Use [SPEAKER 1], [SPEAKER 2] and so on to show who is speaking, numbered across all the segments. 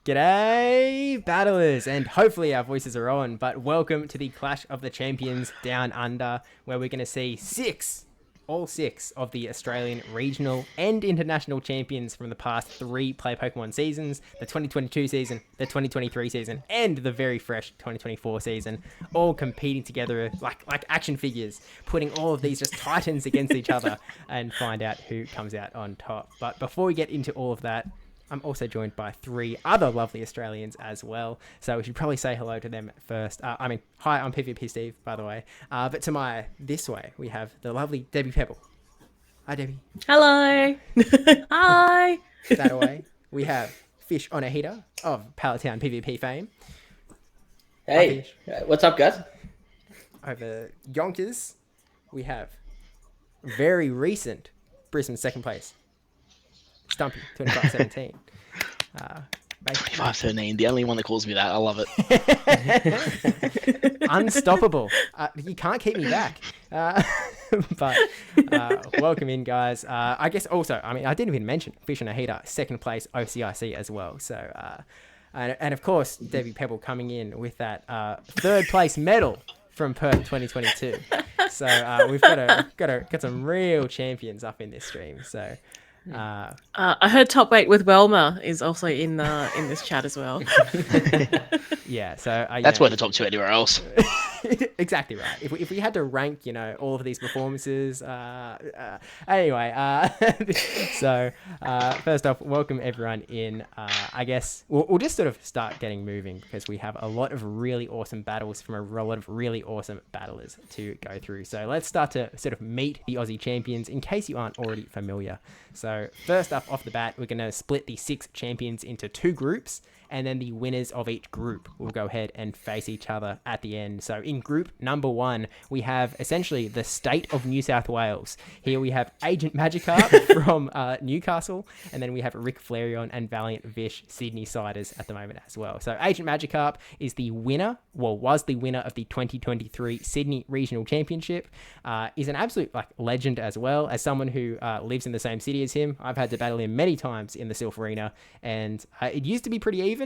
[SPEAKER 1] G'day, battlers, and hopefully our voices are on, but welcome to the Clash of the Champions Down Under, where we're going to see all six of the Australian regional and international champions from the past 3 Play Pokemon seasons, the 2022 season, the 2023 season, and the very fresh 2024 season, all competing together like action figures, putting all of these just titans against each other and find out who comes out on top. But before we get into all of that, I'm also joined by 3 other lovely Australians as well, so we should probably say hello to them first. Hi, I'm PvP Steve, by the way. But to this way, we have the lovely debbiepebble. Hi, Debbie.
[SPEAKER 2] Hello. Hi.
[SPEAKER 1] That away, we have FishOnAHeater of Palatown PvP fame.
[SPEAKER 3] Hey, what's up, guys?
[SPEAKER 1] Over Yonkers, we have very recent Brisbane second place, Stumpy2517.
[SPEAKER 3] 2517, the only one that calls me that. I love it.
[SPEAKER 1] Unstoppable. You can't keep me back. But welcome in, guys. I guess also, I didn't even mention FishOnAHeater, second place OCIC as well. So, and of course, debbiepebble coming in with that third place medal from Perth 2022. So we've got some real champions up in this stream. So.
[SPEAKER 2] I heard top 8 with Welma is also in this chat as well.
[SPEAKER 1] Yeah, so
[SPEAKER 3] that's why the top 2 anywhere else.
[SPEAKER 1] Exactly right. If we had to rank, all of these performances, anyway. So first off, welcome everyone in. I guess we'll just sort of start getting moving because we have a lot of really awesome battles from a lot of really awesome battlers to go through. So let's start to sort of meet the Aussie champions in case you aren't already familiar. So first up off the bat, we're going to split the 6 champions into 2 groups, and then the winners of each group will go ahead and face each other at the end. So in group number 1, we have essentially the state of New South Wales. Here we have AgentMagikarp from Newcastle, and then we have RicFlareon and ValiantVish Sydney Siders at the moment as well. So AgentMagikarp is the winner, was the winner of the 2023 Sydney Regional Championship, is an absolute legend as well. As someone who lives in the same city as him, I've had to battle him many times in the Sylph Arena, and it used to be pretty even.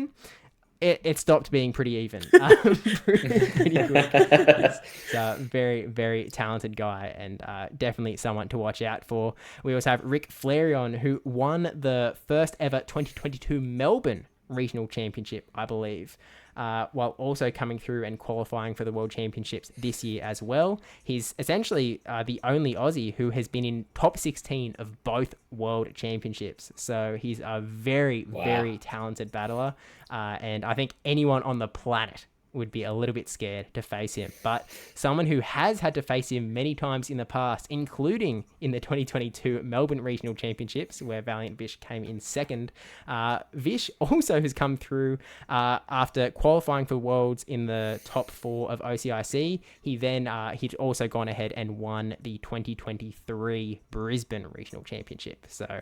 [SPEAKER 1] It stopped being pretty even. Pretty good. He's a very, very talented guy, and definitely someone to watch out for. We also have RicFlareon, who won the first ever 2022 Melbourne Regional Championship, I believe, while also coming through and qualifying for the World Championships this year as well. He's essentially the only Aussie who has been in top 16 of both World Championships. So he's a very, very talented battler, and I think anyone on the planet would be a little bit scared to face him. But someone who has had to face him many times in the past, including in the 2022 Melbourne Regional Championships, where ValiantVish came in second, Vish also has come through after qualifying for Worlds in the top 4 of OCIC. He'd also gone ahead and won the 2023 Brisbane Regional Championship. So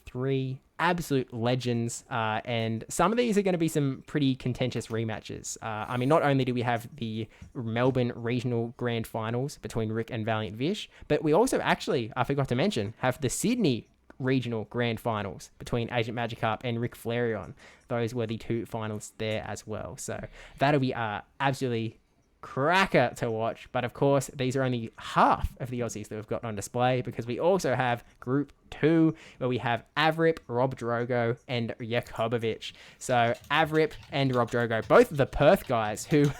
[SPEAKER 1] 3 absolute legends, and some of these are going to be some pretty contentious rematches. Not only do we have the Melbourne Regional Grand Finals between Rick and ValiantVish, but we also actually, I forgot to mention, have the Sydney Regional Grand Finals between AgentMagikarp and RicFlareon. Those were the 2 finals there as well. So that'll be absolutely cracker to watch. But of course, these are only half of the Aussies that we've got on display, because we also have Group 2, where we have Avrip, RobDrogo, and YACOBERVITCH. So Avrip and RobDrogo, both the Perth guys who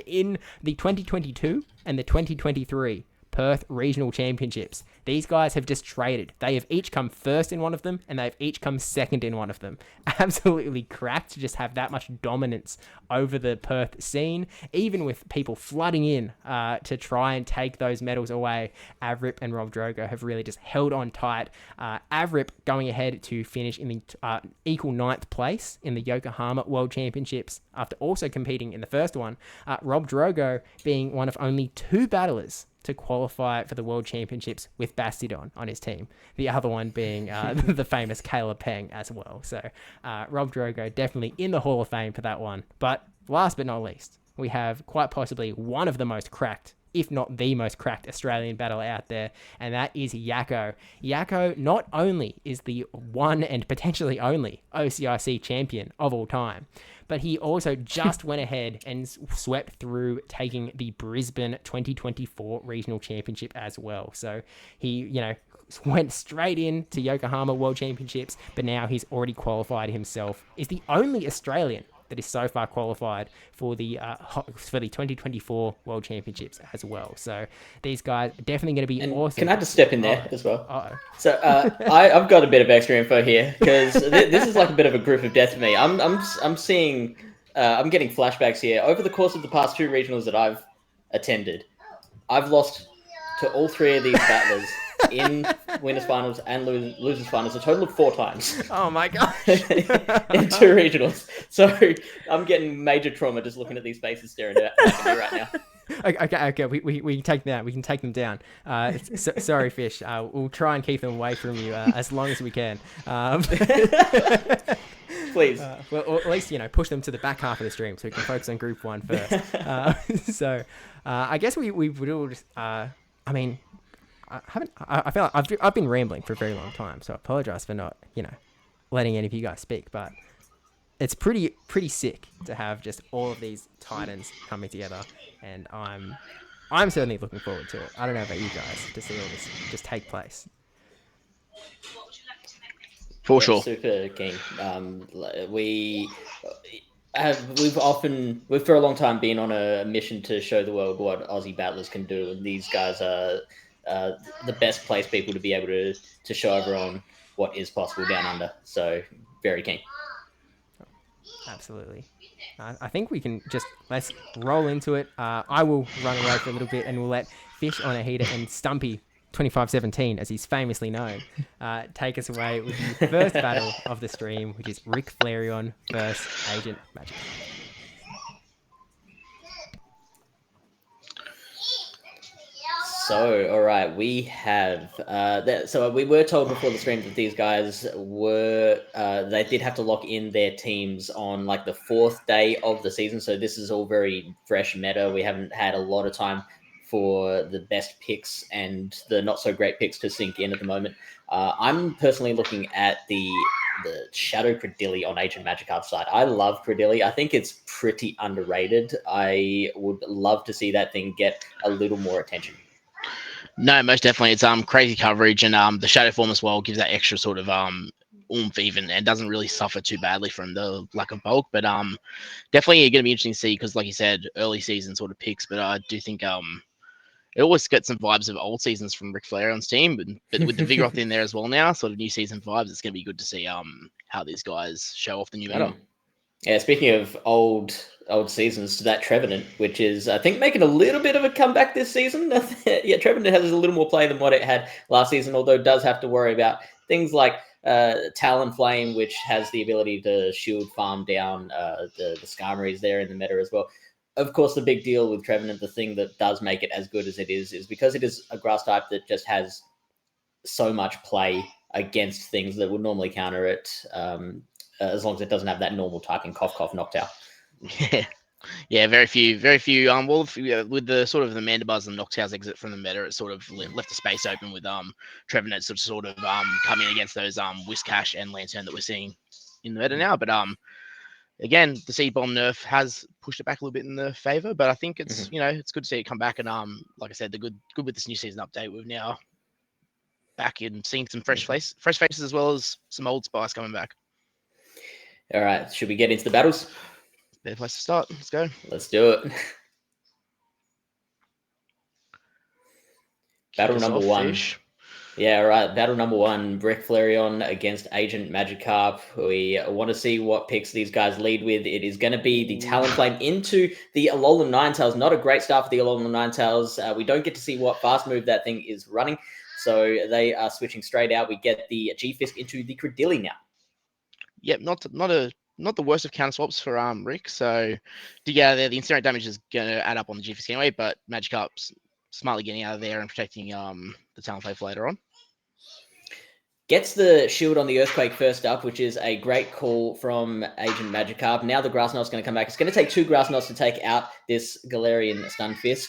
[SPEAKER 1] in the 2022 and the 2023 Perth Regional Championships, these guys have just traded. They have each come first in one of them, and they've each come second in one of them. Absolutely cracked to just have that much dominance over the Perth scene, even with people flooding in to try and take those medals away. Avrip and RobDrogo have really just held on tight. Avrip going ahead to finish in the equal 9th place in the Yokohama World Championships after also competing in the first one. RobDrogo being one of only 2 battlers to qualify for the World Championships with Bastidon on his team. The other one being the famous Caleb Peng as well. So RobDrogo definitely in the Hall of Fame for that one. But last but not least, we have quite possibly one of the most cracked, if not the most cracked Australian battler out there, and that is Yako. Yako not only is the one and potentially only OCIC champion of all time, but he also just went ahead and swept through taking the Brisbane 2024 Regional Championship as well. So he, went straight into Yokohama World Championships, but now he's already qualified himself. Is the only Australian that is so far qualified for the 2024 World Championships as well. So these guys are definitely going to be awesome.
[SPEAKER 3] Can I just step in there as well?
[SPEAKER 1] Uh-oh.
[SPEAKER 3] So I've got a bit of extra info here because this is like a bit of a group of death for me. I'm seeing I'm getting flashbacks here. Over the course of the past 2 regionals that I've attended, I've lost to all 3 of these battlers in winners finals and losers finals a total of 4 times.
[SPEAKER 1] Oh my gosh.
[SPEAKER 3] In 2 regionals. So I'm getting major trauma just looking at these faces staring at me right now.
[SPEAKER 1] Okay. We can take them down. We can take them down. Sorry, Fish. We'll try and keep them away from you as long as we can.
[SPEAKER 3] Please.
[SPEAKER 1] Well, or at least push them to the back half of the stream so we can focus on Group 1 first. So I guess we would all just. I feel like I've been rambling for a very long time, so I apologize for not letting any of you guys speak, but it's pretty sick to have just all of these titans coming together, and I'm certainly looking forward to it. I don't know about you guys, to see all this just take place.
[SPEAKER 3] For sure.
[SPEAKER 4] Super keen. We've for a long time been on a mission to show the world what Aussie battlers can do, and these guys are the best placed people to be able to show everyone what is possible down under. So very keen.
[SPEAKER 1] Absolutely. I think we can let's roll into it. I will run away for a little bit and we'll let FishOnAHeater and Stumpy2517, as he's famously known, take us away with the first battle of the stream, which is RicFlareon versus AgentMagikarp.
[SPEAKER 4] So, all right, we have so we were told before the stream that these guys were they did have to lock in their teams on like the 4th day of the season. So this is all very fresh meta. We haven't had a lot of time for the best picks and the not so great picks to sink in at the moment. I'm personally looking at the Shadow Credilli on AgentMagikarp's side. I love Credilli. I think it's pretty underrated. I would love to see that thing get a little more attention.
[SPEAKER 3] No, most definitely. It's crazy coverage, and the shadow form as well gives that extra sort of oomph even, and doesn't really suffer too badly from the lack of bulk. But definitely going to be interesting to see because, like you said, early season sort of picks. But I do think it always gets some vibes of old seasons from RicFlareon's team, but with the Vigoroth in there as well now, sort of new season vibes. It's going to be good to see how these guys show off the new meta.
[SPEAKER 4] Yeah, speaking of old seasons, that Trevenant, which is, I think, making a little bit of a comeback this season. Yeah, Trevenant has a little more play than what it had last season, although it does have to worry about things like Talonflame, which has the ability to shield farm down the Skarmories there in the meta as well. Of course, the big deal with Trevenant, the thing that does make it as good as it is because it is a grass type that just has so much play against things that would normally counter it, as long as it doesn't have that normal typing cough Noctowl.
[SPEAKER 3] Yeah, very few. Well, with the sort of the Mandibuzz and Noctowl's exit from the meta, it sort of left the space open with Trevenant sort of coming against those Whiscash and Lantern that we're seeing in the meta now. But again, the Seed Bomb nerf has pushed it back a little bit in the favor, but I think it's it's good to see it come back. And like I said, the good with this new season update, we've now back in seeing some fresh faces as well as some old spice coming back.
[SPEAKER 4] All right, should we get into the battles?
[SPEAKER 3] Better place to start. Let's go.
[SPEAKER 4] Let's do it. Battle number 1.
[SPEAKER 3] Fish.
[SPEAKER 4] Yeah, all right. Battle number 1, RicFlareon against AgentMagikarp. We want to see what picks these guys lead with. It is going to be the Talonflame into the Alolan Ninetales. Not a great start for the Alolan Ninetales. We don't get to see what fast move that thing is running. So they are switching straight out. We get the G-Fisk into the Credilli now.
[SPEAKER 3] Yep, not the worst of counter swaps for Rick. So to get out of there, the incinerate damage is going to add up on the G-Fisk anyway, but Magikarp's smartly getting out of there and protecting the Talonflame later on.
[SPEAKER 4] Gets the shield on the Earthquake first up, which is a great call from AgentMagikarp. Now the Grass Knot's going to come back. It's going to take 2 Grass Knots to take out this Galarian Stunfisk,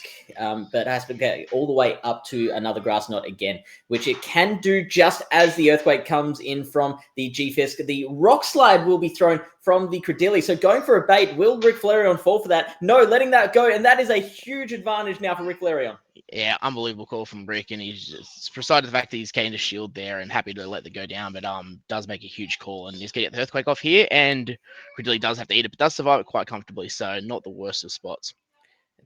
[SPEAKER 4] but it has to get all the way up to another Grass Knot again, which it can do just as the Earthquake comes in from the G-Fisk. The Rock Slide will be thrown from the Credilli. So going for a bait, will RicFlareon fall for that? No, letting that go, and that is a huge advantage now for RicFlareon.
[SPEAKER 3] Yeah, unbelievable call from Rick, and he's just, besides the fact that he's keen to shield there and happy to let the go down, but does make a huge call, and he's gonna get the Earthquake off here, and Credilli does have to eat it, but does survive it quite comfortably, so not the worst of spots.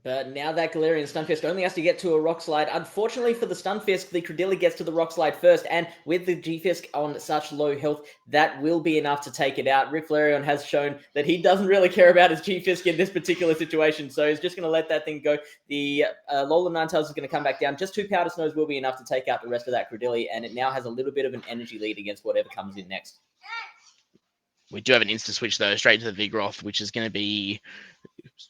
[SPEAKER 4] But now that Galarian Stunfisk only has to get to a Rock Slide. Unfortunately for the Stunfisk, the Credilli gets to the Rock Slide first, and with the G-Fisk on such low health, that will be enough to take it out. RicFlareon has shown that he doesn't really care about his G-Fisk in this particular situation, so he's just going to let that thing go. The Lola Ninetales is going to come back down. Just 2 Powder Snows will be enough to take out the rest of that Credilli, and it now has a little bit of an energy lead against whatever comes in next.
[SPEAKER 3] We do have an instant switch, though, straight to the Vigoroth, which is going to be...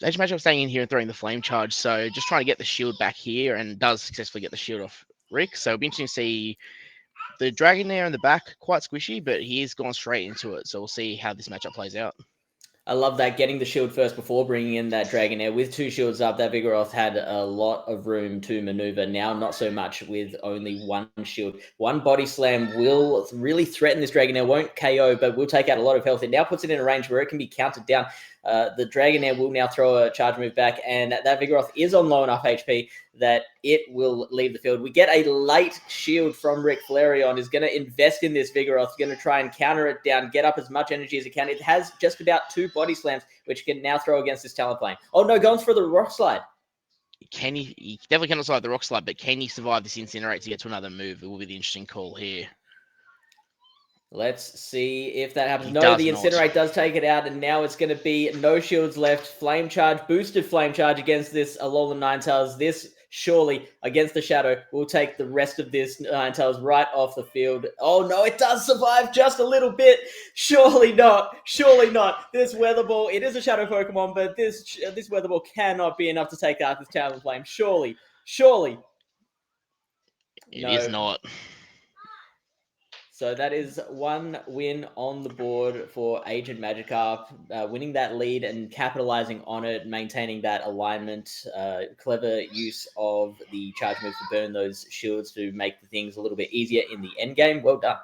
[SPEAKER 3] AgentMagikarp staying in here and throwing the Flame Charge, so just trying to get the shield back here, and does successfully get the shield off Rick. So it'll be interesting to see the Dragonair in the back, quite squishy, but he has gone straight into it, so we'll see how this matchup plays out.
[SPEAKER 4] I love that, getting the shield first before bringing in that Dragonair. With 2 shields up, that Vigoroth had a lot of room to maneuver. Now, not so much with only 1 shield. 1 Body Slam will really threaten this Dragonair. Won't KO, but will take out a lot of health. It now puts it in a range where it can be counted down. The Dragonair will now throw a charge move back, and that Vigoroth is on low enough HP that it will leave the field. We get a late shield from RicFlareon. Is going to invest in this Vigoroth, going to try and counter it down, get up as much energy as it can. It has just about 2 Body Slams, which can now throw against this Talonflame. Oh no, going for the Rock Slide.
[SPEAKER 3] He definitely cannot survive the Rock Slide, but can he survive this Incinerate to get to another move? It will be the interesting call here.
[SPEAKER 4] Let's see if that happens. No, the Incinerate does take it out, and now it's going to be no shields left. Flame Charge, boosted Flame Charge against this Alolan Ninetales. This surely, against the Shadow, will take the rest of this Ninetales right off the field. Oh no, it does survive just a little bit. Surely not. Surely not. This Weather Ball, it is a Shadow Pokemon, but this Weather Ball cannot be enough to take out this Talonflame. Surely.
[SPEAKER 3] It is not.
[SPEAKER 4] So that is 1 win on the board for AgentMagikarp, winning that lead and capitalizing on it, maintaining that alignment, clever use of the charge moves to burn those shields to make the things a little bit easier in the end game. Well done.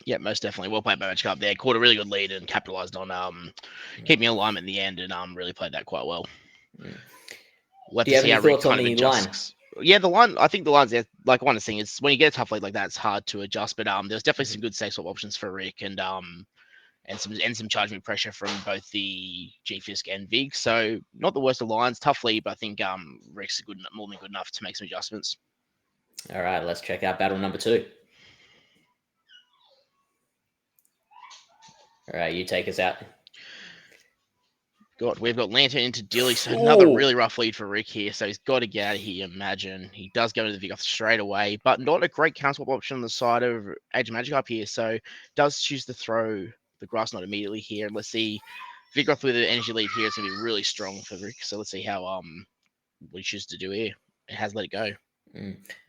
[SPEAKER 3] Yeah, most definitely. Well played by Magikarp there. Caught a really good lead and capitalized on keeping alignment in the end, and really played that quite well. We'll
[SPEAKER 4] Do you have any thoughts on the line?
[SPEAKER 3] Yeah, the line. I think the line's there. Like one thing is when you get a tough lead like that, it's hard to adjust. But there's definitely some good safe swap options for Rick, and some charge move pressure from both the G-Fisk and Vig. So not the worst of lines. Tough lead, but I think Rick's more than good enough to make some adjustments.
[SPEAKER 4] All right, let's check out battle number 2. All right, you take us out.
[SPEAKER 3] We've got Lantern into Dilly, so another really rough lead for Rick here. So he's got to get out of here, imagine. He does go to the Vigoroth straight away, but not a great counter swap option on the side of AgentMagikarp here. So does choose to throw the Grass Knot immediately here. And let's see, Vigoroth with an energy lead here is going to be really strong for Rick. So let's see how what he chooses to do here. It has let it go.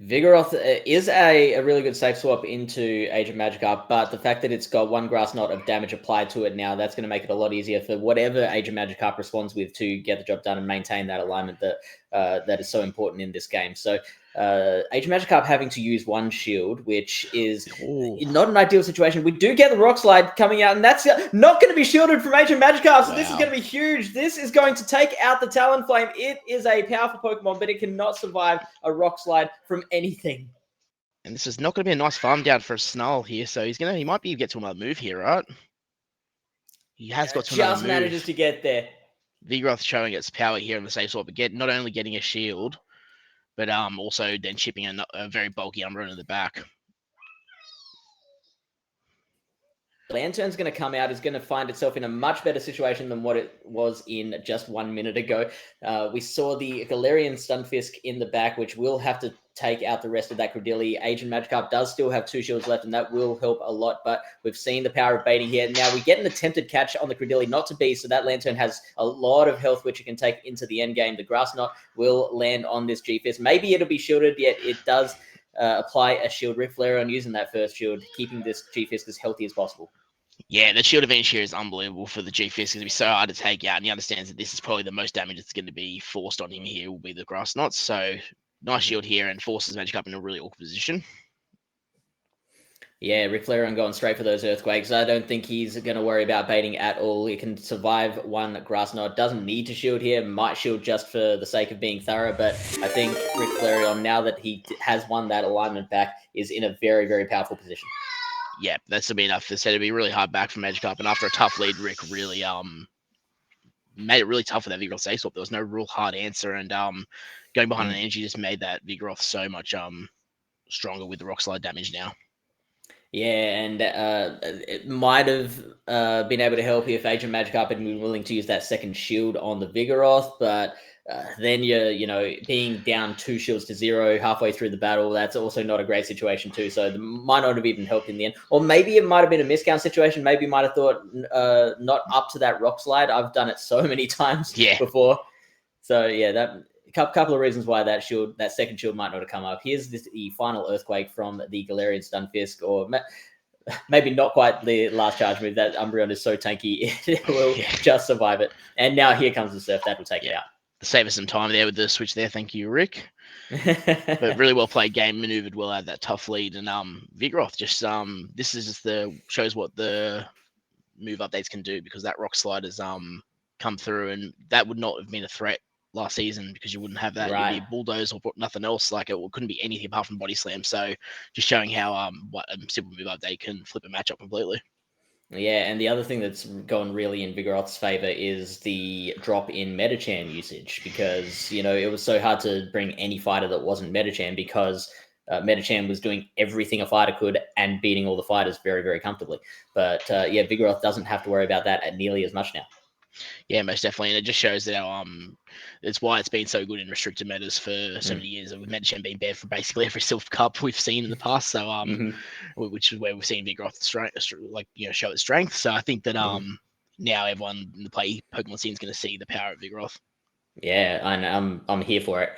[SPEAKER 4] Vigoroth is a really good safe swap into AgentMagikarp, but the fact that it's got 1 Grass Knot of damage applied to it now, that's going to make it a lot easier for whatever AgentMagikarp responds with to get the job done and maintain that alignment that is so important in this game. So AgentMagikarp having to use 1 shield, which is not an ideal situation. We do get the Rock Slide coming out, and that's not going to be shielded from AgentMagikarp, so this is going to be huge. This is going to take out the Talonflame. It is a powerful Pokemon, but it cannot survive a Rock Slide from anything.
[SPEAKER 3] And this is not going to be a nice farm down for a Snarl here, so he might be able to get to another move here, right? He has got to
[SPEAKER 4] just manages to get there.
[SPEAKER 3] Vigoroth showing its power here in the safe swap, but not only getting a shield, but also then chipping a very bulky Umbreon in the back.
[SPEAKER 4] Lantern's going to come out, is going to find itself in a much better situation than what it was in just 1 minute ago. We saw the Galarian Stunfisk in the back, which will have to take out the rest of that Credilli. AgentMagikarp does still have 2 shields left, and that will help a lot, but we've seen the power of baiting here. Now we get an attempted catch on the Credilli, not to be, so that Lantern has a lot of health, which it can take into the end game. The Grass Knot will land on this G-Fisk. Maybe it'll be shielded, yet it does apply a shield RicFlareon using that first shield, keeping this G-Fisk as healthy as possible.
[SPEAKER 3] Yeah, the shield advantage here is unbelievable for the G-Fisk. It's going to be so hard to take out, and he understands that this is probably the most damage that's going to be forced on him here will be the grass knots. So nice shield here and forces Magikarp in a really awkward position.
[SPEAKER 4] Yeah, RicFlareon going straight for those Earthquakes. I don't think he's going to worry about baiting at all. He can survive one Grass Knot. Doesn't need to shield here. Might shield just for the sake of being thorough. But I think RicFlareon, now that he has won that alignment back, is in a very, very powerful position.
[SPEAKER 3] Yeah, that's to be enough. They said it'd be really hard back for Magikarp. And after a tough lead, Rick really made it really tough for that Vigoroth safe swap. There was no real hard answer. And going behind an energy just made that Vigoroth so much stronger with the Rock Slide damage now.
[SPEAKER 4] Yeah, and it might have been able to help if AgentMagikarp had been willing to use that second shield on the Vigoroth, but then you're, being down 2 shields to 0 halfway through the battle, that's also not a great situation too, so it might not have even helped in the end. Or maybe it might have been a miscount situation. Maybe you might have thought not up to that Rock Slide. I've done it so many times before. So yeah, that... couple of reasons why that second shield might not have come up. Here's the final Earthquake from the Galarian Stunfisk, or maybe not quite the last charge move. That Umbreon is so tanky, it will just survive it. And now here comes the Surf. That will take it out.
[SPEAKER 3] Save us some time there with the switch there. Thank you, Rick. But really well played game, maneuvered well out of that tough lead. And Vigoroth just this is just shows what the move updates can do, because that Rock Slide has come through, and that would not have been a threat last season because you wouldn't have that. Right. It'd be Bulldoze or nothing else. Like it couldn't be anything apart from Body Slam. So just showing how what a simple move update can flip a matchup completely.
[SPEAKER 4] Yeah, and the other thing that's gone really in Vigoroth's favor is the drop in Metachan usage, because it was so hard to bring any fighter that wasn't Metachan, because Metachan was doing everything a fighter could and beating all the fighters very, very comfortably. But Vigoroth doesn't have to worry about that nearly as much now.
[SPEAKER 3] Yeah, most definitely, and it just shows that it's why it's been so good in restricted metas for so many years, with Metachan being banned for basically every Silph Cup we've seen in the past. So which is where we've seen Vigoroth show its strength. So I think that now everyone in the play Pokemon scene is going to see the power of Vigoroth.
[SPEAKER 4] Yeah, and I'm here for it.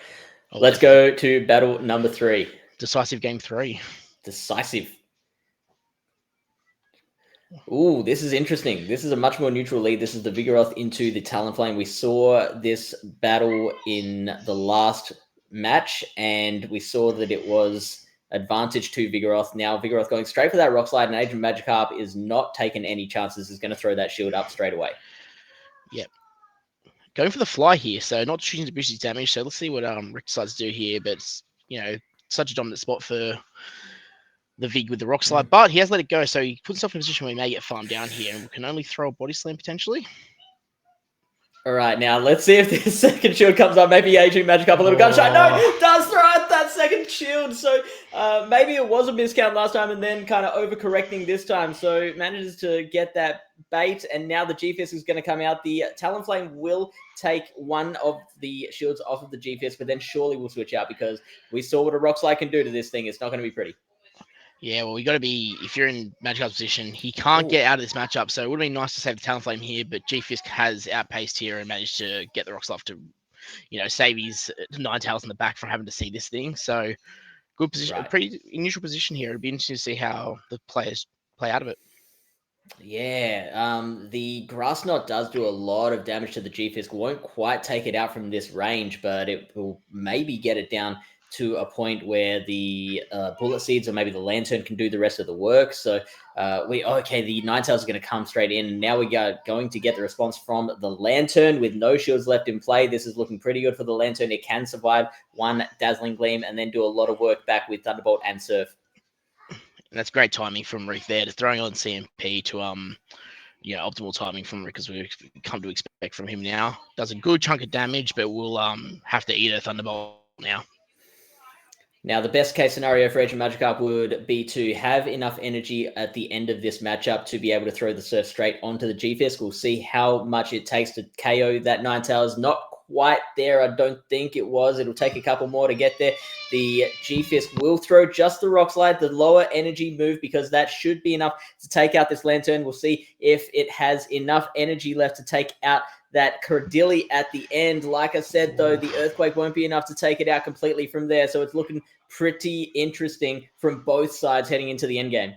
[SPEAKER 4] Let's go to battle number 3.
[SPEAKER 3] Decisive game 3.
[SPEAKER 4] Decisive. Ooh, this is interesting. This is a much more neutral lead. This is the Vigoroth into the Talonflame. We saw this battle in the last match, and we saw that it was advantage to Vigoroth. Now Vigoroth going straight for that Rock Slide, and AgentMagikarp is not taking any chances. Is going to throw that shield up straight away. Yep.
[SPEAKER 3] Going for the fly here, so not choosing to boost his damage. So let's see what Rick decides to do here. But such a dominant spot for the Vig with the Rock Slide, but he has let it go, so he puts himself in a position where he may get farmed down here, and we can only throw a Body Slam potentially.
[SPEAKER 4] All right, now let's see if this second shield comes up. Maybe AgentMagikarp a little gunshot. No, it does throw out that second shield. So maybe it was a miscount last time and then kind of overcorrecting this time. So manages to get that bait, and now the G-Fisk is going to come out. The Talonflame will take one of the shields off of the G-Fisk, but then surely will switch out, because we saw what a Rock Slide can do to this thing. It's not going to be pretty.
[SPEAKER 3] Yeah, well, you got to be, if you're in Magikarp's position, he can't get out of this matchup. So it would have been nice to save the Talonflame here, but G-Fisk has outpaced here and managed to get the Rock Slide to, save his Ninetales in the back from having to see this thing. So good position, pretty initial position here. It'd be interesting to see how the players play out of it.
[SPEAKER 4] Yeah, the Grass Knot does do a lot of damage to the G-Fisk. Won't quite take it out from this range, but it will maybe get it down to a point where the Bullet Seeds or maybe the Lantern can do the rest of the work. So the Ninetales are going to come straight in. And now we are going to get the response from the Lantern with no shields left in play. This is looking pretty good for the Lantern. It can survive one Dazzling Gleam and then do a lot of work back with Thunderbolt and Surf.
[SPEAKER 3] And that's great timing from Rick there, to throwing on CMP to optimal timing from Rick, as we've come to expect from him now. Does a good chunk of damage, but we'll have to eat a Thunderbolt now.
[SPEAKER 4] Now, the best case scenario for AgentMagikarp would be to have enough energy at the end of this matchup to be able to throw the Surf straight onto the G-Fisk. We'll see how much it takes to KO that Ninetales. Not quite there, I don't think it was. It'll take a couple more to get there. The G-Fisk will throw just the Rock Slide, the lower energy move, because that should be enough to take out this Lantern. We'll see if it has enough energy left to take out that Cordilli at the end. Like I said, though, the Earthquake won't be enough to take it out completely from there. So it's looking pretty interesting from both sides heading into the end game.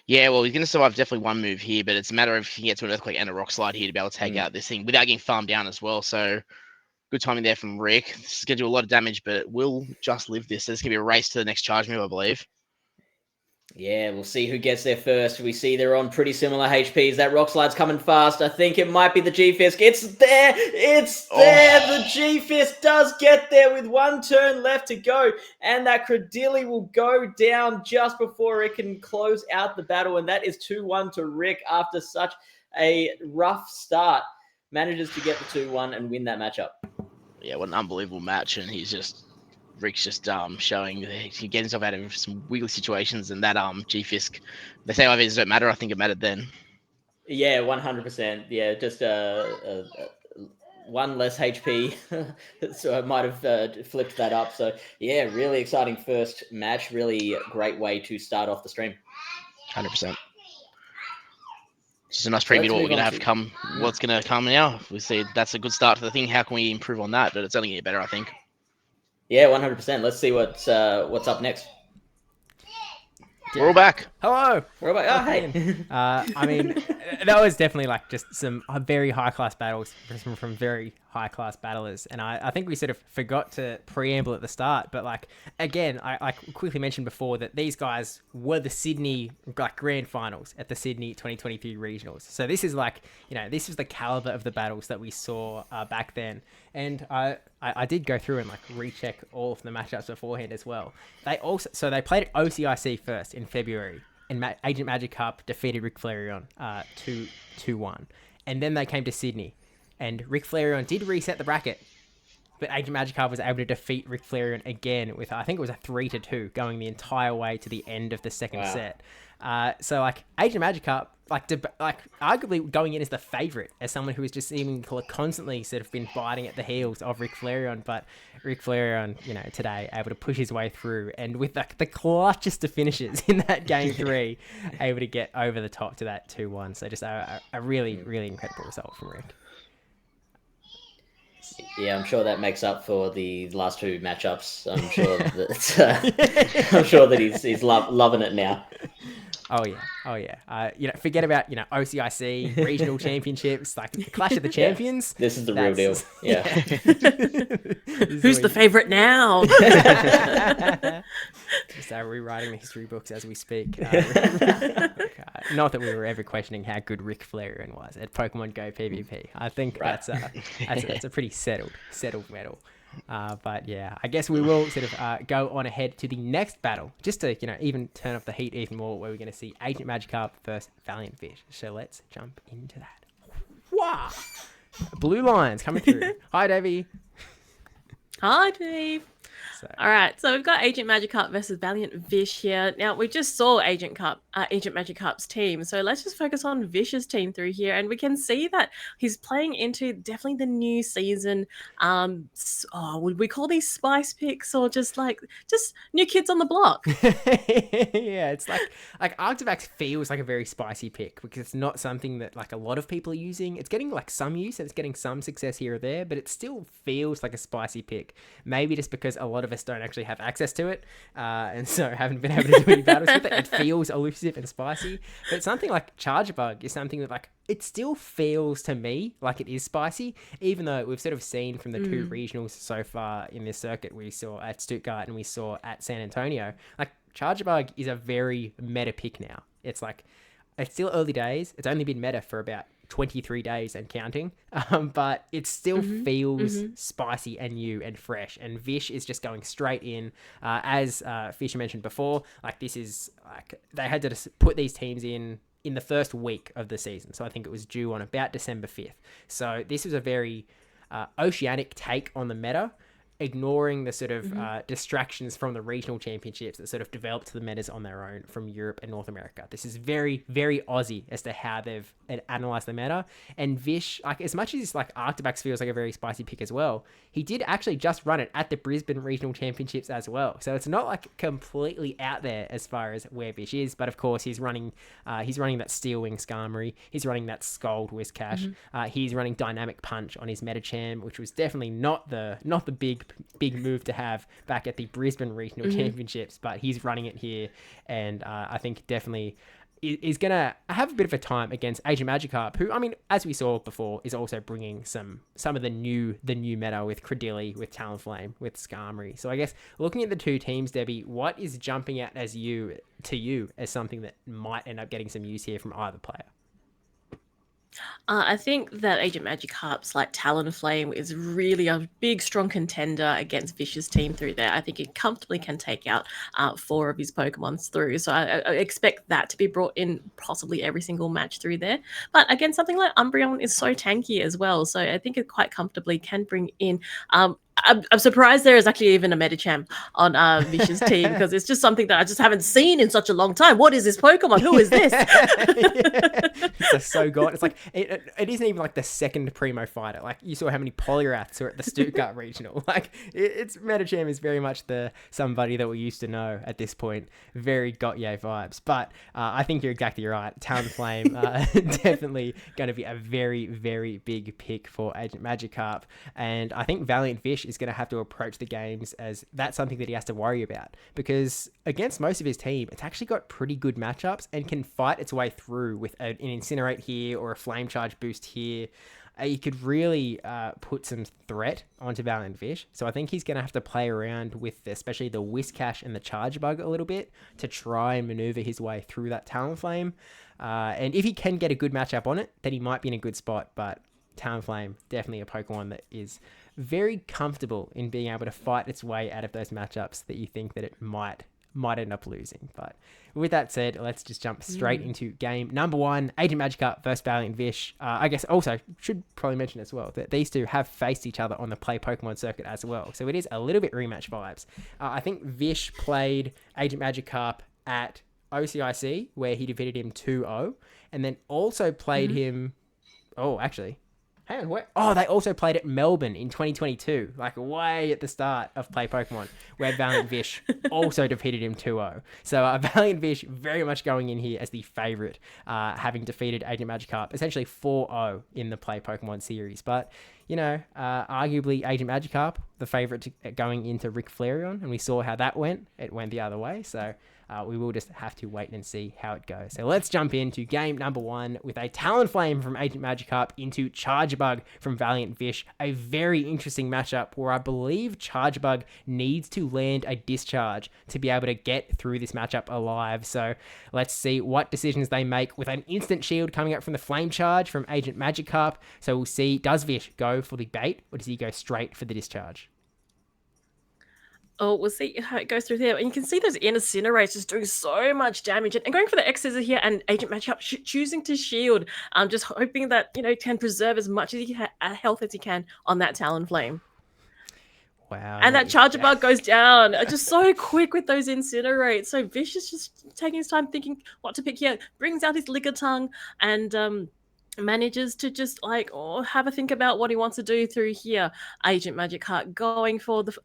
[SPEAKER 3] Yeah, well, he's going to survive definitely one move here, but it's a matter of if he gets to an Earthquake and a Rock Slide here to be able to take out this thing without getting farmed down as well. So good timing there from Rick. This is going to do a lot of damage, but it will just live this. So it's going to be a race to the next charge move, I believe.
[SPEAKER 4] Yeah, we'll see who gets there first. We see they're on pretty similar HPs. That Rock Slide's coming fast. I think it might be the G-Fisk. It's there! It's there! The G-Fisk does get there with one turn left to go. And that Credilli will go down just before it can close out the battle. And that is 2-1 to Rick after such a rough start. Manages to get the 2-1 and win that matchup.
[SPEAKER 3] Yeah, what an unbelievable match. And Rick's just showing that he can get himself out of some wiggly situations, and that G-Fisk, they say IVs don't matter. I think it mattered then.
[SPEAKER 4] Yeah, 100%. Yeah, just one less HP, so I might have flipped that up. So yeah, really exciting first match. Really great way to start off the stream.
[SPEAKER 3] 100%. Just a nice preview to what we're going to have come. What's going to come now? We see that's a good start to the thing. How can we improve on that? But it's only going to get better, I think.
[SPEAKER 4] Yeah, 100%. Let's see what's up next.
[SPEAKER 3] We're all back.
[SPEAKER 1] Hello.
[SPEAKER 4] We're all back. Oh, hey.
[SPEAKER 1] I mean, that was definitely like just some very high-class battles from very high-class battlers. And I think we sort of forgot to preamble at the start. But like, again, I quickly mentioned before that these guys were the Sydney grand finals at the Sydney 2023 regionals. So this is like, this is the caliber of the battles that we saw back then. And I did go through and like recheck all of the matchups beforehand as well. They played at OCIC first in February, and AgentMagikarp defeated RicFlareon 2-1. And then they came to Sydney, and RicFlareon did reset the bracket, but AgentMagikarp was able to defeat RicFlareon again with, I think it was a 3-2 going the entire way to the end of the second set. So like AgentMagikarp, arguably going in as the favorite, as someone who has just seeming constantly sort of been biting at the heels of RicFlareon, but RicFlareon, today able to push his way through, and with the clutchest of finishes in that game 3, able to get over the top to that 2-1. So just a really, really incredible result from Rick.
[SPEAKER 4] Yeah, I'm sure that makes up for the last 2 matchups. I'm sure that I'm sure that he's loving it now.
[SPEAKER 1] Oh yeah. Forget about OCIC regional championships, like the Clash of the Champions.
[SPEAKER 4] This is the real deal. Yeah.
[SPEAKER 2] Who's the favorite now?
[SPEAKER 1] Just rewriting the history books as we speak. Not that we were ever questioning how good RicFlareon was at Pokemon Go PvP. I think that's a pretty settled medal. But yeah, I guess we will sort of go on ahead to the next battle, just to even turn up the heat even more, where we're going to see AgentMagikarp versus ValiantVish. So let's jump into that. Wow, Blue Lions coming through. Hi, Debbie.
[SPEAKER 2] Hi, Dave. All right, so we've got AgentMagikarp versus ValiantVish here. Now, we just saw AgentMagikarp's team, so let's just focus on Vish's team through here, and we can see that he's playing into definitely the new season. Would we call these spice picks, or just new kids on the block?
[SPEAKER 1] Yeah, it's like Arctivax feels like a very spicy pick, because it's not something that like a lot of people are using. It's getting like some use, and it's getting some success here or there, but it still feels like a spicy pick. Maybe just because a lot of us don't actually have access to it, and so haven't been able to do any battles with it. It feels elusive and spicy, but something like Charge Bug is something that like it still feels to me like it is spicy, even though we've sort of seen from the 2 regionals so far in this circuit. We saw at Stuttgart and we saw at San Antonio, like Charge Bug is a very meta pick now. It's still early days. It's only been meta for about 23 days and counting, but it still feels spicy and new and fresh, and Vish is just going straight in. As Fish mentioned before, like this is like they had to just put these teams in the first week of the season, so I think it was due on about December 5th. So this was a very oceanic take on the meta, ignoring the sort of distractions from the regional championships that sort of developed the metas on their own from Europe and North America. This is very, very Aussie as to how they've analysed the meta. And Vish, like, as much as like Arctibax feels like a very spicy pick as well, he did actually just run it at the Brisbane Regional Championships as well. So it's not like completely out there as far as where Vish is, but of course he's running that Steelwing Skarmory, he's running that Scald Whiscash, he's running Dynamic Punch on his Metacham, which was definitely not the big move to have back at the Brisbane Regional Championships, but he's running it here, and I think definitely is going to have a bit of a time against AgentMagikarp, who, I mean, as we saw before, is also bringing some of the new meta with Credilli, with Talonflame, with Skarmory. So I guess looking at the two teams, Debbie, what is jumping out to you as something that might end up getting some use here from either player?
[SPEAKER 2] I think that AgentMagikarp's like Talonflame is really a big, strong contender against Vish's team through there. I think he comfortably can take out 4 of his Pokemons through. So I expect that to be brought in possibly every single match through there. But again, something like Umbreon is so tanky as well. So I think it quite comfortably can bring in I'm surprised there is actually even a Metacham on Vish's team, because it's just something that I just haven't seen in such a long time. What is this Pokemon? Who is this?
[SPEAKER 1] It's so gone. It's like it isn't even like the second primo fighter. Like, you saw how many Polyraths are at the Stuttgart Regional. Like, it's Metacham is very much somebody that we used to know at this point. Very Gotye vibes. But I think you're exactly right. Talonflame definitely going to be a very, very big pick for AgentMagikarp. And I think ValiantVish is going to have to approach the games as that's something that he has to worry about, because against most of his team, it's actually got pretty good matchups and can fight its way through with an Incinerate here or a Flame Charge boost here. You could really put some threat onto ValiantVish. So I think he's going to have to play around with especially the Whiscash and the Charge Bug a little bit to try and maneuver his way through that Talonflame. And if he can get a good matchup on it, then he might be in a good spot. But Talonflame, definitely a Pokemon that is very comfortable in being able to fight its way out of those matchups that you think that it might end up losing. But with that said, let's just jump straight into game number 1, AgentMagikarp versus ValiantVish. I guess also should probably mention as well that these two have faced each other on the Play Pokemon circuit as well. So it is a little bit rematch vibes. I think Vish played AgentMagikarp at OCIC, where he defeated him 2-0, and then also played him... Oh, actually... Hang on, what? Oh, they also played at Melbourne in 2022, like way at the start of Play Pokemon, where ValiantVish also defeated him 2-0. So ValiantVish very much going in here as the favourite, having defeated AgentMagikarp essentially 4-0 in the Play Pokemon series. But, you know, arguably AgentMagikarp, the favourite going into RicFlareon, and we saw how that went. It went the other way, so... we will just have to wait and see how it goes. So let's jump into game number 1 with a Talonflame from AgentMagikarp into Chargebug from ValiantVish. A very interesting matchup where I believe Chargebug needs to land a Discharge to be able to get through this matchup alive. So let's see what decisions they make with an instant shield coming up from the Flame Charge from AgentMagikarp. So we'll see, does Vish go for the bait or does he go straight for the Discharge?
[SPEAKER 2] Oh, we'll see how it goes through there. And you can see those Incinerates just doing so much damage. And going for the X-Scissor here, and AgentMagikarp choosing to shield. Just hoping that, you know, can preserve as much as health as he can on that Talonflame.
[SPEAKER 1] Wow.
[SPEAKER 2] And that Charger Bug goes down. Just so quick with those Incinerates. So Vish is just taking his time thinking what to pick here. Brings out his Lickitung and... manages to just have a think about what he wants to do through here. AgentMagikarp going for the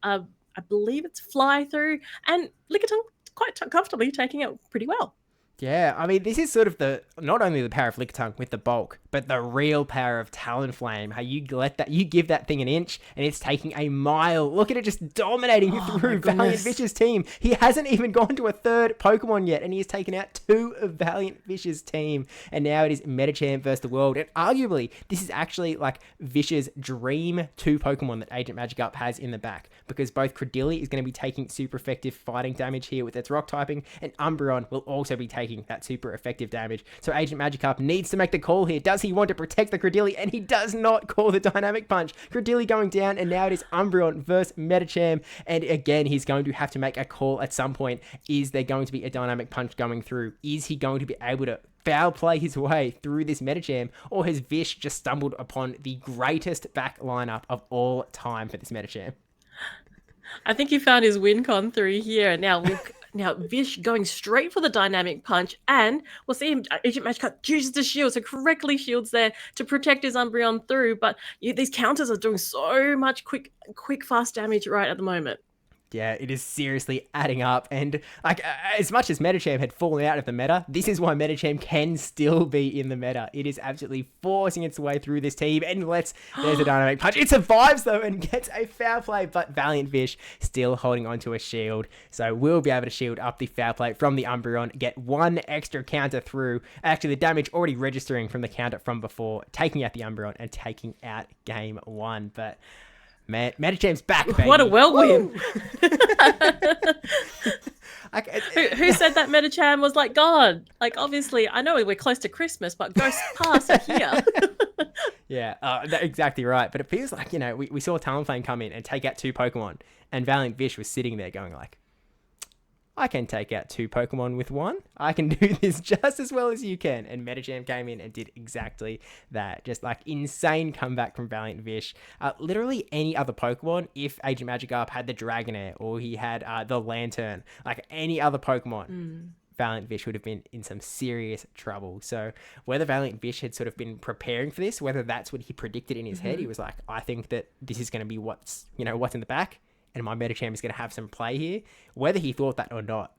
[SPEAKER 2] I believe it's Fly Through, and Lickitung quite comfortably taking it pretty well.
[SPEAKER 1] Yeah, I mean, this is sort of not only the power of Lickitung with the bulk, but the real power of Talonflame. How you give that thing an inch and it's taking a mile. Look at it just dominating through ValiantVish's team. He hasn't even gone to a third Pokemon yet, and he has taken out 2 of ValiantVish's team. And now it is Metacham versus the world. And arguably, this is actually like Vish's dream 2 Pokemon that AgentMagikarp has in the back, because both Credilli is going to be taking super effective fighting damage here with its rock typing, and Umbreon will also be taking that super effective damage. So AgentMagikarp needs to make the call here. Does he want to protect the Credilli? And he does not call the Dynamic Punch. Credilli going down, and now it is Umbreon versus Metacham. And again, he's going to have to make a call at some point. Is there going to be a Dynamic Punch going through? Is he going to be able to foul play his way through this Metacham? Or has Vish just stumbled upon the greatest back lineup of all time for this Metacham?
[SPEAKER 2] I think he found his win con through here. Now Vish going straight for the dynamic punch, and we'll see him. Agent Magikarp uses the shield, so correctly shields there to protect his Umbreon through. But these counters are doing so much quick, fast damage right at the moment.
[SPEAKER 1] Yeah, it is seriously adding up. And like, as much as Medicham had fallen out of the meta, this is why Medicham can still be in the meta. It is absolutely forcing its way through this team. And there's a dynamic punch. It survives though and gets a foul play, but ValiantVish still holding onto a shield. So we'll be able to shield up the foul play from the Umbreon, get one extra counter through. Actually, the damage already registering from the counter from before, taking out the Umbreon and taking out game 1. But man, Medicham's back, baby.
[SPEAKER 2] What a whirlwind. Who said that Medicham was like God? Like, obviously, I know we're close to Christmas, but Ghost Pass are here.
[SPEAKER 1] Yeah, exactly right. But it feels like, we saw Talonflame come in and take out 2 Pokemon, and ValiantVish was sitting there going like, I can take out 2 Pokemon with 1. I can do this just as well as you can. And Medicham came in and did exactly that. Just like insane comeback from ValiantVish. Literally any other Pokemon, if Agent Magikarp had the Dragonair or he had the Lantern, like any other Pokemon, ValiantVish would have been in some serious trouble. So whether ValiantVish had sort of been preparing for this, whether that's what he predicted in his head, he was like, I think that this is going to be what's in the back, and my Medicham is going to have some play here. Whether he thought that or not,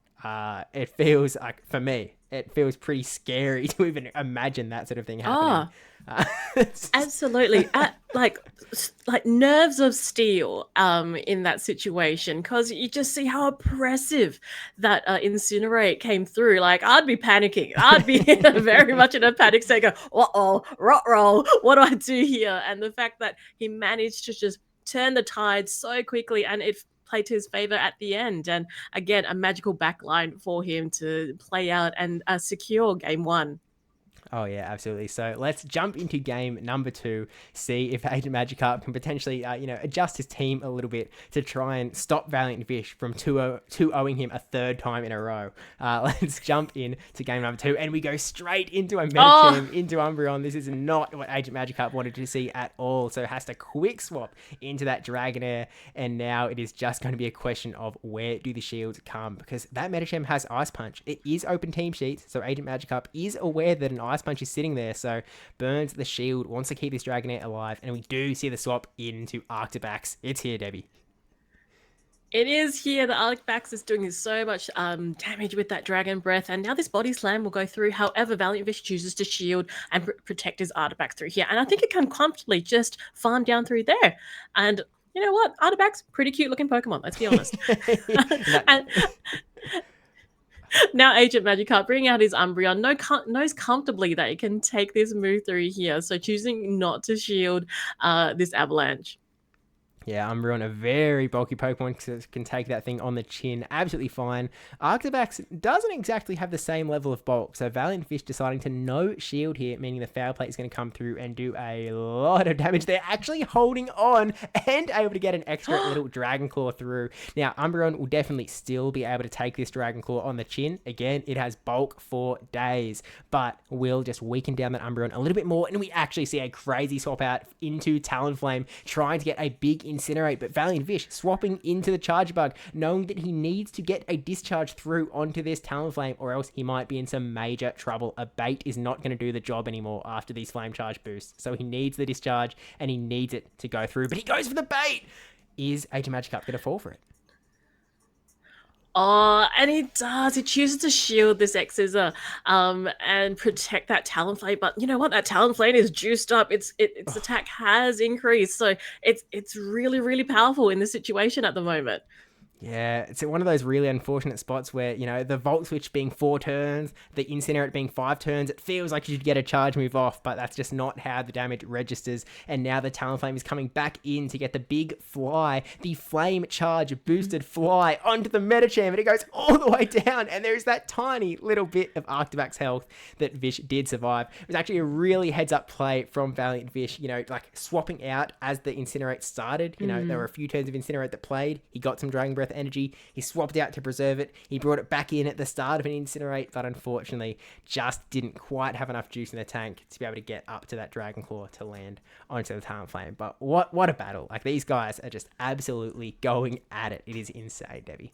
[SPEAKER 1] it feels like, for me, it feels pretty scary to even imagine that sort of thing happening.
[SPEAKER 2] Absolutely. Like nerves of steel in that situation, because you just see how oppressive that Incinerate came through. Like, I'd be panicking. I'd be very much in a panic state, go, uh-oh, rot-roll, what do I do here? And the fact that he managed to just turn the tide so quickly, and it played to his favor at the end. And again, a magical backline for him to play out and secure game 1.
[SPEAKER 1] Oh, yeah, absolutely. So let's jump into game number 2, see if Agent Magikarp can potentially, adjust his team a little bit to try and stop ValiantVish from 2-0ing him a 3rd time in a row. Let's jump in to game number 2, and we go straight into a Medicham, into Umbreon. This is not what Agent Magikarp wanted to see at all, so has to quick swap into that Dragonair, and now it is just going to be a question of where do the shields come, because that Medicham has Ice Punch. It is open team sheets, so Agent Magikarp is aware that an Ice Punch is sitting there, so burns the shield, wants to keep this Dragonair alive, and we do see the swap into Arctibax. It's here, Debbie.
[SPEAKER 2] It is here. The Arctibax is doing so much damage with that Dragon Breath, and now this Body Slam will go through. However, ValiantVish chooses to shield and protect his Arctibax through here, and I think it can comfortably just farm down through there. And you know what? Arctibax, pretty cute looking Pokemon, let's be honest. Now Agent Magikarp bringing out his Umbreon, knows comfortably that it can take this move through here, so choosing not to shield this Avalanche.
[SPEAKER 1] Yeah, Umbreon, a very bulky Pokemon, can take that thing on the chin absolutely fine. Arctibax doesn't exactly have the same level of bulk, so ValiantVish deciding to no shield here, meaning the foul plate is going to come through and do a lot of damage. They're actually holding on and able to get an extra little Dragon Claw through. Now, Umbreon will definitely still be able to take this Dragon Claw on the chin. Again, it has bulk for days, but will just weaken down that Umbreon a little bit more, and we actually see a crazy swap out into Talonflame, trying to get a big Incinerate, but ValiantVish swapping into the Charge Bug, knowing that he needs to get a discharge through onto this Talonflame, or else he might be in some major trouble. A bait is not going to do the job anymore after these Flame Charge boosts, so he needs the discharge, and he needs it to go through, but he goes for the bait! Is Agent Magikarp going to fall for it?
[SPEAKER 2] Oh, and he does. He chooses to shield this X-Scissor and protect that Talonflame. But you know what? That Talonflame is juiced up. Its attack has increased. So it's really, really powerful in this situation at the moment.
[SPEAKER 1] Yeah, it's one of those really unfortunate spots where, the Volt Switch being 4 turns, the Incinerate being 5 turns, it feels like you should get a charge move off, but that's just not how the damage registers. And now the Talonflame is coming back in to get the big fly, the Flame Charge boosted fly onto the Medicham, and it goes all the way down, and there's that tiny little bit of Arctibax health that Vish did survive. It was actually a really heads-up play from ValiantVish, like swapping out as the Incinerate started. There were a few turns of Incinerate that played. He got some Dragon Breath worth of energy. He swapped out to preserve it. He brought it back in at the start of an Incinerate, but unfortunately just didn't quite have enough juice in the tank to be able to get up to that Dragon Claw to land onto the Talonflame. But what a battle. Like, these guys are just absolutely going at it. It is insane, Debbie.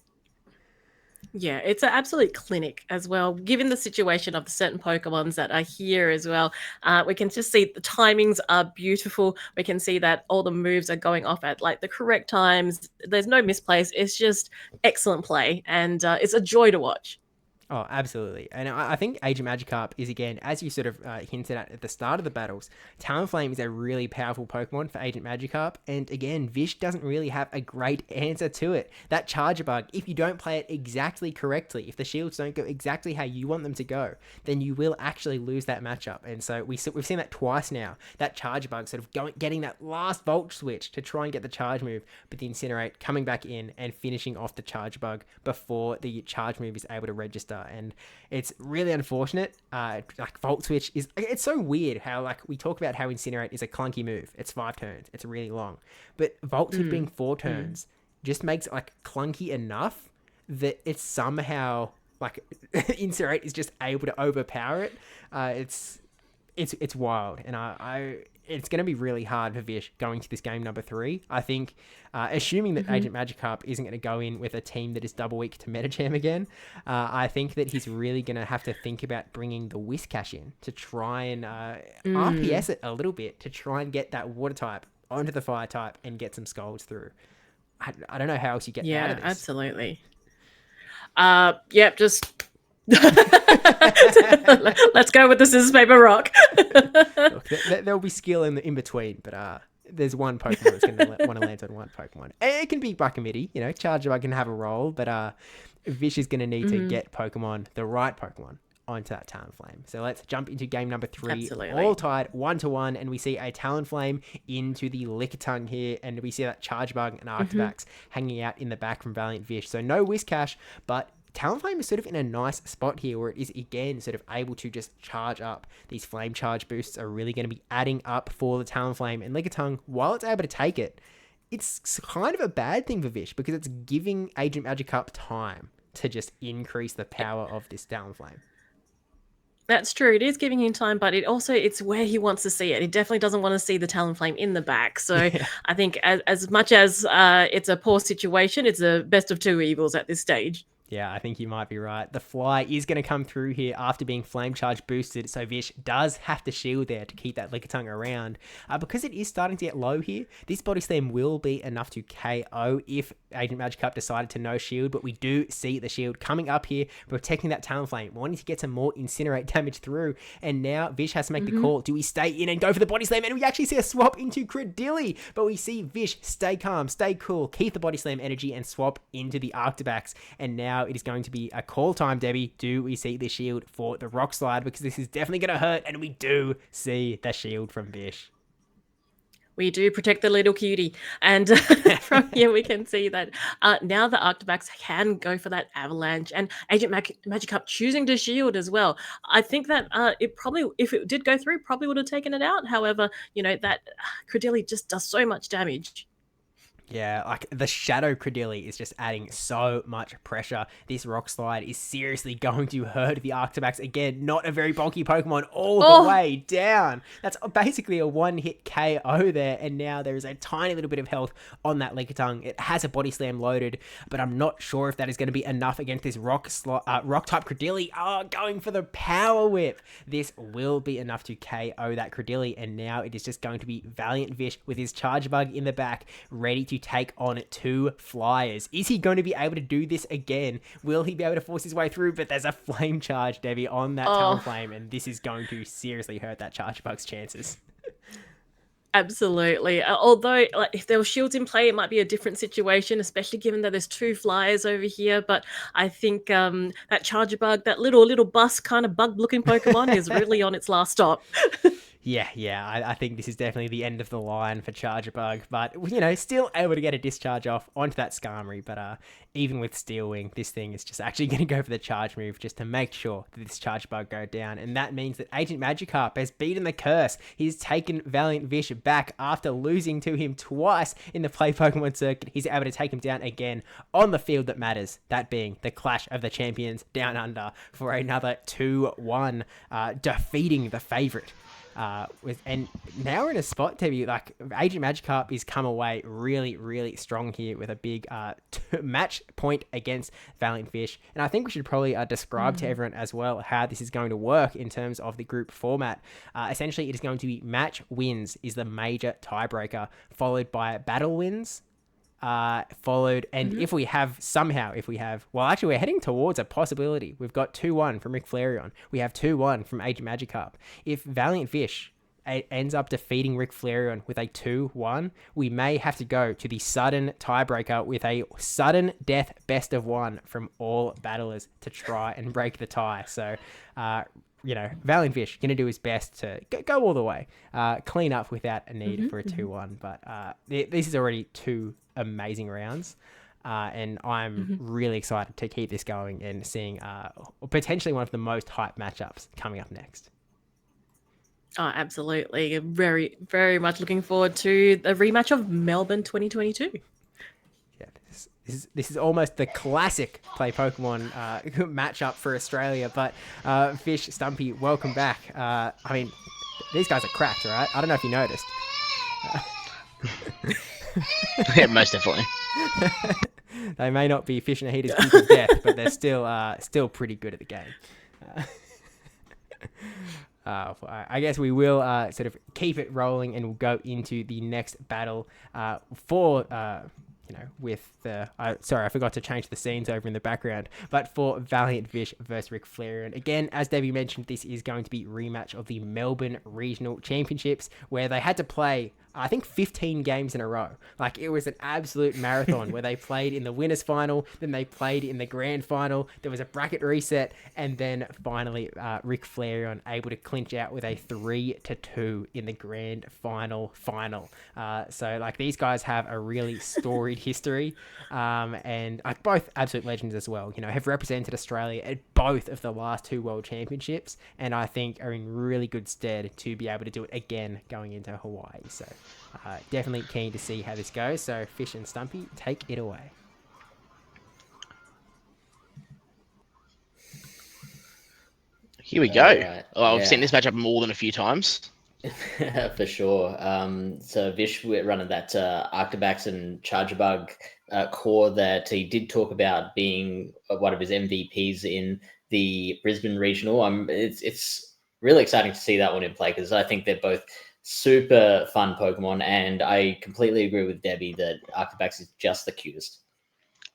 [SPEAKER 2] Yeah, it's an absolute clinic as well. Given the situation of the certain Pokemons that are here as well, we can just see the timings are beautiful. We can see that all the moves are going off at like the correct times. There's no misplays. It's just excellent play, and it's a joy to watch.
[SPEAKER 1] Oh, absolutely. And I think AgentMagikarp is, again, as you sort of hinted at the start of the battles, Talonflame is a really powerful Pokemon for AgentMagikarp. And again, Vish doesn't really have a great answer to it. That Charger Bug, if you don't play it exactly correctly, if the shields don't go exactly how you want them to go, then you will actually lose that matchup. And so we've seen that twice now. That Charger Bug sort of getting that last Volt Switch to try and get the charge move, but the Incinerate coming back in and finishing off the Charger Bug before the charge move is able to register. And it's really unfortunate. Like, Volt Switch it's so weird how, like, we talk about how Incinerate is a clunky move. It's 5 turns. It's really long. But Volt Switch being 4 turns just makes it, like, clunky enough that it's somehow, like, Incinerate is just able to overpower it. It's wild. And it's going to be really hard for Vish going to this game number 3. I think, assuming that AgentMagikarp isn't going to go in with a team that is double weak to Metacham again, I think that he's really going to have to think about bringing the Whiscash in to try and RPS it a little bit to try and get that Water type onto the Fire type and get some Scolds through. I don't know how else you get out of this.
[SPEAKER 2] Yeah, absolutely. Yep, just... Let's go with the scissors, paper, rock.
[SPEAKER 1] Look, there'll be skill in between, but there's one Pokemon that's going to want to land on one Pokemon. It can be Buckamidi, Charger Bug can have a role, but Vish is going to need to get the right Pokemon onto that Talonflame. So let's jump into game number 3.
[SPEAKER 2] Absolutely.
[SPEAKER 1] All tied 1-1, and we see a Talonflame into the Lickitung here, and we see that Charge Bug and Arctivax hanging out in the back from ValiantVish. So no Whiscash, but Talonflame is sort of in a nice spot here where it is, again, sort of able to just charge up. These flame charge boosts are really going to be adding up for the Talonflame. And Lickitung, while it's able to take it, it's kind of a bad thing for Vish because it's giving AgentMagikarp time to just increase the power of this Talonflame.
[SPEAKER 2] That's true. It is giving him time, but it's where he wants to see it. He definitely doesn't want to see the Talonflame in the back. So I think as much as it's a poor situation, it's a best of 2 evils at this stage.
[SPEAKER 1] Yeah, I think you might be right. The Fly is going to come through here after being Flame Charge boosted, so Vish does have to shield there to keep that Lickitung around. Because it is starting to get low here, this Body Slam will be enough to KO if AgentMagikarp decided to no shield, but we do see the shield coming up here, protecting that Talonflame, wanting to get some more Incinerate damage through, and now Vish has to make the call. Do we stay in and go for the Body Slam? And we actually see a swap into Credilli, but we see Vish stay calm, stay cool, keep the Body Slam energy, and swap into the Arctivax, and now it is going to be a call time, Debbie. Do we see the shield for the Rock Slide? Because this is definitely going to hurt, and we do see the shield from Vish.
[SPEAKER 2] We do protect the little cutie. And from here we can see that now the Arctivax can go for that Avalanche, and AgentMagikarp choosing to shield as well. I think that it probably, if it did go through, probably would have taken it out. However, that Credilli just does so much damage.
[SPEAKER 1] Yeah, like the Shadow Credilli is just adding so much pressure. This Rock Slide is seriously going to hurt the Arctivax. Again, not a very bulky Pokemon all the way down. That's basically a one-hit KO there, and now there is a tiny little bit of health on that Lickitung. It has a Body Slam loaded, but I'm not sure if that is going to be enough against this Rock-type Credilli. Going for the Power Whip. This will be enough to KO that Credilli, and now it is just going to be ValiantVish with his Charge Bug in the back, ready to take on 2 Flyers. Is he going to be able to do this again? Will he be able to force his way through? But there's a Flame Charge, Debbie, on that Talonflame, and this is going to seriously hurt that Charge Bug's chances.
[SPEAKER 2] Absolutely. Although, if there were shields in play, it might be a different situation, especially given that there's 2 Flyers over here. But I think that Charger Bug, that little bus kind of bug-looking Pokemon, is really on its last stop.
[SPEAKER 1] Yeah. I think this is definitely the end of the line for Chargebug, but still able to get a discharge off onto that Skarmory. But even with Steel Wing, this thing is just actually going to go for the charge move just to make sure that this Chargebug go down, and that means that AgentMagikarp has beaten the curse. He's taken ValiantVish back after losing to him twice in the Play Pokemon circuit. He's able to take him down again on the field that matters, that being the Clash of the Champions down under for another 2-1, defeating the favorite. And now we're in a spot, Debbie, like AgentMagikarp is come away really, really strong here with a big match point against ValiantVish. And I think we should probably describe to everyone as well how this is going to work in terms of the group format. Essentially, it is going to be match wins is the major tiebreaker, followed by battle wins, followed, and if we have, well, actually we're heading towards a possibility. We've got 2-1 from RicFlareon. We have 2-1 from AgentMagikarp. If ValiantVish ends up defeating RicFlareon with a 2-1, we may have to go to the sudden tiebreaker with a sudden death best of one from all battlers to try and break the tie. So, ValiantVish going to do his best to go all the way, clean up without a need for a 2-1. But this is already 2 amazing rounds, and I'm really excited to keep this going and seeing potentially one of the most hyped matchups coming up next.
[SPEAKER 2] Oh, absolutely. Very, very much looking forward to the rematch of Melbourne 2022.
[SPEAKER 1] Yeah, this is almost the classic Play Pokemon matchup for Australia. But Fish, Stumpy, welcome back. I mean, these guys are cracked, right? I don't know if you noticed.
[SPEAKER 3] Yeah, most definitely.
[SPEAKER 1] They may not be FishOnAHeater's peak of death, but they're still pretty good at the game. I guess we will sort of keep it rolling, and we'll go into the next battle for with the... sorry, I forgot to change the scenes over in the background, but for ValiantVish versus RicFlareon. Again, as Debbie mentioned, this is going to be rematch of the Melbourne Regional Championships, where they had to play, I think, 15 games in a row. Like, it was an absolute marathon where they played in the winners final, then they played in the grand final, there was a bracket reset, and then finally RicFlareon able to clinch out with a 3-2 in the grand final. So, like, these guys have a really storied history, and both absolute legends as well, have represented Australia at both of the last 2 World Championships, and I think are in really good stead to be able to do it again going into Hawaii. So definitely keen to see how this goes. So Fish and Stumpy, take it away.
[SPEAKER 3] Here we go.
[SPEAKER 4] Right.
[SPEAKER 3] I've seen this matchup more than a few times.
[SPEAKER 4] For sure. So Vish, we're running that Arctibax and Chargebug core that he did talk about being one of his MVPs in the Brisbane Regional. It's really exciting to see that one in play, because I think they're both super fun Pokemon, and I completely agree with Debbie that Arctibax is just the cutest.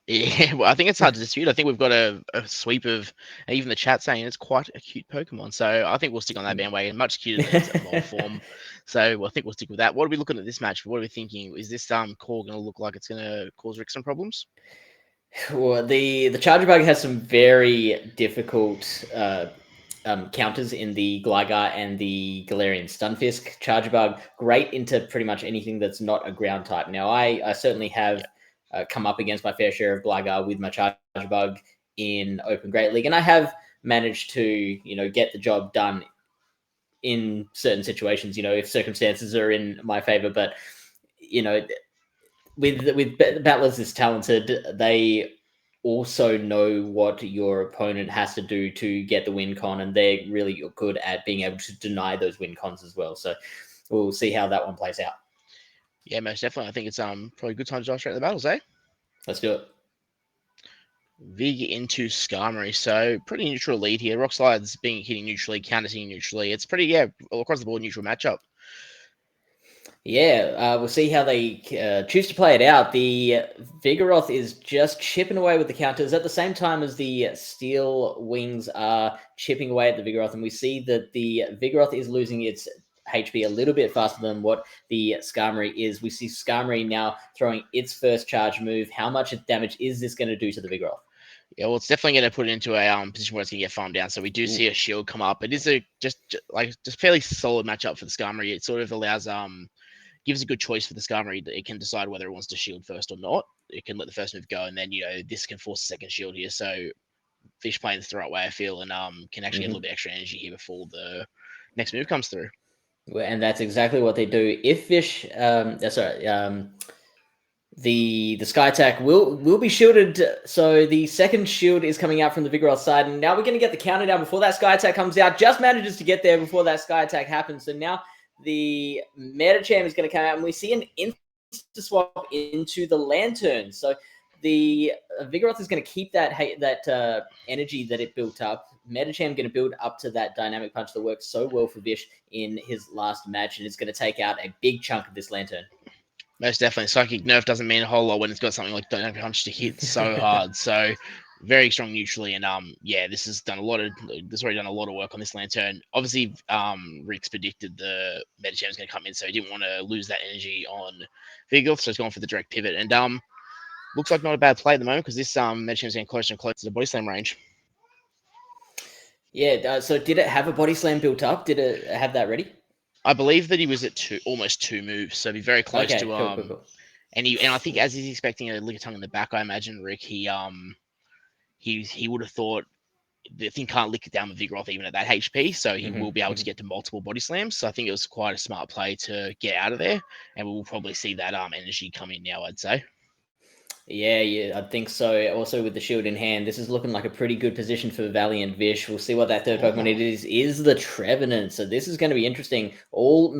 [SPEAKER 3] Yeah, well, I think it's hard to dispute. I think we've got a sweep of even the chat saying it's quite a cute Pokemon. So I think we'll stick on that bandwagon. Much cuter than its evolved form. So I think we'll stick with that. What are we looking at this match? What are we thinking? Is this core going to look like it's going to cause Rick some problems?
[SPEAKER 4] Well, the Chargebug has some very difficult counters in the Gligar and the Galarian Stunfisk. Chargebug, great into pretty much anything that's not a ground type. Now, I certainly have come up against my fair share of Gligar with my Chargebug in Open Great League, and I have managed to, get the job done in certain situations, if circumstances are in my favor. But, with battlers this talented, they also know what your opponent has to do to get the win con, and they're really good at being able to deny those win cons as well. So we'll see how that one plays out.
[SPEAKER 3] Yeah, most definitely. I think it's probably a good time to dive straight into the battles, eh?
[SPEAKER 4] Let's do it.
[SPEAKER 3] Vig into Skarmory. So pretty neutral lead here. Rock Slide's hitting neutrally, counter hitting neutrally. It's pretty, all across the board neutral matchup.
[SPEAKER 4] Yeah, we'll see how they choose to play it out. The Vigoroth is just chipping away with the counters at the same time as the Steel Wings are chipping away at the Vigoroth. And we see that the Vigoroth is losing its HP a little bit faster than what the Skarmory is. We see Skarmory now throwing its first charge move. How much damage is this going to do to the Vigoroth?
[SPEAKER 3] Yeah, well, it's definitely going to put it into a position where it's going to get farmed down. So we do see a shield come up. It is a just fairly solid matchup for the Skarmory. It sort of allows gives a good choice for the Skarmory that it can decide whether it wants to shield first or not. It can let the first move go, and then this can force a second shield here. So Fish playing this the right way, I feel, and can actually get a little bit extra energy here before the next move comes through.
[SPEAKER 4] And that's exactly what they do. If Fish, the Sky Attack will be shielded. So the second shield is coming out from the Vigoroth side, and now we're going to get the counter down before that Sky Attack comes out. Just manages to get there before that Sky Attack happens. So now the Medicham is going to come out, and we see an instant swap into the Lantern. So the Vigoroth is going to keep that energy that it built up. Medicham going to build up to that dynamic punch that works so well for Vish in his last match, and it's going to take out a big chunk of this Lantern.
[SPEAKER 3] Most definitely. Psychic Nerf doesn't mean a whole lot when it's got something like Dynamic Punch to hit so hard. So very strong neutrally, and this has done already done a lot of work on this Lantern. Obviously, Rick's predicted the Medicham is going to come in, so he didn't want to lose that energy on Vigoroth, so he's gone for the direct pivot. And looks like not a bad play at the moment because this Medicham is getting closer and closer to the body slam range.
[SPEAKER 4] Yeah. So did it have a body slam built up? Did it have that ready?
[SPEAKER 3] I believe that he was at almost two moves, so be very close to
[SPEAKER 4] cool.
[SPEAKER 3] And I think as he's expecting a Lickitung in the back, I imagine Rick he would have thought the thing can't lick it down with Vigoroth even at that HP, so he will be able to get to multiple body slams. So I think it was quite a smart play to get out of there, and we'll probably see that energy come in now, I'd say.
[SPEAKER 4] Yeah, I think so. Also, with the shield in hand, this is looking like a pretty good position for ValiantVish. We'll see what that third Pokemon it is the Trevenant. So this is going to be interesting. All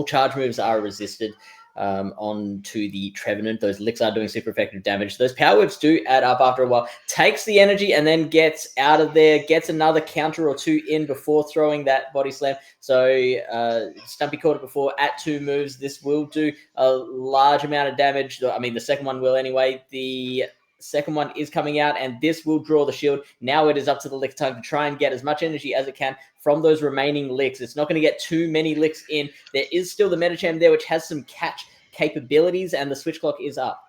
[SPEAKER 4] charge moves are resisted onto the Trevenant. Those licks are doing super effective damage. Those power whips do add up after a while. Takes the energy and then gets out of there, gets another counter or two in before throwing that body slam. So Stumpy caught it before at 2 moves. This will do a large amount of damage. I mean, the second one will anyway. The second one is coming out, and this will draw the shield. Now it is up to the Lickitung to try and get as much energy as it can from those remaining licks. It's not going to get too many licks in. There is still the Medicham there, which has some catch capabilities, and the switch clock is up.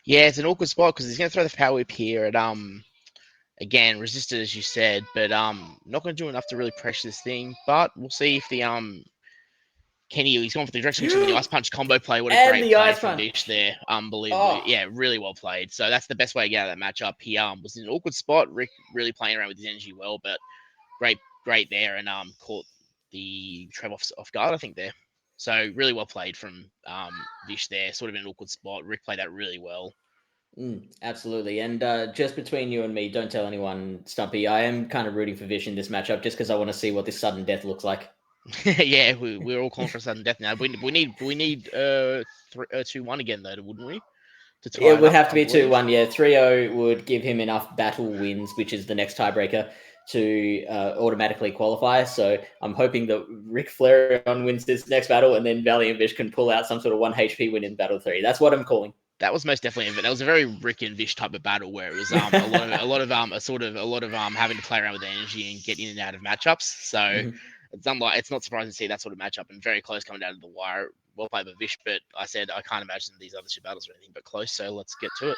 [SPEAKER 3] Yeah, it's an awkward spot because he's going to throw the power whip here at again resisted as you said, but not going to do enough to really pressure this thing. But we'll see if the he's gone for the direction between the Ice Punch combo play. What a great play from Vish there. Unbelievable. Yeah, really well played. So that's the best way to get out of that matchup. He was in an awkward spot. Rick really playing around with his energy well, but great there, and caught the Trev off guard, I think, there. So really well played from Vish there. Sort of in an awkward spot. Rick played that really well.
[SPEAKER 4] Absolutely. And just between you and me, don't tell anyone, Stumpy, I am kind of rooting for Vish in this matchup just because I want to see what this sudden death looks like.
[SPEAKER 3] Yeah, we're all calling for a sudden death now. We need 2-1 again though, wouldn't we?
[SPEAKER 4] It would have to be 2-1. Yeah, 3-0 would give him enough battle wins, which is the next tiebreaker, to automatically qualify. So I'm hoping that RicFlareon wins this next battle, and then ValiantVish can pull out some sort of 1 HP win in battle 3. That's what I'm calling.
[SPEAKER 3] That was most definitely that was a very Rick and Vish type of battle where it was a lot of having to play around with the energy and get in and out of matchups. So. It's not surprising to see that sort of matchup and very close coming down to the wire. Well played by Vish, but I said I can't imagine these other 2 battles are anything but close, so let's get to it.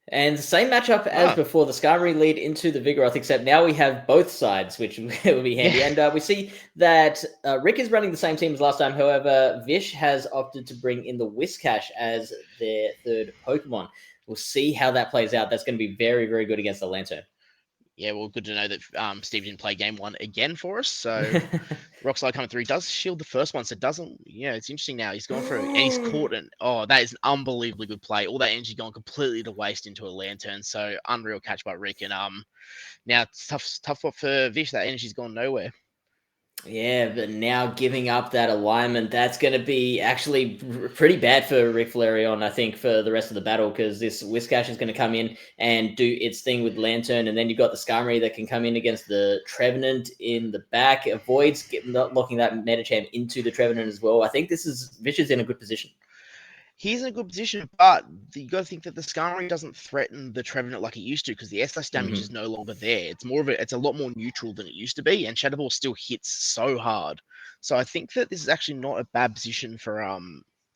[SPEAKER 4] And the same matchup as before, the Skarmory lead into the Vigoroth, except now we have both sides, which will be handy. Yeah. And we see that Rick is running the same team as last time. However, Vish has opted to bring in the Whiscash as their third Pokemon. We'll see how that plays out. That's going to be very, very good against the Lantern.
[SPEAKER 3] Yeah, well, good to know that Steve didn't play game 1 again for us. So Rockslide coming through. He does shield the first one, so it doesn't. Yeah, it's interesting now. He's gone through and he's caught it. Oh, that is an unbelievably good play. All that energy gone completely to waste into a Lantern. So unreal catch by Rick. And now it's tough spot for Vish. That energy's gone nowhere.
[SPEAKER 4] Yeah, but now giving up that alignment, that's going to be actually pretty bad for RicFlareon, I think, for the rest of the battle, because this Whiscash is going to come in and do its thing with Lantern, and then you've got the Skarmory that can come in against the Trevenant in the back, avoids not locking that Medicham into the Trevenant as well. I think Vish is in a good position.
[SPEAKER 3] He's in a good position, but you got to think that the Skarmory doesn't threaten the Trevenant like it used to because the S-slash damage is no longer there. It's a lot more neutral than it used to be, and Shadow Ball still hits so hard. So I think that this is actually not a bad position for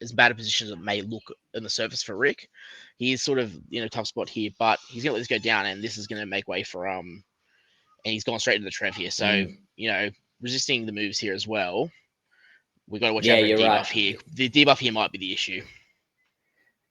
[SPEAKER 3] as bad a position as it may look on the surface for Rick, he is sort of in a tough spot here, but he's gonna let this go down, and this is gonna make way for and he's gone straight into the Trev here. So resisting the moves here as well. We got to watch out for a debuff here. The debuff here might be the issue.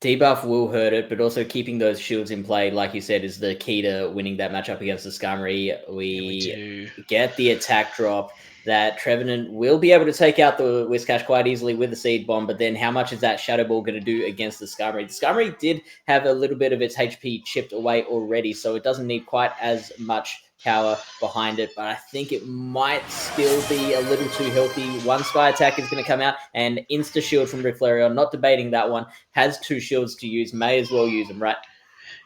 [SPEAKER 4] Debuff will hurt it, but also keeping those shields in play, like you said, is the key to winning that matchup against the Skarmory. We get the attack drop that Trevenant will be able to take out the Whiscash quite easily with the Seed Bomb, but then how much is that Shadow Ball going to do against the Skarmory? The Skarmory did have a little bit of its HP chipped away already, so it doesn't need quite as much power behind it, but I think it might still be a little too healthy. One Sky Attack is going to come out, and Insta Shield from RicFlareon, not debating that one, has 2 shields to use, may as well use them, right?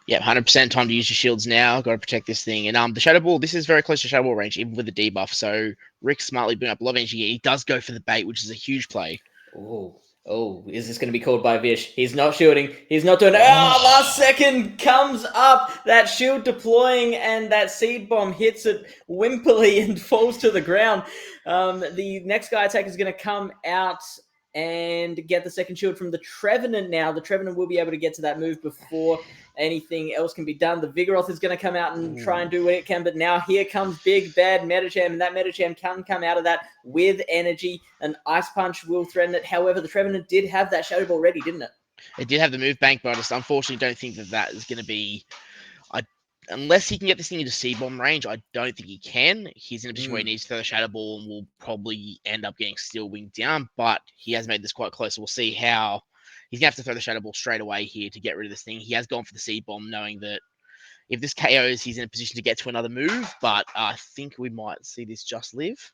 [SPEAKER 3] Yeah, 100% time to use your shields now. Got to protect this thing. And the Shadow Ball, this is very close to Shadow Ball range, even with the debuff. So Rick smartly bring up a lot of energy here. He does go for the bait, which is a huge play.
[SPEAKER 4] Oh, is this going to be called by Vish? He's not shielding. He's not doing it. Oh, last second comes up. That shield deploying, and that Seed Bomb hits it wimpily and falls to the ground. The next guy attack is going to come out and get the second shield from the Trevenant now. The Trevenant will be able to get to that move before anything else can be done. The Vigoroth is going to come out and try and do what it can, but now here comes big bad Medicham, and that Medicham can come out of that with energy. An Ice Punch will threaten it. However, the Trevenant did have that Shadow Ball ready, didn't it?
[SPEAKER 3] It did have the move bank, but I just unfortunately don't think that is going to be... Unless he can get this thing into Seed Bomb range, I don't think he can. He's in a position where he needs to throw the Shadow Ball and will probably end up getting Steel Wing down, but he has made this quite close. So we'll see how... He's going to have to throw the Shadow Ball straight away here to get rid of this thing. He has gone for the Seed Bomb, knowing that if this KOs, he's in a position to get to another move, but I think we might see this just live.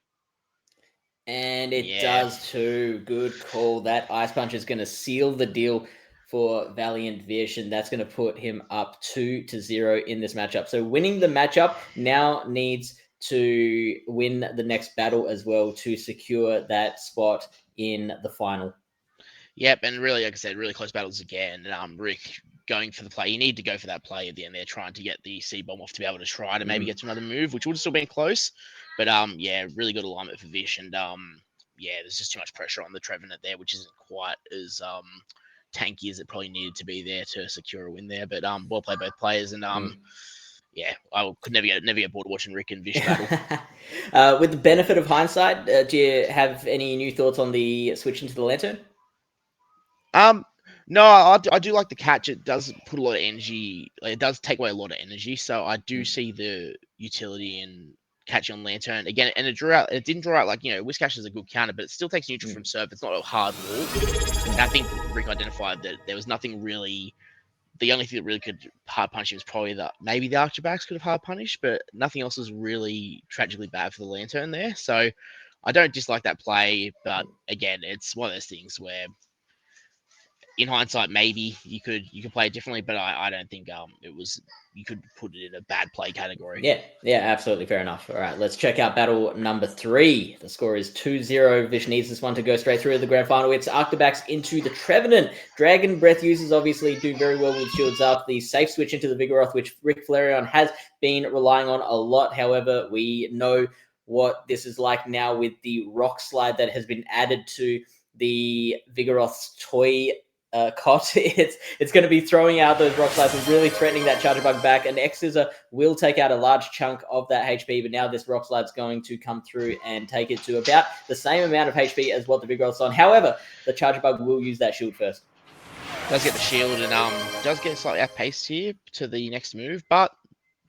[SPEAKER 4] And it does too. Good call. That Ice Punch is going to seal the deal for ValiantVish, and that's going to put him up 2-0 in this matchup. So winning the matchup now needs to win the next battle as well to secure that spot in the final.
[SPEAKER 3] Yep, and really, like I said, really close battles again. Rick going for the play. You need to go for that play at the end there, trying to get the Seed Bomb off to be able to try to maybe get to another move, which would have still been close. But yeah, really good alignment for Vish, and yeah, there's just too much pressure on the Trevenant there, which isn't quite as tanky as it probably needed to be there to secure a win there. But well played both players, and yeah, I could never get bored watching Rick and Vish battle.
[SPEAKER 4] With the benefit of hindsight, do you have any new thoughts on the switch into the Lantern?
[SPEAKER 3] No, I do like the catch. It does put a lot of energy. It does take away a lot of energy. So I do see the utility in catching on Lantern again. And it didn't draw out like, Whiscash is a good counter, but it still takes neutral from surf. It's not a hard wall. And I think Rick identified that there was nothing really. The only thing that really could hard punish him was probably maybe the Archerbacks could have hard punished, but nothing else was really tragically bad for the Lantern there. So I don't dislike that play, but again, it's one of those things where, in hindsight, maybe you could play it differently, but I don't think you could put it in a bad play category.
[SPEAKER 4] Yeah, absolutely fair enough. All right, let's check out battle number 3. The score is 2-0. Vish needs this one to go straight through to the grand final. It's Arctobacks into the Trevenant. Dragon Breath users obviously do very well with shields up. The safe switch into the Vigoroth, which RicFlareon has been relying on a lot. However, we know what this is like now with the Rock Slide that has been added to the Vigoroth's toy cot. It's going to be throwing out those Rock Slides and really threatening that Charger Bug back. And X-Scissor will take out a large chunk of that HP, but now this Rock Slide's going to come through and take it to about the same amount of HP as what the Vigoroth's on. However, the Charger Bug will use that shield first.
[SPEAKER 3] Does get the shield and does get slightly outpaced here to the next move, but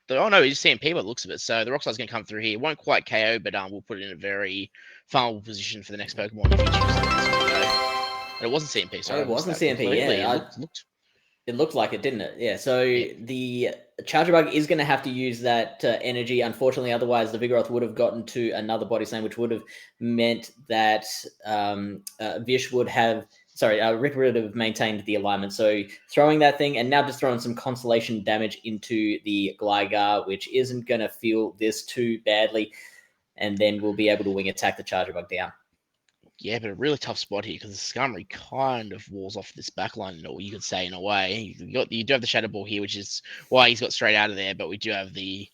[SPEAKER 3] he's CMP by the looks of it. So the Rock Slide's going to come through here. Won't quite KO, but we'll put it in a very vulnerable position for the next Pokemon if he chooses to. It wasn't CMP, sorry.
[SPEAKER 4] It wasn't CMP, yeah. It looked like it, didn't it? Yeah, so the Charger Bug is going to have to use that energy. Unfortunately, otherwise the Vigoroth would have gotten to another body slam, which would have meant that Vish would have... Rick would have maintained the alignment. So throwing that thing and now just throwing some constellation damage into the Gligar, which isn't going to feel this too badly. And then we'll be able to wing attack the Charger Bug down.
[SPEAKER 3] Yeah, but a really tough spot here because the Skarmory kind of walls off this backline, you could say, in a way. You do have the Shadow Ball here, which is why he's got straight out of there, but we do have the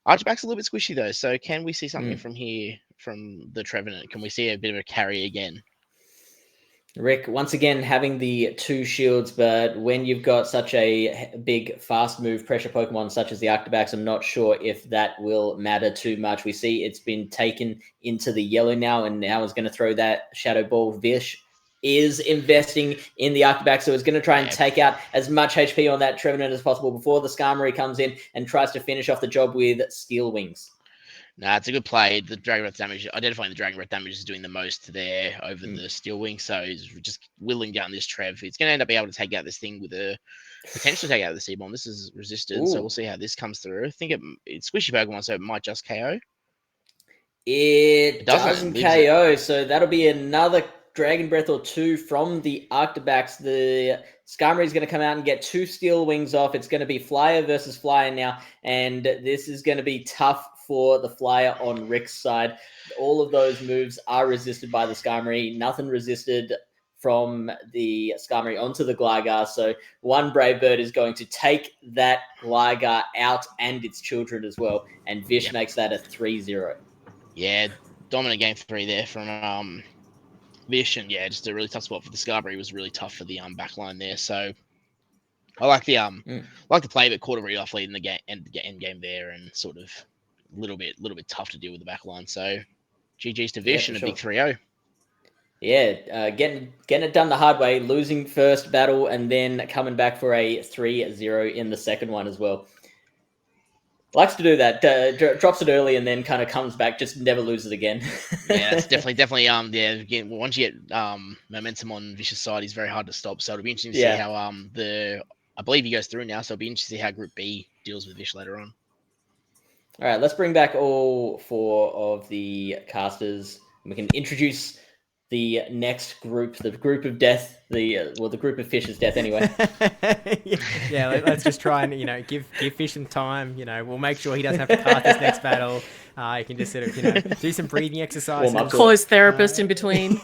[SPEAKER 3] Archback's a little bit squishy, though, so can we see something from here, from the Trevenant? Can we see a bit of a carry again?
[SPEAKER 4] Rick, once again, having the 2 shields, but when you've got such a big, fast move pressure Pokemon such as the Octobax, I'm not sure if that will matter too much. We see it's been taken into the yellow now, and now is going to throw that Shadow Ball. Vish is investing in the Octobax, so it's going to try and take out as much HP on that Trevenant as possible before the Skarmory comes in and tries to finish off the job with Steel Wings.
[SPEAKER 3] Nah, it's a good play. The Dragon Breath damage, identifying the Dragon Breath damage is doing the most there over the Steel Wing. So he's just whittling down this Trev. It's going to end up being able to take out this thing with a potentially take out the Seabomb. This is resisted, so we'll see how this comes through. I think it's squishy Pokemon, so it might just KO.
[SPEAKER 4] It doesn't KO, so that'll be another Dragon Breath or 2 from the Octobax. The Skarmory is going to come out and get 2 Steel Wings off. It's going to be Flyer versus Flyer now, and this is going to be tough for the Flyer on Rick's side. All of those moves are resisted by the Skarmory. Nothing resisted from the Skarmory onto the Gligar. So one Brave Bird is going to take that Gligar out and its children as well. And Vish makes that a 3-0.
[SPEAKER 3] Yeah, dominant game 3 there from Vish, and yeah, just a really tough spot for the Skarmory. It was really tough for the backline there. So I like the like the play, but caught a really off lead in the game end game there, and sort of a little bit tough to deal with the backline. So GG's to Vish and a big 3-0.
[SPEAKER 4] Yeah, getting it done the hard way, losing first battle and then coming back for a 3-0 in the second one as well. Likes to do that. Drops it early and then kind of comes back, just never loses again.
[SPEAKER 3] Yeah, that's definitely. Yeah, again, once you get momentum on Vish's side, he's very hard to stop. So it'll be interesting to see how I believe he goes through now. So it'll be interesting to see how Group B deals with Vish later on.
[SPEAKER 4] All right, let's bring back all 4 of the casters. We can introduce the next group, the group of death, the group of Fish's death anyway.
[SPEAKER 1] Yeah, let's just try and, give Fish some time. We'll make sure he doesn't have to cast this next battle. You can just sort of, do some breathing exercises.
[SPEAKER 2] Call his therapist in between.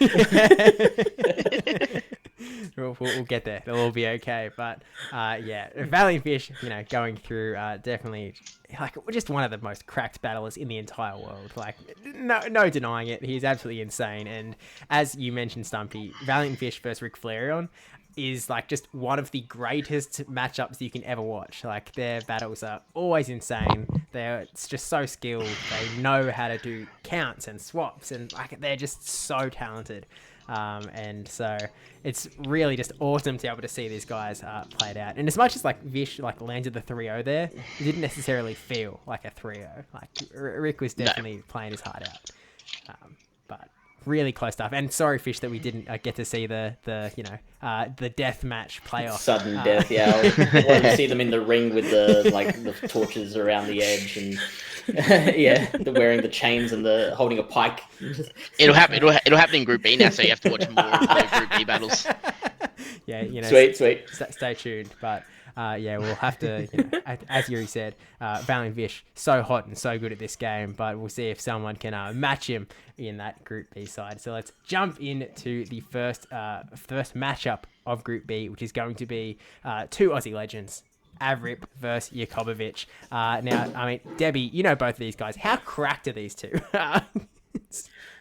[SPEAKER 1] We'll get there. It'll all be okay. But ValiantVish, going through definitely just one of the most cracked battlers in the entire world. No denying it. He's absolutely insane. And as you mentioned, Stumpy, ValiantVish versus RicFlareon is just one of the greatest matchups you can ever watch. Their battles are always insane. They're just so skilled. They know how to do counts and swaps, and they're just so talented. And so it's really just awesome to be able to see these guys played out. And as much as Vish landed the 3-0 there, it didn't necessarily feel like a 3-0. Rick was definitely playing his heart out. But really close stuff. And sorry, Fish, that we didn't get to see the death match playoff.
[SPEAKER 4] Sudden death, yeah. I wanted to see them in the ring with the torches around the edge and the wearing the chains and the holding a pike.
[SPEAKER 3] It'll happen in Group B now, so you have to watch more of the Group B battles.
[SPEAKER 1] Yeah,
[SPEAKER 4] sweet.
[SPEAKER 1] Stay tuned, but. We'll have to, as Yuri said, ValiantVish so hot and so good at this game, but we'll see if someone can match him in that Group B side. So let's jump into the first matchup of Group B, which is going to be 2 Aussie legends, Avrip versus YACOBERVITCH. Now, Debbie, both of these guys. How cracked are these two?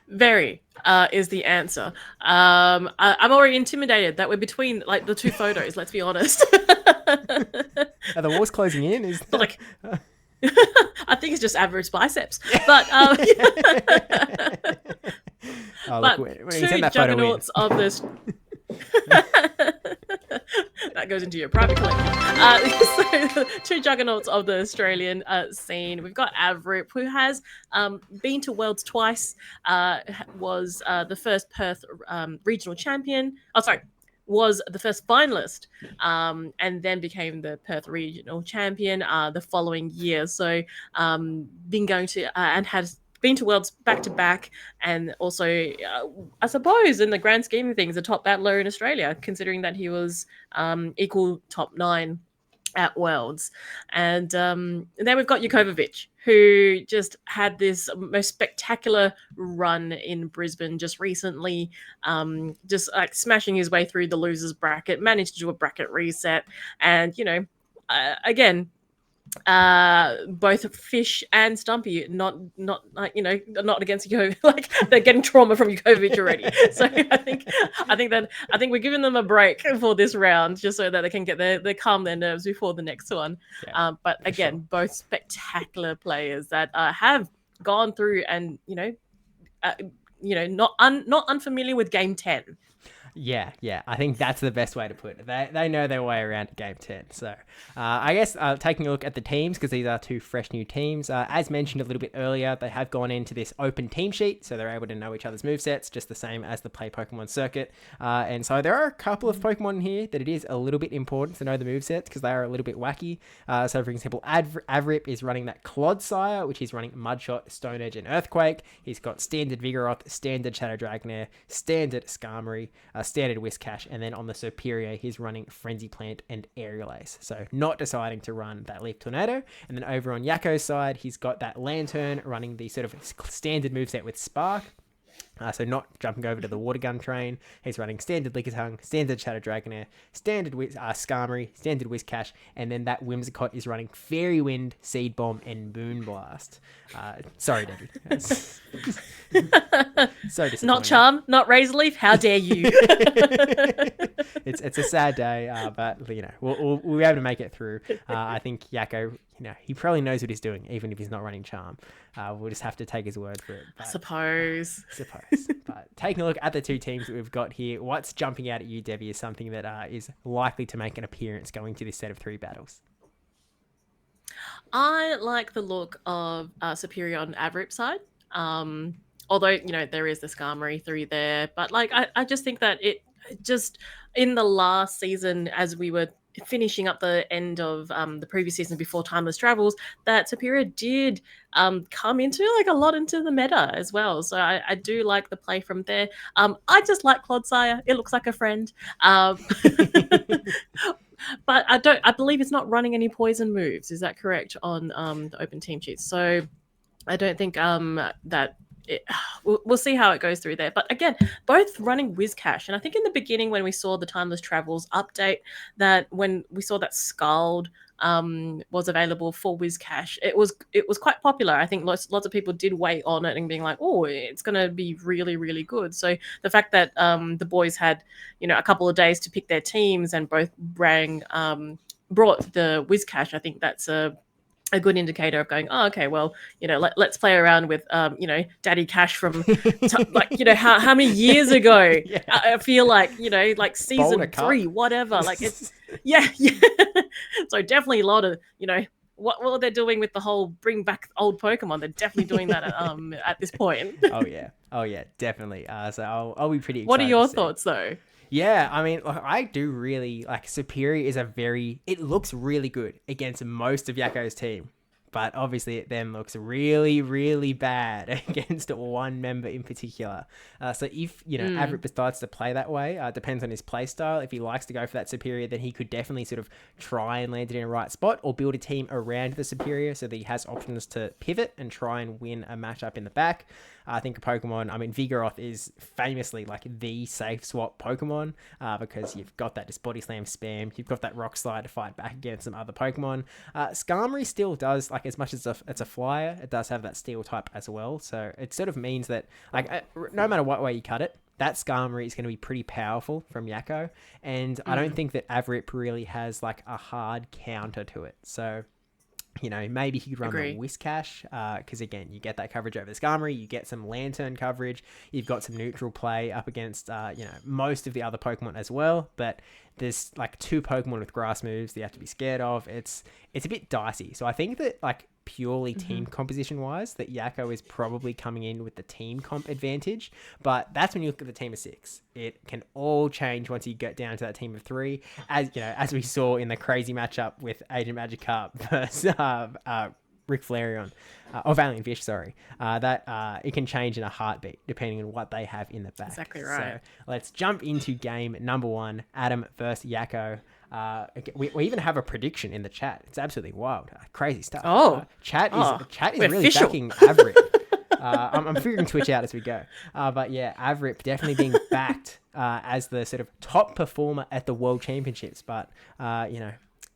[SPEAKER 2] Very is the answer. I'm already intimidated that we're between the 2 photos. Let's be honest.
[SPEAKER 1] Are the walls closing in? Is
[SPEAKER 2] that... I think it's just Avrip's biceps. But
[SPEAKER 1] when
[SPEAKER 2] 2 juggernauts of this. That goes into your private collection. So 2 juggernauts of the Australian scene. We've got Avrip, who has been to Worlds twice, was the first Perth regional champion. Was the first finalist, and then became the Perth regional champion the following year. So been going to and has been to Worlds back to back, and also I suppose in the grand scheme of things a top battler in Australia, considering that he was equal top 9 at Worlds. And then we've got YACOBERVITCH, who just had this most spectacular run in Brisbane just recently, just smashing his way through the losers bracket, managed to do a bracket reset, and again, both Fish and Stumpy not against Yakovic. Like they're getting trauma from Yakovic already. So I think we're giving them a break for this round just so that they can get their calm their nerves before the next one. But again, both spectacular players that have gone through and not unfamiliar with game 10.
[SPEAKER 1] Yeah, I think that's the best way to put it. They know their way around to game 10. So I guess taking a look at the teams, because these are two fresh new teams. As mentioned a little bit earlier, they have gone into this open team sheet, so they're able to know each other's movesets, just the same as the Play Pokemon circuit. And so there are a couple of Pokemon in here that it is a little bit important to know the movesets, because they are a little bit wacky. So for example, Avrip is running that Clodsire, which is running Mudshot, Stone Edge, and Earthquake. He's got standard Vigoroth, standard Shadow Dragonair, standard Skarmory, standard Whiscash, and then on the superior he's running Frenzy Plant and Aerial Ace, so not deciding to run that Leaf Tornado. And then over on Yako's side, he's got that Lantern running the sort of standard moveset with Spark. So not jumping over to the Water Gun train. He's running standard Lickitung, standard Shadow Dragonair, standard Skarmory, standard Whiscash, and then that Whimsicott is running Fairy Wind, Seed Bomb, and Moonblast. Sorry, Debbie. So disappointing.
[SPEAKER 2] Not Charm, not Razor Leaf. How dare you?
[SPEAKER 1] It's a sad day, but we'll be able to make it through. I think Yako, he probably knows what he's doing, even if he's not running Charm. We'll just have to take his word for it.
[SPEAKER 2] I suppose.
[SPEAKER 1] But taking a look at the two teams that we've got here, what's jumping out at you, Debbie, is something that is likely to make an appearance going to this set of 3 battles?
[SPEAKER 2] I like the look of Superior on Avrip side. Although, there is the Skarmory through there. But I just think that it just in the last season, as we were finishing up the end of the previous season before Timeless Travels, that Superior did come into a lot into the meta as well. So I do like the play from there. I just like Clodsire. It looks like a friend. But I believe it's not running any poison moves. Is that correct on the open team sheets? So I don't think that we'll see how it goes through there. But again, both running Whiscash. And I think in the beginning when we saw the Timeless Travels update, that when we saw that Scald was available for Whiscash, it was quite popular. I think lots of people did wait on it and being like, oh, it's going to be really, really good. So the fact that the boys had, a couple of days to pick their teams and both brought the Whiscash, I think that's a good indicator of going, oh, okay, well, let's play around with, Daddy Cash from, how many years ago? Yeah. I feel like, season 3, whatever. It's, yeah. So definitely a lot of, what they're doing with the whole bring back old Pokemon. They're definitely doing that at this point.
[SPEAKER 1] Oh yeah, definitely. So I'll be pretty excited.
[SPEAKER 2] What are your thoughts though?
[SPEAKER 1] Yeah, I mean, I do really like Superior is it looks really good against most of Yako's team, but obviously it then looks really, really bad against one member in particular. So if, Avrip decides to play that way, depends on his play style. If he likes to go for that Superior, then he could definitely sort of try and land it in a right spot or build a team around the Superior so that he has options to pivot and try and win a matchup in the back. I think Vigoroth is famously the safe swap Pokemon because you've got that just Body Slam spam, you've got that Rock Slide to fight back against some other Pokemon. Skarmory still does, as much as it's a flyer, it does have that Steel type as well, so it sort of means that no matter what way you cut it, that Skarmory is going to be pretty powerful from Yako, and I don't think that Avrip really has a hard counter to it, so maybe he could run the Whiscash, because again, you get that coverage over the Skarmory, you get some Lantern coverage, you've got some neutral play up against, most of the other Pokemon as well, but there's 2 Pokemon with grass moves that you have to be scared of. It's a bit dicey. So I think that purely team composition wise, that Yako is probably coming in with the team comp advantage, but that's when you look at the team of 6. It can all change once you get down to that team of 3, as we saw in the crazy matchup with AgentMagikarp versus RicFlareon, or ValiantVish, sorry. That it can change in a heartbeat depending on what they have in the back.
[SPEAKER 2] Exactly right.
[SPEAKER 1] So let's jump into game number 1, Adam versus Yako. We even have a prediction in the chat. It's absolutely wild. Crazy stuff. Chat is really
[SPEAKER 2] official.
[SPEAKER 1] backing Avrip. I'm figuring Twitch out as we go. But yeah, Avrip definitely being backed as the sort of top performer at the World Championships. But,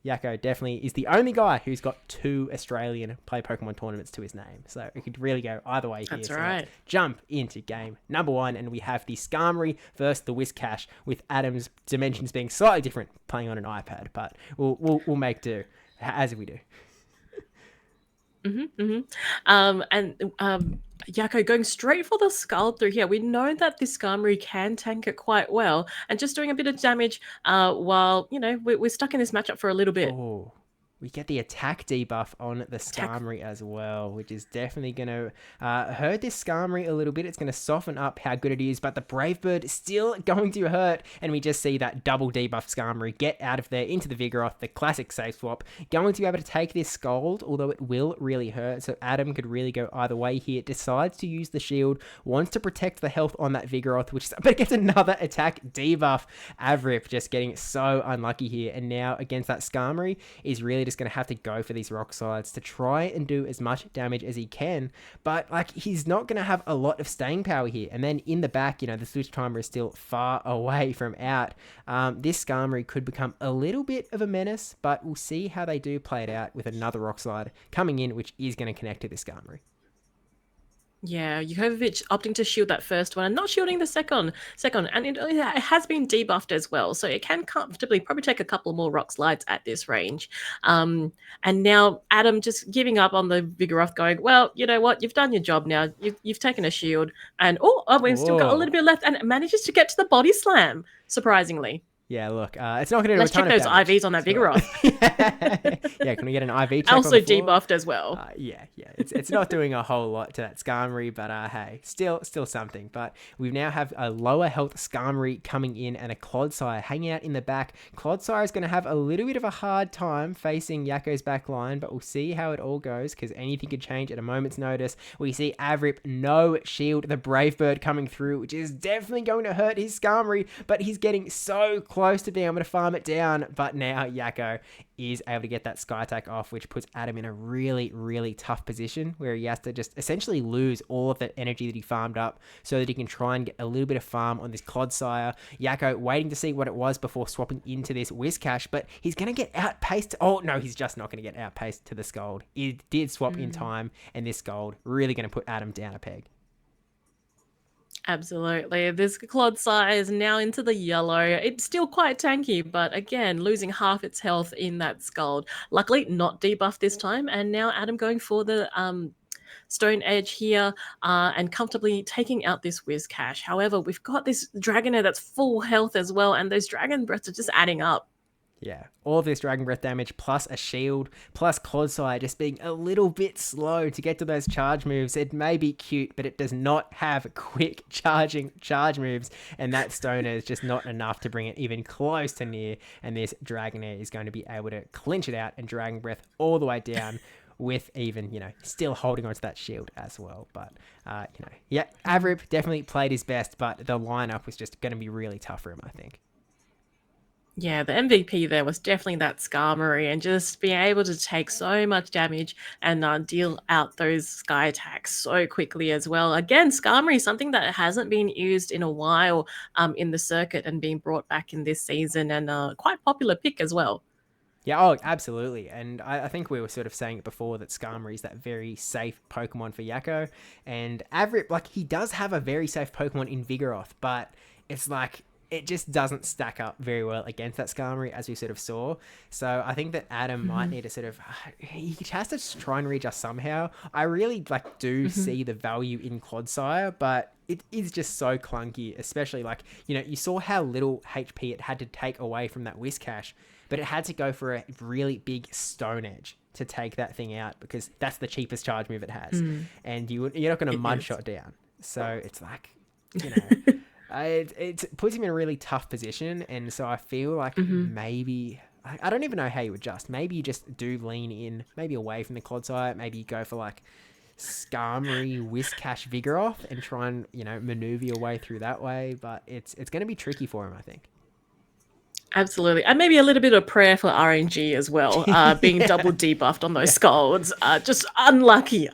[SPEAKER 1] Yako definitely is the only guy who's got 2 Australian Play Pokemon tournaments to his name. So it could really go either way here.
[SPEAKER 2] That's
[SPEAKER 1] so
[SPEAKER 2] right.
[SPEAKER 1] let's jump into game number 1, and we have the Skarmory versus the Whiscash, with Adam's dimensions being slightly different, playing on an iPad, but we'll make do as we do.
[SPEAKER 2] Yako going straight for the skull through here. We know that this Skarmory can tank it quite well, and just doing a bit of damage while, you know, we're stuck in this matchup for a little bit.
[SPEAKER 1] Oh, we get the attack debuff on the Skarmory as well, which is definitely going to hurt this Skarmory a little bit. It's going to soften up how good it is, but the Brave Bird is still going to hurt, and we just see that double debuff Skarmory get out of there into the Vigoroth, the classic safe swap, going to be able to take this Scald, although it will really hurt, so Adam could really go either way here. Decides to use the shield, wants to protect the health on that Vigoroth, but gets another attack debuff. Avrip just getting so unlucky here, and now against that Skarmory is really just going to have to go for these rock slides to try and do as much damage as he can, but like he's not going to have a lot of staying power here. And then in the back, you know, the switch timer is still far away from out. This Skarmory could become a little bit of a menace, but we'll see how they do play it out with another rock slide coming in, which is going to connect to this Skarmory.
[SPEAKER 2] Yeah, YACOBERVITCH opting to shield that first one and not shielding the second, and it has been debuffed as well, so it can comfortably probably take a couple more rock slides at this range. And now Adam just giving up on the Vigoroth, going, well, you know what, you've done your job now. You've taken a shield, and we've still got a little bit left, and it manages to get to the body slam, surprisingly.
[SPEAKER 1] Yeah, look, it's not going to do
[SPEAKER 2] Let's
[SPEAKER 1] a ton
[SPEAKER 2] check those
[SPEAKER 1] of damage.
[SPEAKER 2] IVs on that Vigoroth.
[SPEAKER 1] Yeah, can we get an IV check
[SPEAKER 2] Also
[SPEAKER 1] on the floor?
[SPEAKER 2] debuffed as well.
[SPEAKER 1] Yeah, it's not doing a whole lot to that Skarmory, but hey, still something. But we now have a lower health Skarmory coming in and a Clodsire hanging out in the back. Clodsire is going to have a little bit of a hard time facing Yako's back line, but we'll see how it all goes, because anything could change at a moment's notice. We see Avrip, no shield, the Brave Bird coming through, which is definitely going to hurt his Skarmory, but he's getting so close to being able to farm it down. But now Yako is able to get that Sky Attack off, which puts Adam in a really, really tough position where he has to just essentially lose all of that energy that he farmed up so that he can try and get a little bit of farm on this Clodsire. Yako waiting to see what it was before swapping into this Whiscash, but he's going to get outpaced. Oh, no, he's just not going to get outpaced to the Scald. He did swap in time, and this Scald really going to put Adam down a peg.
[SPEAKER 2] Absolutely. This Clodsire is now into the yellow. It's still quite tanky, but again, losing half its health in that Scald. Luckily, not debuffed this time, and now Adam going for the Stone Edge here and comfortably taking out this Whiscash. However, we've got this Dragonair that's full health as well, and those Dragon Breaths are just adding up.
[SPEAKER 1] Yeah, all of this Dragon Breath damage, plus a shield, plus Clodsire just being a little bit slow to get to those charge moves. It may be cute, but it does not have quick charging charge moves, and that Stoner is just not enough to bring it even close to near, and this Dragonair is going to be able to clinch it out and Dragon Breath all the way down with even, you know, still holding onto that shield as well. But, you know, yeah, Avrip definitely played his best, but the lineup was just going to be really tough for him, I think.
[SPEAKER 2] Yeah, the MVP there was definitely that Skarmory, and just being able to take so much damage and deal out those Sky Attacks so quickly as well. Again, Skarmory, something that hasn't been used in a while in the circuit and being brought back in this season, and quite popular pick as well.
[SPEAKER 1] Yeah, oh, absolutely. And I think we were sort of saying it before that Skarmory is that very safe Pokemon for Yako. And Avrip, like, he does have a very safe Pokemon in Vigoroth, but it's like, it just doesn't stack up very well against that Skarmory, as we sort of saw. So I think that Adam might need to sort of, he has to try and readjust somehow. I really do see the value in Clodsire, but it is just so clunky, especially you saw how little HP it had to take away from that Whiscash, but it had to go for a really big Stone Edge to take that thing out, because that's the cheapest charge move it has. And you're not going to mud shot down. So it's like, it puts him in a really tough position, and so I feel like maybe I don't even know how you adjust. Maybe you just do lean in, maybe away from the Clodsire. Maybe you go for Skarmory, Whiscash, Vigoroth, and try and maneuver your way through that way. But it's going to be tricky for him, I think.
[SPEAKER 2] Absolutely. And maybe a little bit of prayer for RNG as well, being double debuffed on those scalds. Just unlucky.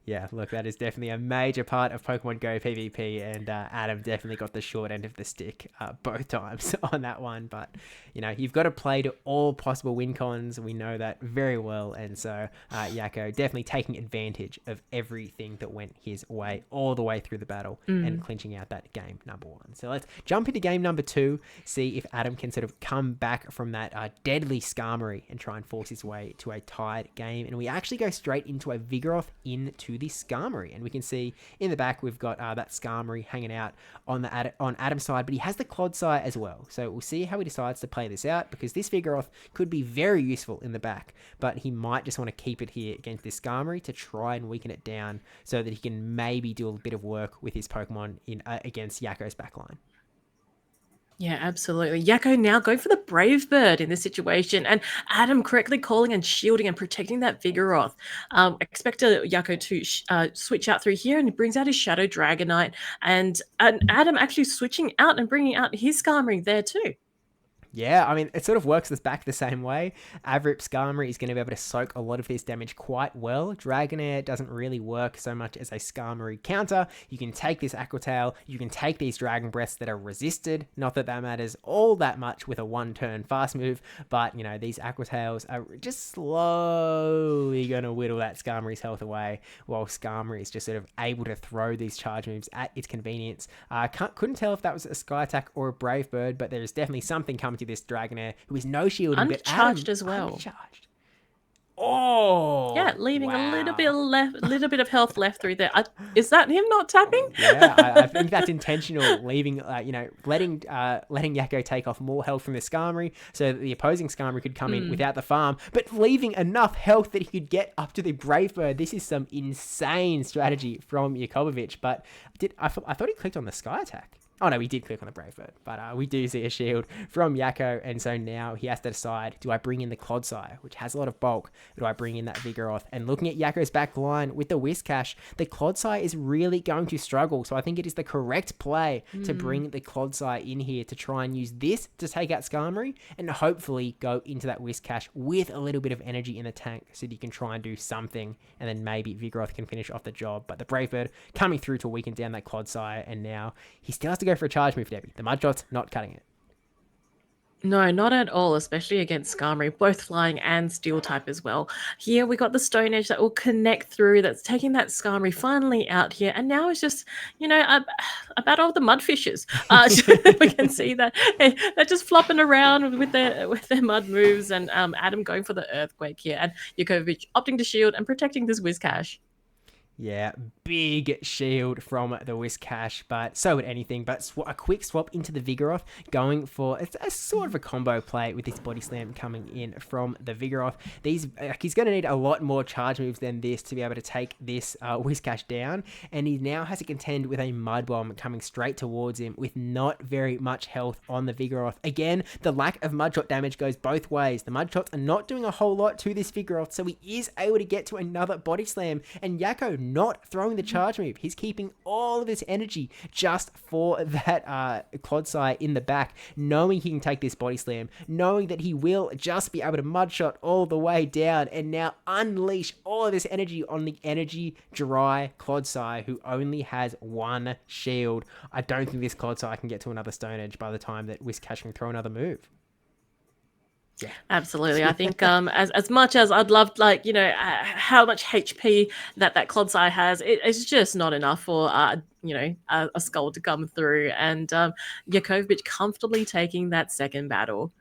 [SPEAKER 1] Yeah, look, that is definitely a major part of Pokemon Go PvP, and Adam definitely got the short end of the stick both times on that one. But, you've got to play to all possible win cons. We know that very well. And so Yako definitely taking advantage of everything that went his way all the way through the battle and clinching out that game number 1. So let's jump into game number 2, see if Adam can sort of come back from that deadly Skarmory and try and force his way to a tied game. And we actually go straight into a Vigoroth into the Skarmory. And we can see in the back, we've got that Skarmory hanging out on Adam's side, but he has the Clodsire as well. So we'll see how he decides to play this out, because this Vigoroth could be very useful in the back, but he might just want to keep it here against this Skarmory to try and weaken it down so that he can maybe do a bit of work with his Pokemon in against Yako's backline.
[SPEAKER 2] Yeah, absolutely. Yako now going for the Brave Bird in this situation, and Adam correctly calling and shielding and protecting that Vigoroth. Expect Yako to switch out through here, and he brings out his Shadow Dragonite, and Adam actually switching out and bringing out his Skarmory there too.
[SPEAKER 1] Yeah, I mean, it sort of works this back the same way. Avrip Skarmory is going to be able to soak a lot of this damage quite well. Dragonair doesn't really work so much as a Skarmory counter. You can take this Aqua Tail, you can take these Dragon Breaths that are resisted. Not that that matters all that much with a 1-turn fast move, but, these Aqua Tails are just slowly going to whittle that Skarmory's health away, while Skarmory is just sort of able to throw these charge moves at its convenience. Couldn't tell if that was a Sky Attack or a Brave Bird, but there's definitely something coming to this Dragonair, who is no shielding,
[SPEAKER 2] uncharged as well.
[SPEAKER 1] Uncharged. Oh,
[SPEAKER 2] yeah, leaving
[SPEAKER 1] wow.
[SPEAKER 2] a little bit of health left through there. Is that him not tapping?
[SPEAKER 1] Yeah, I think that's intentional, leaving, letting Yako take off more health from the Skarmory so that the opposing Skarmory could come in without the farm, but leaving enough health that he could get up to the Brave Bird. This is some insane strategy from YACOBERVITCH, but I thought he clicked on the Sky Attack. Oh no, we did click on the Brave Bird, but we do see a shield from Yako, and so now he has to decide, do I bring in the Clodsire, which has a lot of bulk, or do I bring in that Vigoroth? And looking at Yako's back line with the Whiscash, the Clodsire is really going to struggle, so I think it is the correct play to bring the Clodsire in here to try and use this to take out Skarmory, and hopefully go into that Whiscash with a little bit of energy in the tank, so that you can try and do something, and then maybe Vigoroth can finish off the job. But the Brave Bird coming through to weaken down that Clodsire, and now he still has to go for a charge move, Debbie. The Mudshot's not cutting it.
[SPEAKER 2] No, not at all, especially against Skarmory, both flying and steel type as well. Here we got the Stone Edge that will connect through, that's taking that Skarmory finally out here, and now it's just, a battle of the mudfishes. We can see that they're just flopping around with their mud moves, and Adam going for the Earthquake here, and YACOBERVITCH opting to shield and protecting this Whiscash.
[SPEAKER 1] Yeah, big shield from the Whiscash, but so would anything. But a quick swap into the Vigoroth, going for a sort of a combo play with this Body Slam coming in from the Vigoroth. He's going to need a lot more charge moves than this to be able to take this Whiscash down, and he now has to contend with a Mud Bomb coming straight towards him with not very much health on the Vigoroth. Again, the lack of Mudshot damage goes both ways. The Mudshots are not doing a whole lot to this Vigoroth, so he is able to get to another Body Slam, and Yako not throwing the charge move. He's keeping all of his energy just for that Clodsire in the back, knowing he can take this Body Slam, knowing that he will just be able to Mudshot all the way down, and now unleash all of this energy on the energy dry Clodsire, who only has one shield. I don't think this Clodsire can get to another Stone Edge by the time that Whiscash can throw another move. Yeah,
[SPEAKER 2] absolutely. I think as much as I'd love, how much HP that Clodsire has, it's just not enough for a skull to come through, and YACOBERVITCH comfortably taking that second battle.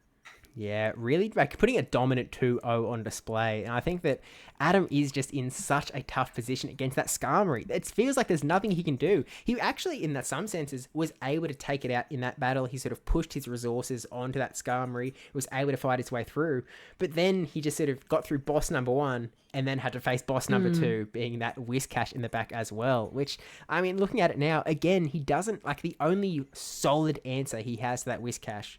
[SPEAKER 1] Yeah, really putting a dominant 2-0 on display. And I think that Adam is just in such a tough position against that Skarmory. It feels like there's nothing he can do. He actually, in some senses, was able to take it out in that battle. He sort of pushed his resources onto that Skarmory, was able to fight his way through. But then he just sort of got through boss number 1 and then had to face boss number 2, being that Whiscash in the back as well. Which, I mean, looking at it now, again, he doesn't, the only solid answer he has to that Whiscash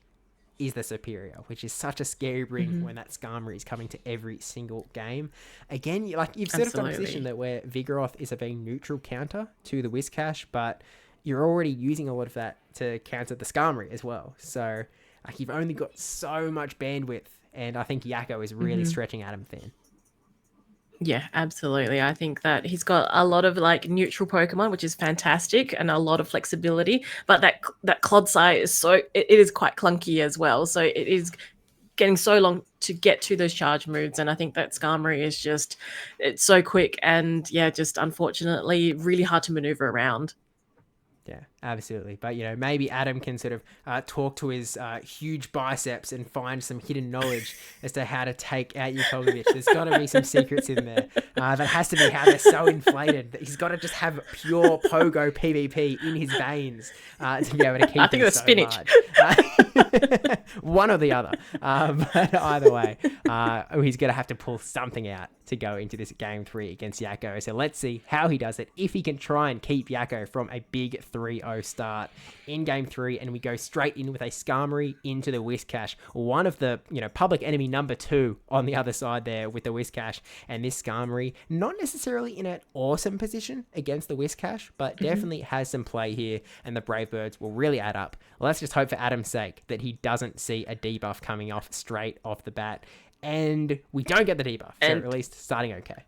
[SPEAKER 1] is the Superior, which is such a scary bring when that Skarmory is coming to every single game. Again, you've sort of got a position that where Vigoroth is a being neutral counter to the Whiscash, but you're already using a lot of that to counter the Skarmory as well. So Like, you've only got so much bandwidth, and I think Yako is really stretching Adam thin.
[SPEAKER 2] Yeah, absolutely. I think that he's got a lot of like neutral Pokemon, which is fantastic, and a lot of flexibility. But that Clodsire is it is quite clunky as well. So it is getting so long to get to those charge moves, and I think that Skarmory is it's so quick and just unfortunately really hard to maneuver around.
[SPEAKER 1] Yeah, absolutely. But, maybe Adam can sort of talk to his huge biceps and find some hidden knowledge as to how to take out YACOBERVITCH. There's got to be some secrets in there. That has to be how they're so inflated. That he's got to just have pure Pogo PvP in his veins to be able to keep
[SPEAKER 2] I think it's
[SPEAKER 1] so
[SPEAKER 2] spinach.
[SPEAKER 1] One or the other. But either way, he's going to have to pull something out to go into this game 3 against Yako. So let's see how he does it. If he can try and keep Yako from a big 3-0 start in game 3, and we go straight in with a Skarmory into the Whiscash, one of the public enemy number 2 on the other side there with the Whiscash, and this Skarmory not necessarily in an awesome position against the Whiscash, but definitely has some play here, and the Brave Birds will really add up. Let's just hope for Adam's sake that he doesn't see a debuff coming off straight off the bat, and we don't get the debuff, so at least starting okay.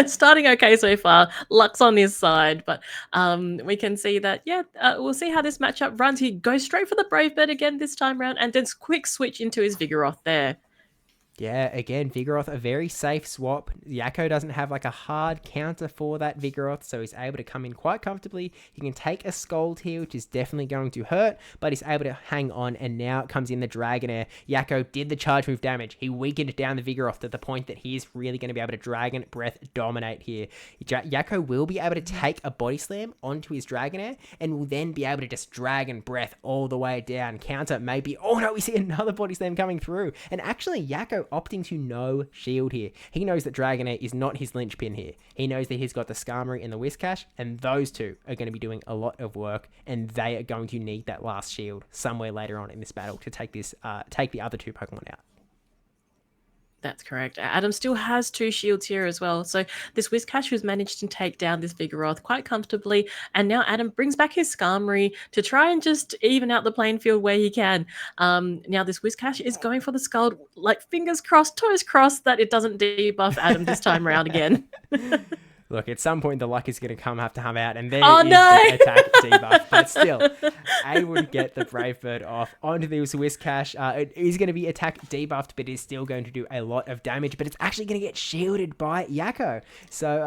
[SPEAKER 2] Starting okay so far. Luck's on his side, but we can see that, we'll see how this matchup runs. He goes straight for the Brave Bird again this time round, and then quick switch into his Vigoroth there.
[SPEAKER 1] Yeah, again, Vigoroth, a very safe swap. Yako doesn't have like a hard counter for that Vigoroth, so he's able to come in quite comfortably. He can take a Scald here, which is definitely going to hurt, but he's able to hang on, and now it comes in the Dragonair. Yako did the charge move damage. He weakened down the Vigoroth to the point that he is really going to be able to Dragon Breath dominate here. Yako will be able to take a Body Slam onto his Dragonair, and will then be able to just Dragon Breath all the way down. Counter maybe, oh no, we see another Body Slam coming through, and actually Yako opting to no shield here. He knows that Dragonair is not his linchpin here. He knows that he's got the Skarmory and the Whiscash, and those two are going to be doing a lot of work, and they are going to need that last shield somewhere later on in this battle to take the other 2 Pokemon out.
[SPEAKER 2] That's correct. Adam still has 2 shields here as well. So this Whiscash has managed to take down this Vigoroth quite comfortably. And now Adam brings back his Skarmory to try and just even out the playing field where he can. Now this Whiscash is going for the Scald, like fingers crossed, toes crossed that it doesn't debuff Adam this time around again.
[SPEAKER 1] Look, at some point the luck is going to have to come out, and there is the attack debuff. But still, able to get the Brave Bird off onto the Whiscash. It is going to be attack debuffed, but it's still going to do a lot of damage. But it's actually going to get shielded by Yako. So,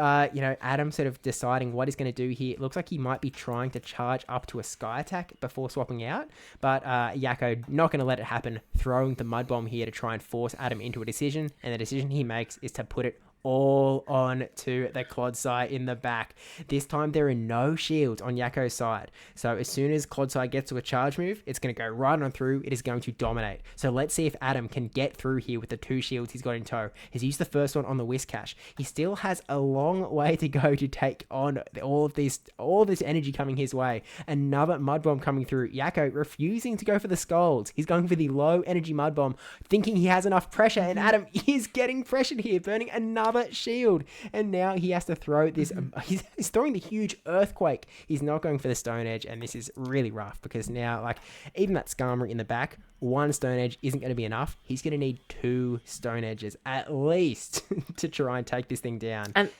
[SPEAKER 1] Adam sort of deciding what he's going to do here. It looks like he might be trying to charge up to a Sky Attack before swapping out. But Yako not going to let it happen, throwing the Mud Bomb here to try and force Adam into a decision. And the decision he makes is to put it all on to the Clodsire in the back. This time there are no shields on Yako's side. So as soon as Clodsire gets to a charge move, it's going to go right on through. It is going to dominate. So let's see if Adam can get through here with the 2 shields he's got in tow. He's used the first one on the Whiscash. He still has a long way to go to take on all this energy coming his way. Another Mud Bomb coming through. Yako refusing to go for the Scalds. He's going for the low energy Mud Bomb, thinking he has enough pressure, and Adam is getting pressured here, burning another shield, and now he has to throw this. He's throwing the huge Earthquake. He's not going for the Stone Edge, and this is really rough because now, like, even that Skarmory in the back, 1 Stone Edge isn't going to be enough. He's going to need 2 Stone Edges at least to try and take this thing down.
[SPEAKER 2] And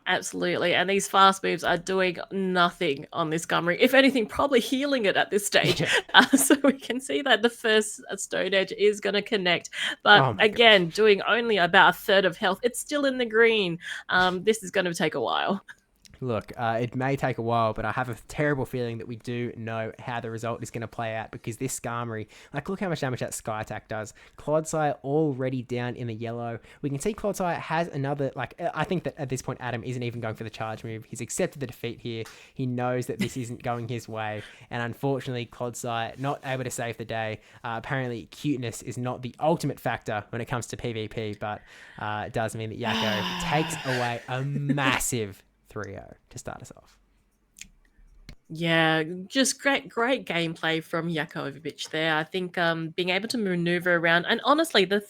[SPEAKER 2] absolutely, and these fast moves are doing nothing on this Skarmory. If anything, probably healing it at this stage. So we can see that the first Stone Edge is going to connect. But again, doing only about 1/3 of health. It's still in the green. This is going to take a while.
[SPEAKER 1] Look, it may take a while, but I have a terrible feeling that we do know how the result is going to play out, because this Skarmory, like, look how much damage that Sky Attack does. Clodsire already down in the yellow. We can see Clodsire has another, like, I think that at this point Adam isn't even going for the charge move. He's accepted the defeat here. He knows that this isn't going his way, and unfortunately Clodsire not able to save the day. Apparently cuteness is not the ultimate factor when it comes to PvP, but it does mean that Yako takes away a massive 3-0 to start us off.
[SPEAKER 2] Yeah, just great gameplay from YACOBERVITCH there. I think being able to maneuver around, and honestly, the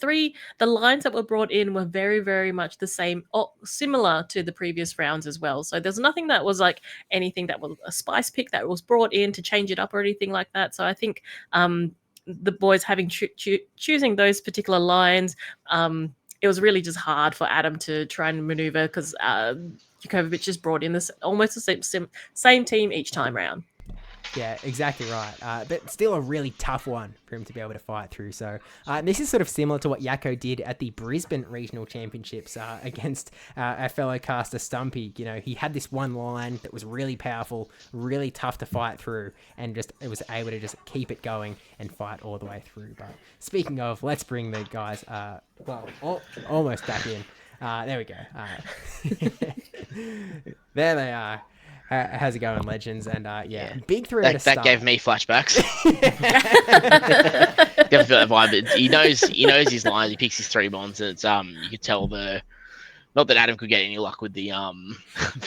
[SPEAKER 2] lines that were brought in were very, very much the same or similar to the previous rounds as well. So there's nothing that was like anything that was a spice pick that was brought in to change it up or anything like that. So I think the boys having choosing those particular lines, it was really just hard for Adam to try and maneuver because YACOBERVITCH just brought in this almost the same team each time round.
[SPEAKER 1] Yeah, exactly right. But still a really tough one for him to be able to fight through. So this is sort of similar to what Yako did at the Brisbane Regional Championships against our fellow caster Stumpy. You know, he had this one line that was really powerful, really tough to fight through, and just it was able to just keep it going and fight all the way through. But speaking of, let's bring the guys, almost back in. There we go. There they are. How's it going, Legends? And big three at a start.
[SPEAKER 3] That gave me flashbacks. Definitely feel that vibe. He knows his lines. He picks his 3 bonds, and it's you could tell not that Adam could get any luck with the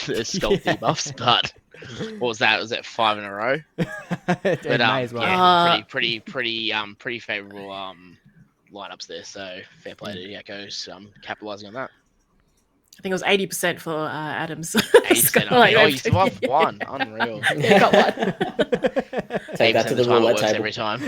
[SPEAKER 3] the skull debuffs, but what was that? Was that 5 in a row?
[SPEAKER 1] But may as well.
[SPEAKER 3] Yeah, pretty favorable lineups there. So fair play to Yako's capitalizing on that.
[SPEAKER 2] I think it was 80% for Adam's.
[SPEAKER 3] 80%. You survived one. Unreal.
[SPEAKER 2] Yeah, got one.
[SPEAKER 3] Take that to the roulette table every time.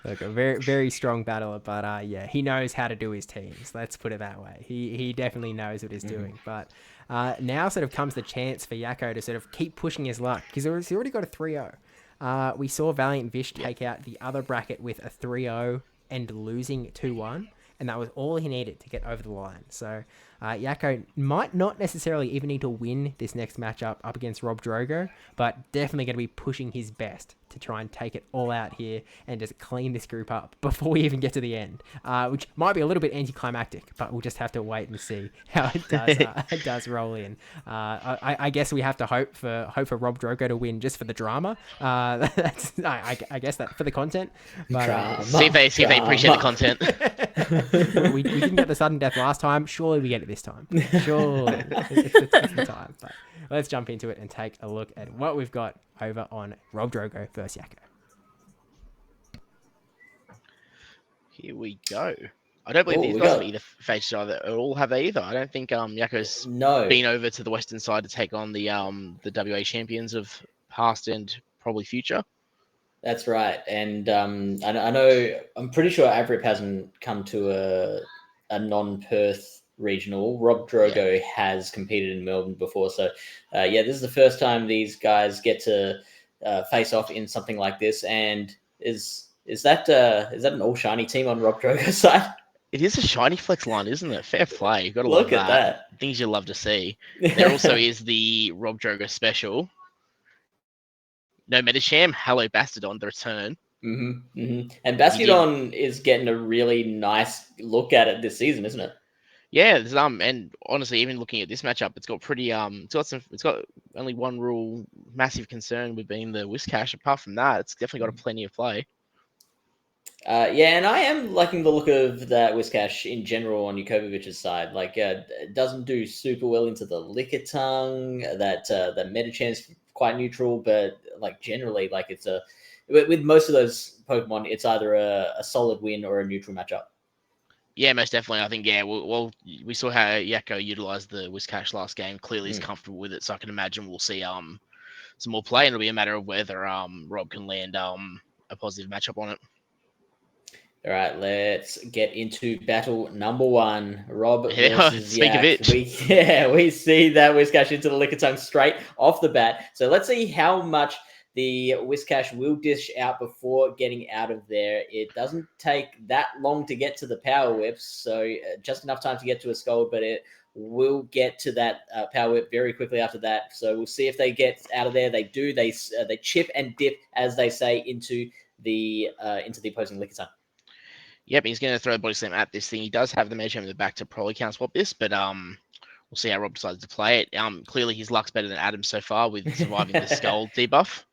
[SPEAKER 1] Look, a very, very strong battler, but he knows how to do his teams. Let's put it that way. He definitely knows what he's doing. But now sort of comes the chance for Yako to sort of keep pushing his luck because he's already got a 3-0. We saw ValiantVish take out the other bracket with a 3-0 and losing 2-1. And that was all he needed to get over the line. So Yako might not necessarily even need to win this next matchup up against RobDrogo, but definitely going to be pushing his best to try and take it all out here and just clean this group up before we even get to the end, which might be a little bit anticlimactic, but we'll just have to wait and see how it does roll in. I guess we have to hope for RobDrogo to win just for the drama. I guess that for the content. But,
[SPEAKER 3] see if they appreciate the content.
[SPEAKER 1] we didn't get the sudden death last time. Surely we get it this time. Surely it's the time. But let's jump into it and take a look at what we've got over on RobDrogo versus Yako.
[SPEAKER 3] Here we go. I don't believe these guys have either faced each other at all, have they either? I don't think Yako's been over to the western side to take on the WA champions of past and probably future.
[SPEAKER 4] That's right. And I know, I'm pretty sure Avrip hasn't come to a non-Perth regional. RobDrogo has competed in Melbourne before. So, this is the first time these guys get to face off in something like this. And is that an all-shiny team on RobDrogo's side?
[SPEAKER 3] It is a shiny flex line, isn't it? Fair play. You've got to
[SPEAKER 4] look at that.
[SPEAKER 3] Things you love to see. There also is the RobDrogo special. No Metasham, Hello Bastardon, the return.
[SPEAKER 4] And Bastardon is getting a really nice look at it this season, isn't it?
[SPEAKER 3] Yeah, and honestly, even looking at this matchup, it's got pretty it's got only one real massive concern with being the Whiskash. Apart from that, it's definitely got plenty of play.
[SPEAKER 4] And I am liking the look of that Whiskash in general on YACOBERVITCH's side. Like, it doesn't do super well into the Lickitung. That Metachan's quite neutral, but like generally, like it's with most of those Pokemon, it's either a solid win or a neutral matchup.
[SPEAKER 3] Yeah, most definitely. I think we saw how Yako utilized the Whiskash last game. Clearly, he's comfortable with it, so I can imagine we'll see some more play, and it'll be a matter of whether Rob can land a positive matchup on it.
[SPEAKER 4] All right, let's get into battle number 1. Rob versus
[SPEAKER 3] Speak of it.
[SPEAKER 4] We see that Whiskash into the Lickitung straight off the bat. So let's see how much the Whiskash will dish out before getting out of there. It doesn't take that long to get to the Power Whips, so just enough time to get to a Scald, but it will get to that Power Whip very quickly after that. So we'll see if they get out of there. They do. They chip and dip, as they say, into the opposing Lickitung.
[SPEAKER 3] Yep, he's going to throw a body slam at this thing. He does have the Medjam in the back to probably counter swap this, but we'll see how Rob decides to play it. Clearly, his luck's better than Adam so far with surviving the Skull debuff.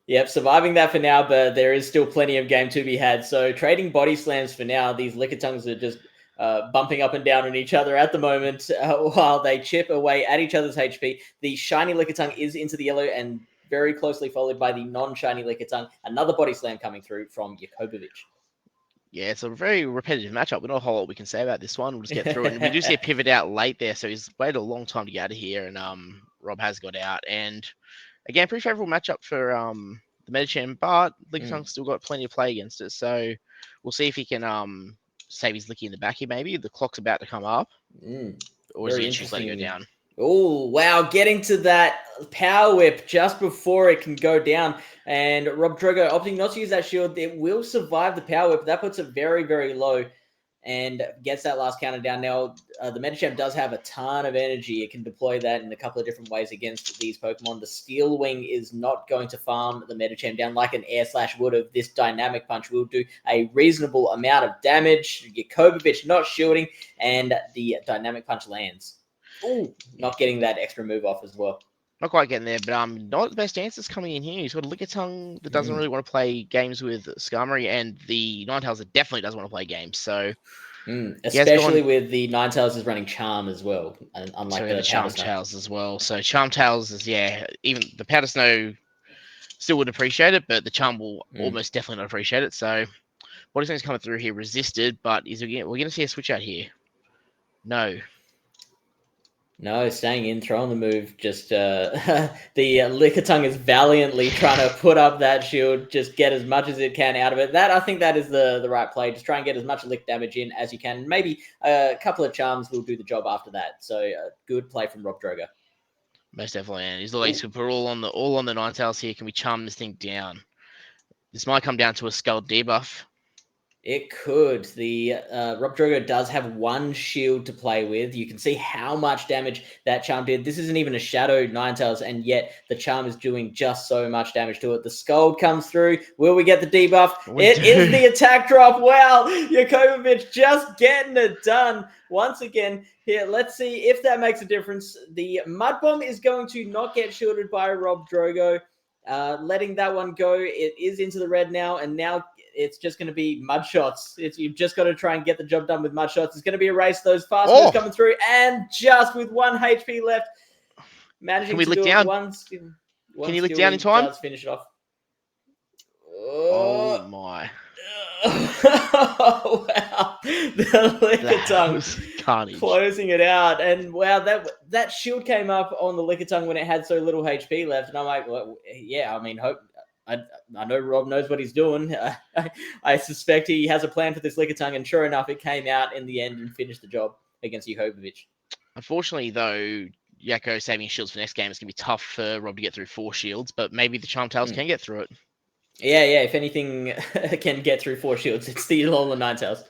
[SPEAKER 4] Yep, surviving that for now, but there is still plenty of game to be had. So trading body slams for now. These Lickitungs are just bumping up and down on each other at the moment while they chip away at each other's HP. The shiny Lickitung is into the yellow and very closely followed by the non-shiny Lickitung. Another body slam coming through from YACOBERVITCH.
[SPEAKER 3] Yeah, it's a very repetitive matchup. Not a whole lot we can say about this one. We'll just get through it. And we do see a pivot out late there, so he's waited a long time to get out of here, and Rob has got out. And again, pretty favorable matchup for the Medicham, but Lickitung still got plenty of play against it. So we'll see if he can save his Licky in the back here, maybe. The clock's about to come up. Or is he just letting it go down?
[SPEAKER 4] Oh, wow. Getting to that power whip just before it can go down. And RobDrogo opting not to use that shield. It will survive the power whip. That puts it very, very low and gets that last counter down. Now, the Medicham does have a ton of energy. It can deploy that in a couple of different ways against these Pokemon. The Steel Wing is not going to farm the Medicham down like an Air Slash would have. This Dynamic Punch will do a reasonable amount of damage. YACOBERVITCH not shielding, and the Dynamic Punch lands. Ooh, not getting that extra move off as well.
[SPEAKER 3] Not quite getting there, but not the best answers coming in here. He's got a Lickitung that doesn't really want to play games with Skarmory, and the Ninetales that definitely doesn't want to play games. So,
[SPEAKER 4] especially with the Ninetales is running Charm as well, unlike
[SPEAKER 3] so
[SPEAKER 4] the
[SPEAKER 3] Charmtails as well. So Charmtails is even the Powder Snow still would appreciate it, but the Charm will almost definitely not appreciate it. So, Body Slam's coming through here, resisted, but we're going to see a switch out here?
[SPEAKER 4] No, staying in, throwing the move. Just the Lickitung is valiantly trying to put up that shield, just get as much as it can out of it. I think that is the right play. Just try and get as much lick damage in as you can. Maybe a couple of charms will do the job after that. So good play from RobDrogo.
[SPEAKER 3] Most definitely, and he's always put all on the Ninetales here. Can we charm this thing down? This might come down to a Skull debuff.
[SPEAKER 4] It could. The RobDrogo does have one shield to play with. You can see how much damage that charm did. This isn't even a Shadow Ninetales, and yet the charm is doing just so much damage to it. The Skull comes through. Will we get the debuff? It is the attack drop. Wow, YACOBERVITCH just getting it done once again. Here, let's see if that makes a difference. The Mud Bomb is going to not get shielded by RobDrogo. Letting that one go. It is into the red now, and now it's just going to be mud shots. You've just got to try and get the job done with mud shots. It's going to be a race. Those fast moves coming through, and just with 1 HP left, managing to do it once.
[SPEAKER 3] Can you lick down in time?
[SPEAKER 4] Does finish it off.
[SPEAKER 3] Oh my!
[SPEAKER 4] Oh, wow! The Lickitung closing it out, and wow, that shield came up on the Lickitung when it had so little HP left, and I'm like, well, yeah, I mean, I know Rob knows what he's doing. I suspect he has a plan for this Lickitung, and sure enough, it came out in the end and finished the job against YACOBERVITCH.
[SPEAKER 3] Unfortunately, though, Yakko saving shields for next game is going to be tough for Rob to get through 4 shields, but maybe the Charmtails can get through it.
[SPEAKER 4] Yeah, if anything can get through 4 shields, it's the Alolan Ninetales.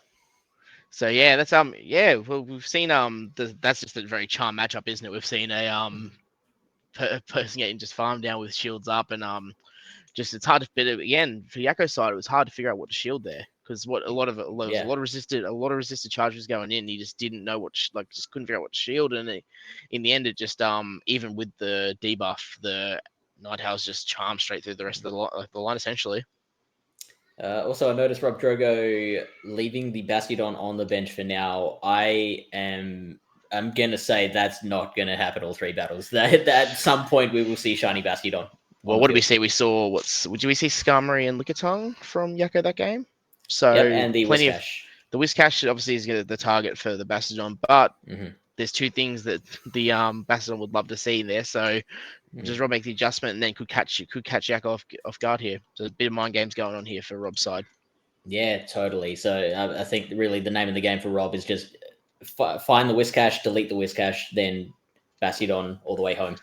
[SPEAKER 3] So yeah, that's well, we've seen that's just a very charm matchup, isn't it? We've seen a person getting just farmed down with shields up, and just it's hard to fit it again for Yakko's side. It was hard to figure out what to shield there because a lot of resisted charges going in. He just didn't know just couldn't figure out what to shield, and in the end, it just even with the debuff, the Ninetales just charmed straight through the rest of the line essentially.
[SPEAKER 4] Also, I noticed RobDrogo leaving the Bastiodon on the bench for now. I'm gonna say that's not gonna happen all 3 battles. That at some point we will see shiny Bastiodon.
[SPEAKER 3] Well, what did we see? We saw did we see Skarmory and Lickitung from Yakko that game? So
[SPEAKER 4] and the Whiscash.
[SPEAKER 3] The Whiscash obviously is the target for the Bastiodon, but there's 2 things that the Bastiodon would love to see in there. So does Rob make the adjustment and then could catch Yakko off guard here? So a bit of mind games going on here for Rob's side. Yeah,
[SPEAKER 4] totally. So I think really the name of the game for Rob is just find the Whiscash, delete the Whiscash, then Bastiodon all the way home.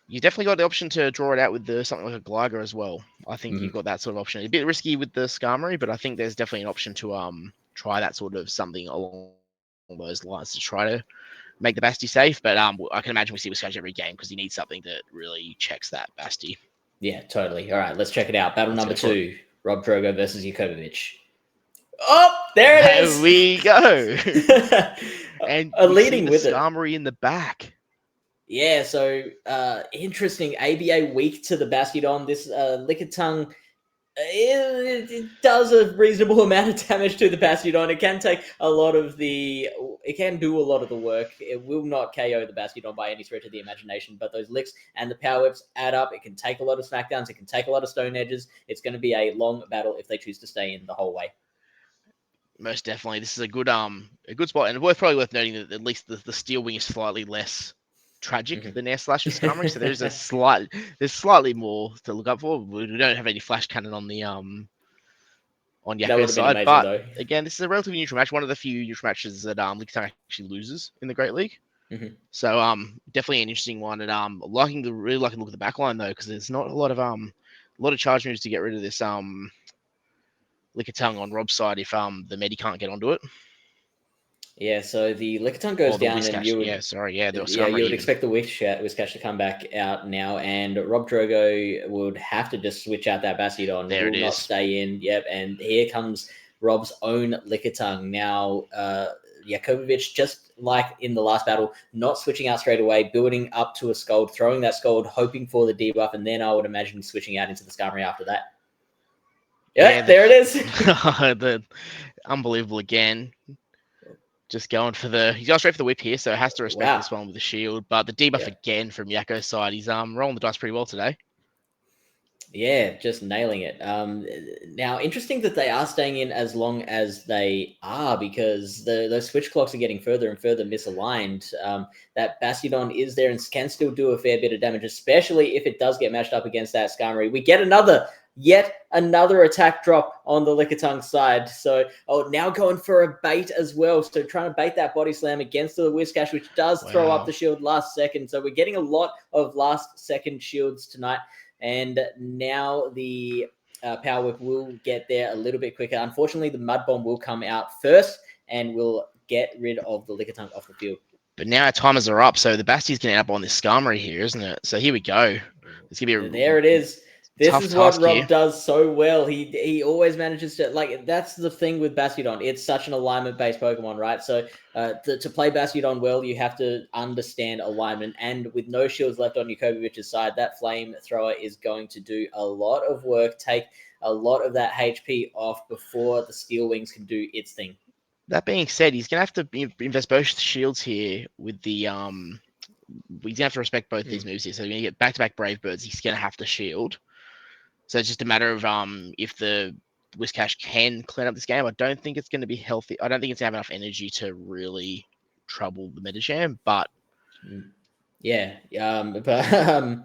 [SPEAKER 3] You definitely got the option to draw it out with something like a Gligar as well. I think you've got that sort of option. A bit risky with the Skarmory, but I think there's definitely an option to try that sort of something along those lines to try to make the Basti safe. But I can imagine we see Whiscash every game because he needs something that really checks that Basti.
[SPEAKER 4] Yeah, totally. All right, let's check it out. Battle number 2, RobDrogo versus YACOBERVITCH. Oh, there it is.
[SPEAKER 3] There we go. And
[SPEAKER 4] leading with
[SPEAKER 3] Skarmory in the back.
[SPEAKER 4] Yeah, so interesting. ABA weak to the Bastiodon. This Lickitung It does a reasonable amount of damage to the Bastiodon. It can take a lot of the... It can do a lot of the work. It will not KO the Bastiodon by any stretch of the imagination, but those licks and the power whips add up. It can take a lot of smackdowns. It can take a lot of stone edges. It's going to be a long battle if they choose to stay in the whole way.
[SPEAKER 3] Most definitely. This is a good spot, and it's probably worth noting that at least the steel wing is slightly less tragic than Air Slash with Skarmory, so there's slightly more to look up for. We don't have any flash cannon on the on Yakko's side,
[SPEAKER 4] amazing,
[SPEAKER 3] but
[SPEAKER 4] though.
[SPEAKER 3] Again, this is a relatively neutral match. One of the few neutral matches that Lickitung actually loses in the Great League. So definitely an interesting one, and really liking the look of the backline though, because there's not a lot of charge moves to get rid of this Lickitung on Rob's side if the Medi can't get onto it.
[SPEAKER 4] Yeah, so the Lickitung goes down, and you would you would expect the Whiscash to come back out now, and RobDrogo would have to just switch out that Bastiodon.
[SPEAKER 3] There it is.
[SPEAKER 4] Not stay in. Yep, and here comes Rob's own Lickitung. Now, YACOBERVITCH, just like in the last battle, not switching out straight away, building up to a Scald, throwing that Scald, hoping for the debuff, and then I would imagine switching out into the Skarmory after that. There it is.
[SPEAKER 3] The unbelievable again. Just going for he's going straight for the whip here, so has to respect this one with the shield. But the debuff again from Yakko's side. He's rolling the dice pretty well today.
[SPEAKER 4] Yeah, just nailing it. Now, interesting that they are staying in as long as they are, because those switch clocks are getting further and further misaligned. That Bastiodon is there and can still do a fair bit of damage, especially if it does get matched up against that Skarmory. We get yet another attack drop on the Lickitung side. So, now going for a bait as well. So trying to bait that body slam against the Whiscash, which does throw up the shield last second. So we're getting a lot of last second shields tonight. And now the Power Whip will get there a little bit quicker. Unfortunately, the Mud Bomb will come out first and will get rid of the Lickitung off the field.
[SPEAKER 3] But now our timers are up, so the Bastie's getting up on this Skarmory here, isn't it? So here we go. It's gonna be
[SPEAKER 4] there it is. This is what Rob
[SPEAKER 3] here
[SPEAKER 4] does so well. He always manages to, that's the thing with Bastiodon. It's such an alignment-based Pokemon, right? So to play Bastiodon well, you have to understand alignment. And with no shields left on YACOBERVITCH's side, that Flamethrower is going to do a lot of work, take a lot of that HP off before the Steel Wings can do its thing.
[SPEAKER 3] That being said, he's going to have to invest both shields here with the... He's going to have to respect both these moves here. So we're going to get back-to-back Brave Birds. He's going to have to shield. So it's just a matter of if the Whiscash can clean up this game. I don't think it's going to be healthy. I don't think it's going to have enough energy to really trouble the Medicham, but...
[SPEAKER 4] Yeah, the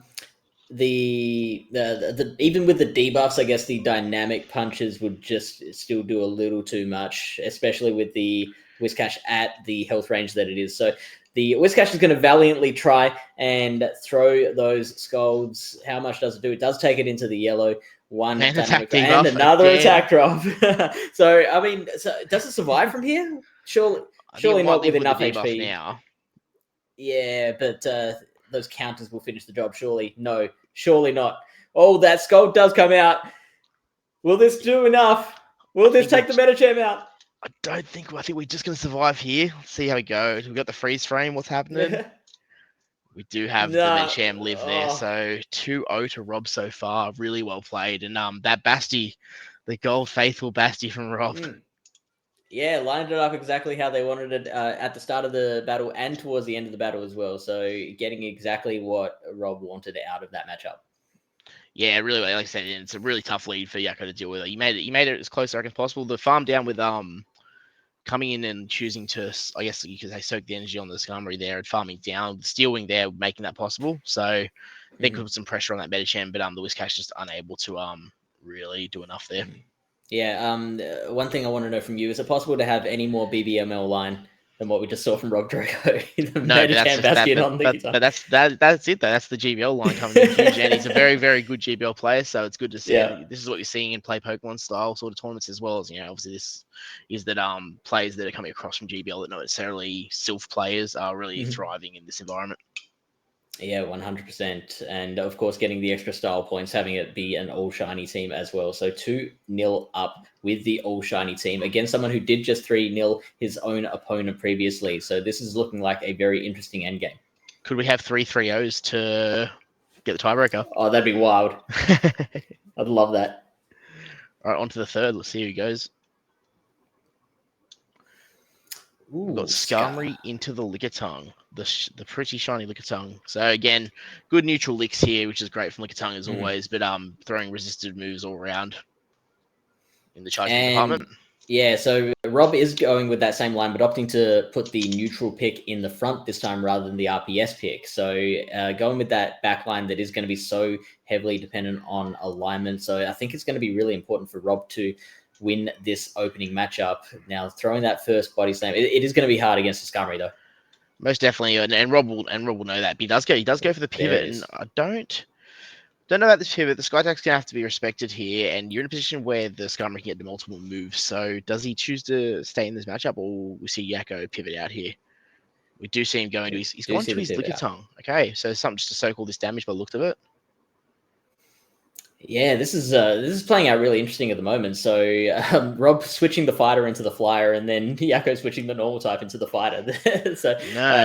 [SPEAKER 4] even with the debuffs, I guess the dynamic punches would just still do a little too much, especially with the Whiscash at the health range that it is. So the Whiscash is going to valiantly try and throw those Scalds. How much does it do? It does take it into the yellow. One and another attack drop. So, I mean, does it survive from here? Surely not with enough HP.
[SPEAKER 3] Now.
[SPEAKER 4] Yeah, but those counters will finish the job. Surely. No, surely not. Oh, that Scald does come out. Will this do enough? Will this take the Medicham out?
[SPEAKER 3] I think we're just going to survive here. Let's see how it goes. We've got the freeze frame. What's happening? We do have the Medicham live there. So 2-0 to Rob so far. Really well played. And that Basti, the gold faithful Basti from Rob.
[SPEAKER 4] Yeah, lined it up exactly how they wanted it at the start of the battle and towards the end of the battle as well. So getting exactly what Rob wanted out of that matchup.
[SPEAKER 3] Yeah, really, like I said, it's a really tough lead for Yakko to deal with. He made it as close as possible. The farm down with coming in and choosing to, I guess you could say, soak the energy on the Skarmory there and farming down, the Steel Wing there, making that possible. So they could put some pressure on that Medicham, but the Whiscash just unable to really do enough there.
[SPEAKER 4] Yeah, one thing I want to know from you, is it possible to have any more BBML line than what we just saw from RobDrogo?
[SPEAKER 3] No, but that's it though. That's the GBL line coming in huge, and he's a very, very good GBL player, so it's good to see. Yeah. This is what you're seeing in play Pokemon style sort of tournaments as well. As obviously this is that players that are coming across from GBL that not necessarily Sylph players are really thriving in this environment.
[SPEAKER 4] Yeah, 100%. And of course, getting the extra style points, having it be an all shiny team as well. So 2-0 up with the all shiny team against someone who did just 3-0 his own opponent previously. So this is looking like a very interesting endgame.
[SPEAKER 3] Could we have 3 3-0s to get the tiebreaker?
[SPEAKER 4] Oh, that'd be wild. I'd love that.
[SPEAKER 3] All right, on to the third. Let's see who goes. We've got Skarmory into the Lickitung, the pretty shiny Lickitung. So again, good neutral licks here, which is great from Lickitung as always, but throwing resisted moves all around in the charging department.
[SPEAKER 4] Yeah, so Rob is going with that same line, but opting to put the neutral pick in the front this time rather than the RPS pick. So going with that back line that is going to be so heavily dependent on alignment. So I think it's going to be really important for Rob to win this opening matchup. Now, throwing that first body slam, it is going to be hard against the Skarmory, though.
[SPEAKER 3] Most definitely, and Rob will know that. But he does go for the pivot, and I don't know about this pivot. The Skytack's gonna have to be respected here, and you're in a position where the Skarmory can get the multiple moves. So does he choose to stay in this matchup, or we see Yako pivot out here? We do see him going to he's gone to his Lickitung. Okay, so something just to soak all this damage by the look of it.
[SPEAKER 4] Yeah, this is playing out really interesting at the moment. So Rob switching the fighter into the flyer, and then Yako switching the normal type into the fighter. So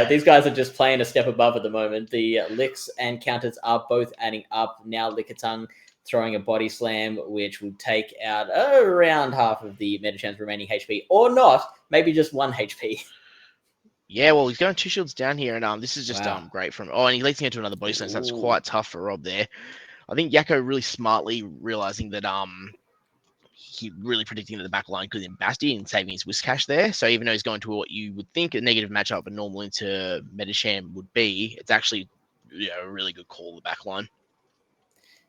[SPEAKER 4] these guys are just playing a step above at the moment. The licks and counters are both adding up. Now Lickitung throwing a body slam, which will take out around half of the Medichamp's remaining HP, or not, maybe just 1 HP.
[SPEAKER 3] Yeah, well, he's going 2 shields down here, and this is just great from. Oh, and he leads into another body slam, so that's quite tough for Rob there. I think Yako really smartly realizing that he really predicting that the back line could then Basti and saving his Whiscash there. So even though he's going to what you would think a negative matchup but normal into Metachamp would be, it's actually a really good call, the back line.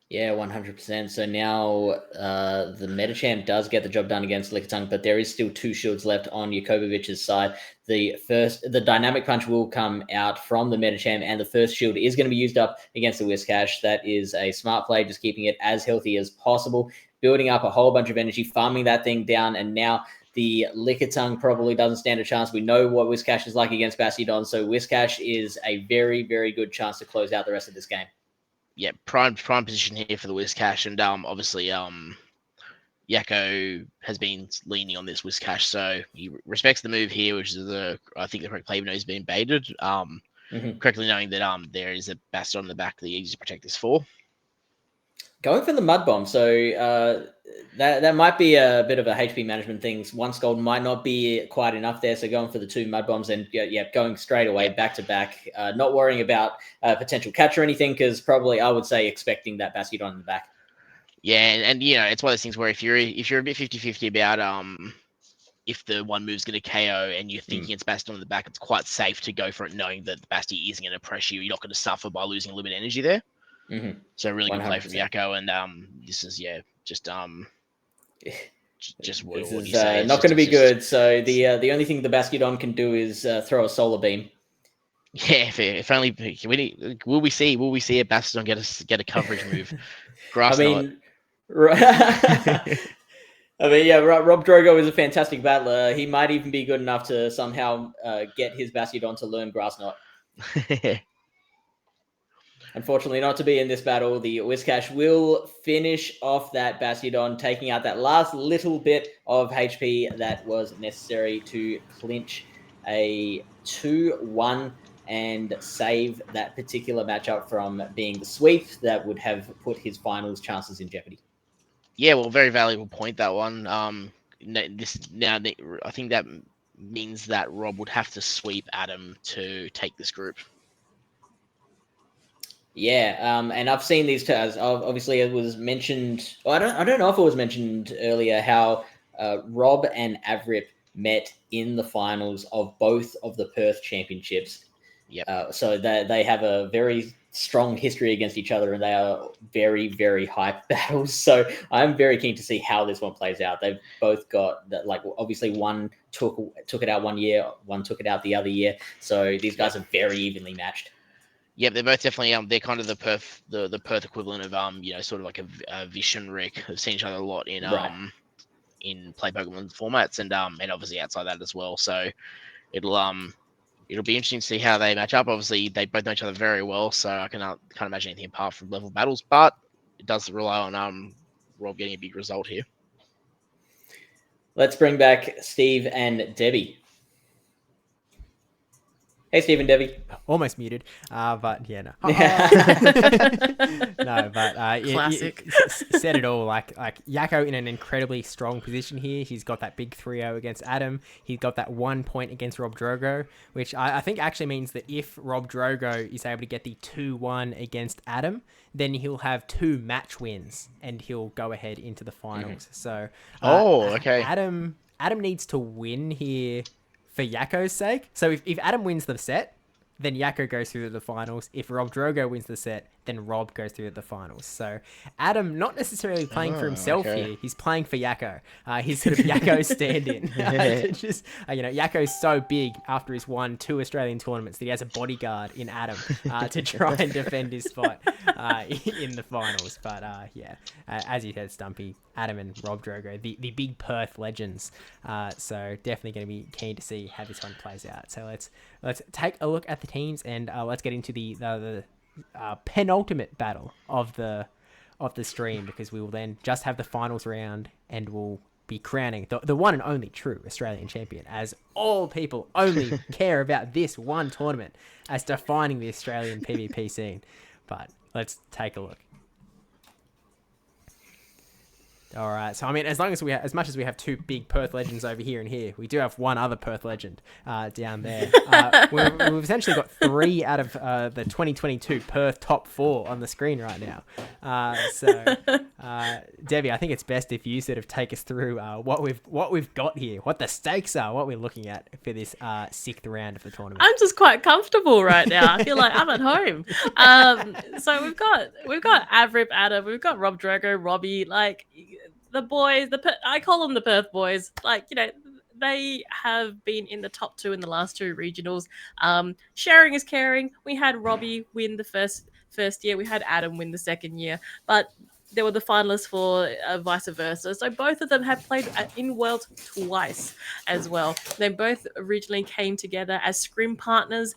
[SPEAKER 4] Yeah, 100%. So now the Metachamp does get the job done against Lickitung, but there is still 2 shields left on YACOBERVITCH's side. The Dynamic Punch will come out from the Metachamp, and the first shield is going to be used up against the Whiscash. That is a smart play, just keeping it as healthy as possible, building up a whole bunch of energy, farming that thing down, and now the Lickitung probably doesn't stand a chance. We know what Whiscash is like against Bastiodon, so Whiscash is a very, very good chance to close out the rest of this game.
[SPEAKER 3] Yeah, prime position here for the Whiscash, and obviously Yako has been leaning on this Whiscash, so he respects the move here, which is I think the correct play, even though he's been baited. Correctly knowing that there is a Bastion on the back that he needs to protect this for.
[SPEAKER 4] Going for the Mud Bomb, so that might be a bit of a HP management thing. 1 Scald might not be quite enough there, so going for the 2 Mud Bombs and going straight away back to back, not worrying about potential catch or anything, because probably I would say expecting that Bastiodon in the back.
[SPEAKER 3] Yeah, and it's one of those things where if you're a bit 50-50 about if the one move's going to KO and you're thinking it's Bastion on the back, it's quite safe to go for it, knowing that the Basti isn't going to press you. You're not going to suffer by losing a little bit of energy there. So really good 100%. Play from Yako, and this is just what
[SPEAKER 4] this
[SPEAKER 3] is
[SPEAKER 4] you say. Not going to be good. So the only thing the Bastiodon can do is throw a Solar Beam.
[SPEAKER 3] Yeah, if only will we see a Bastiodon get a coverage move? Grass
[SPEAKER 4] RobDrogo is a fantastic battler. He might even be good enough to somehow get his Bastiodon to learn Grass Knot. Unfortunately, not to be in this battle. The Whiscash will finish off that Bastiodon, taking out that last little bit of HP that was necessary to clinch a 2-1 and save that particular matchup from being the sweep that would have put his finals chances in jeopardy.
[SPEAKER 3] Yeah, well, very valuable point, that one. I think that means that Rob would have to sweep Adam to take this group.
[SPEAKER 4] Yeah, and I've seen these as obviously it was mentioned. I don't know if it was mentioned earlier how Rob and Avrip met in the finals of both of the Perth Championships.
[SPEAKER 3] Yeah.
[SPEAKER 4] So they have a very strong history against each other, and they are very, very hype battles. So I'm very keen to see how this one plays out. They've both got that, like, obviously one took it out one year, one took it out the other year. So these guys are very evenly matched.
[SPEAKER 3] Yeah, they're both definitely they're kind of the Perth equivalent of sort of like a Vish and Rick. Have seen each other a lot in in play Pokemon formats and obviously outside that as well. So it'll be interesting to see how they match up. Obviously, they both know each other very well, so I can't imagine anything apart from level battles. But it does rely on Rob getting a big result here.
[SPEAKER 4] Let's bring back Steve and Debbie. Hey, Stephen, Debbie.
[SPEAKER 1] Almost muted, but yeah, no. No, but
[SPEAKER 2] Classic.
[SPEAKER 1] said it all. Like Yako in an incredibly strong position here. He's got that big 3-0 against Adam. He's got that 1 point against RobDrogo, which I think actually means that if RobDrogo is able to get the 2-1 against Adam, then he'll have 2 match wins and he'll go ahead into the finals. So,
[SPEAKER 3] okay.
[SPEAKER 1] Adam needs to win here for Yako's sake. So if Adam wins the set, then Yako goes through to the finals. If RobDrogo wins the set, then Rob goes through to the finals. So Adam not necessarily playing for himself here. He's playing for Yako. He's sort of Yako's stand-in. Just Yako's so big after he's won 2 Australian tournaments that he has a bodyguard in Adam to try and defend his spot in the finals. But as you said, Stumpy, Adam and RobDrogo, the big Perth legends. So definitely going to be keen to see how this one plays out. So let's take a look at the teams and let's get into the penultimate battle of the stream, because we will then just have the finals round and we'll be crowning the one and only true Australian champion, as all people only care about this one tournament as defining the Australian PvP scene. But let's take a look. All right. So, I mean, as much as we have 2 big Perth legends over here and here, we do have one other Perth legend down there. We've essentially got 3 out of the 2022 Perth top 4 on the screen right now. Debbie, I think it's best if you sort of take us through what we've got here, what the stakes are, what we're looking at for this 6th round of the tournament.
[SPEAKER 2] I'm just quite comfortable right now. I feel like I'm at home. So we've got Avrip, Adam, we've got RobDrogo, Robbie, like the boys. I call them the Perth boys. Like, they have been in the top 2 in the last 2 regionals. Sharing is caring. We had Robbie win the first year. We had Adam win the second year, but they were the finalists for vice versa. So both of them have played in World twice as well. They both originally came together as scrim partners,